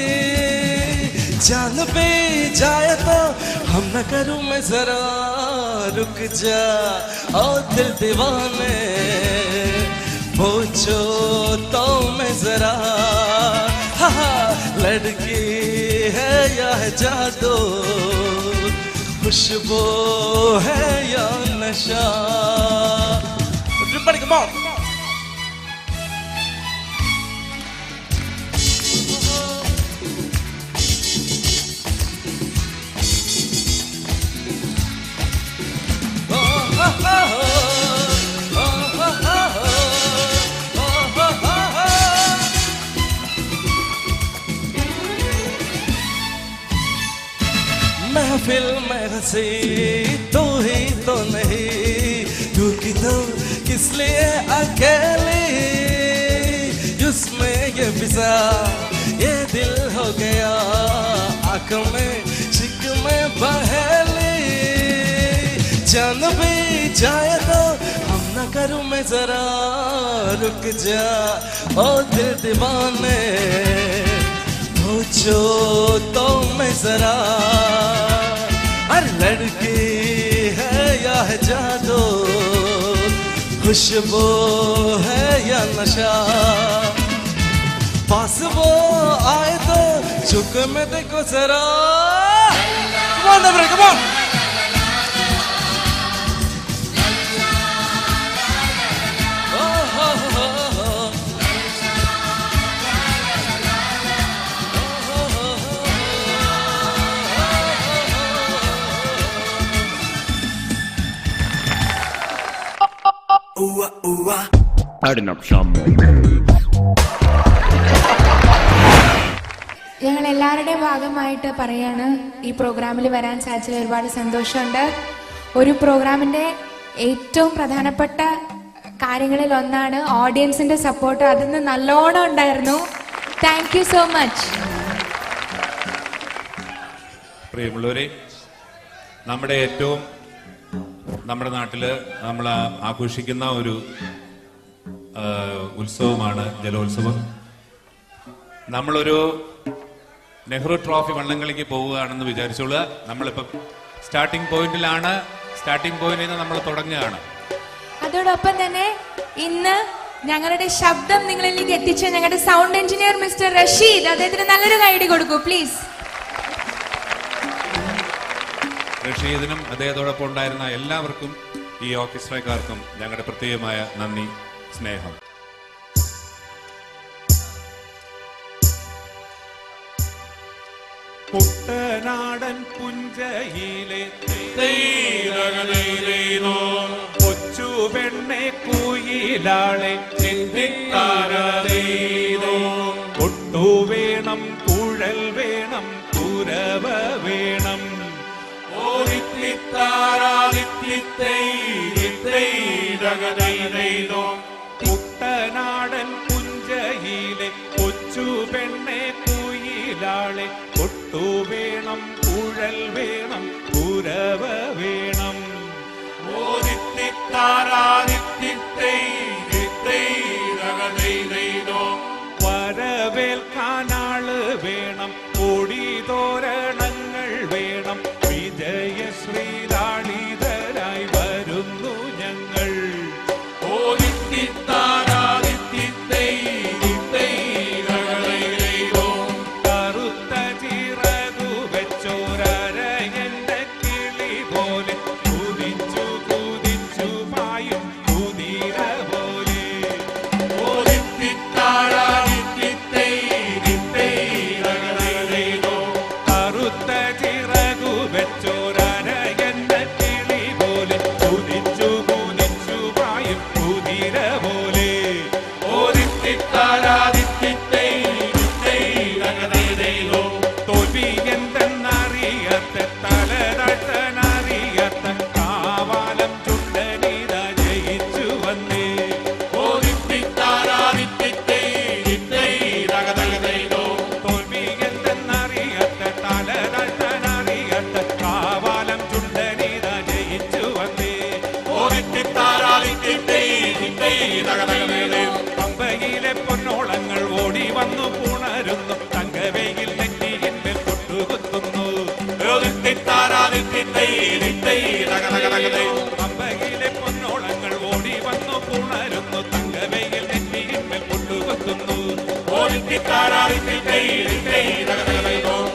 जान भी जाए तो हम न करूँ मैं जरा रुक जा ओ दिल दीवाने पूछो तो मैं जरा लड़की है या है जादू खुशबू है या नशा Everybody come on महफिल में हंसी तू ही तो नहीं तू की तो किस लिए अकेली उसमें ये फिजा ये दिल हो गया आँख में चिक में बहेली जान भी जाए तो हम न करूँ मैं जरा रुक जा ओ दिल दीवाने पूछो तो मैं जरा अरे लड़की है या है जादू खुशबू है या नशा पास वो आए तो झुक में देखो जरा Come on, everybody, come on! ഞങ്ങൾ എല്ലാവരുടെയും ഭാഗമായിട്ട് പറയാണ് ഈ പ്രോഗ്രാമിൽ വരാൻ സാധിച്ചതിൽ ഒരുപാട് സന്തോഷമുണ്ട്. ഒരു പ്രോഗ്രാമിന്റെ ഏറ്റവും പ്രധാനപ്പെട്ട കാര്യങ്ങളിൽ ഒന്നാണ് ഓഡിയൻസിന്റെ സപ്പോർട്ട്. അതിന് നല്ലോണം ഉണ്ടായിരുന്നു. Thank you so much. പ്രിയമുള്ളവരെ, നമ്മുടെ നാട്ടില് നമ്മൾ ആഘോഷിക്കുന്ന ഒരു ഉത്സവമാണ് ജലോത്സവം. നമ്മളൊരു നെഹ്റു ട്രോഫി വള്ളംകളിക്ക് പോവുകയാണെന്ന് വിചാരിച്ചോളുക. നമ്മളിപ്പം സ്റ്റാർട്ടിംഗ് പോയിന്റിലാണ്. സ്റ്റാർട്ടിംഗ് പോയിന്റിൽ നിന്ന് നമ്മൾ തുടങ്ങുകയാണ്. അതോടൊപ്പം തന്നെ ഇന്ന് ഞങ്ങളുടെ ശബ്ദം നിങ്ങളിലേക്ക് എത്തിച്ച ഞങ്ങളുടെ സൗണ്ട് എഞ്ചിനീയർ മിസ്റ്റർ റഷീദ്, അദ്ദേഹത്തിന് നല്ലൊരു കൈയടി കൊടുക്കൂ പ്ലീസ്. റഷീദിനും അദ്ദേഹത്തോടൊപ്പം ഉണ്ടായിരുന്ന എല്ലാവർക്കും, ഈ ഓർക്കസ്ട്രക്കാർക്കും ഞങ്ങളുടെ പ്രത്യേകമായ നന്ദി, സ്നേഹം. കുട്ടനാടൻ പുഞ്ചയിലെ കൊച്ചു പെണ്ണെ കുയിലാളെ കൊട്ടു വേണം, കുഴൽ വേണം, കുരവ വേണം. കുട്ടനാടൻ പുഞ്ചയിലെ കൊച്ചു പെണ്ണെ കുയിലാളെ കൊട്ടു വേണം, കുഴൽ വേണം, കുരവ വേണം. വരവേൽക്കാനാള് വേണം, കൊടിതോരണങ്ങൾ വേണം. വിജയശ്രീലാളിതരായി വരുന്നു ഞങ്ങൾ. കറുത്ത ചിറകു വെച്ചോരയന്റെ കിളി പോലെ കുതിച്ചു കുതിച്ചു പായും കുതിര പോലെ. കറുത്ത ചിറകു വെച്ചോരയന്റെ കിളി പോലെ കുതിച്ചു കുതിച്ചു പായും കുതിര പോലെ. തോൽവി എന്തെന്നറിയത്തെ, തലതട്ടനറിയത്തെ, കാവാലം ചുണ്ടനിത ജയിച്ചു വന്നേ.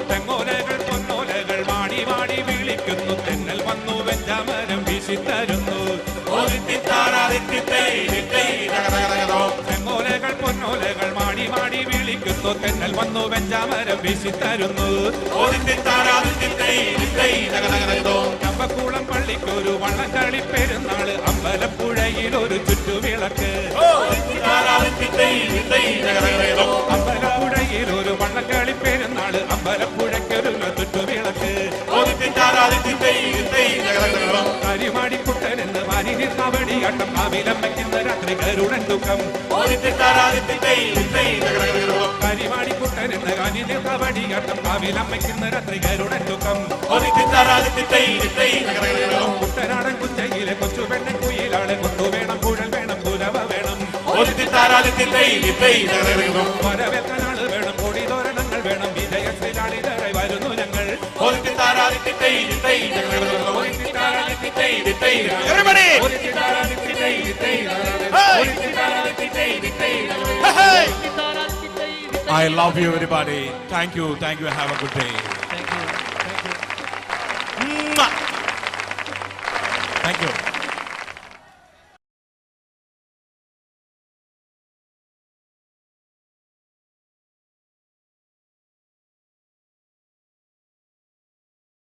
തെങ്ങോലകൾ പൊന്നോലകൾ വാടി വാടി വിളിക്കുന്നു തെന്നൽ വന്നു വെഞ്ചാമരം വീശിത്തരുന്നു തെങ്ങോലകൾ പൊന്നോലകൾ മാടി മാടി വിളിക്കുന്നു തെന്നൽ വന്നു വെഞ്ചാമരം വീശിത്തരുന്നു ചമ്പക്കുളം പള്ളിക്കൊരു വള്ളംകളി പെരുന്നാള് അമ്പലപ്പുഴയിൽ ഒരു ചുറ്റുവിളക്ക് അമ്പലപ്പുഴയിൽ ഒരു വള്ളംകളി പെരുന്നാള് അമ്പലപ്പുഴയ്ക്കൊരു ചുറ്റുവിളക്ക് കരിമാടിക്കുട്ടൻ എന്ന് വാരിനി കവടിയാട്ടം കാവിലമ്മയ്ക്കുന്ന രാത്രി കരുടൻ ദുഃഖം കരിമാടിക്കുട്ടൻ എന്ന് വാരിനി കവടിയാട്ടം കാവിലമ്മയ്ക്കുന്ന രാത്രി കരുടൻ ദുഃഖം കുട്ടനാടൻ കുച്ചയിലെ കൊച്ചു പെണ്ണൻ കുയിലാണ് കൊണ്ടുവേണം കുഴൽ വേണം കുലവ വേണം വരവേൽക്കാനാള് വേണം കൊടിതോരണങ്ങൾ വേണം വിജയശ്രീലാളിതരെ വരുന്നു ഞങ്ങൾ I love you everybody. Thank you. Have a good day. Thank you.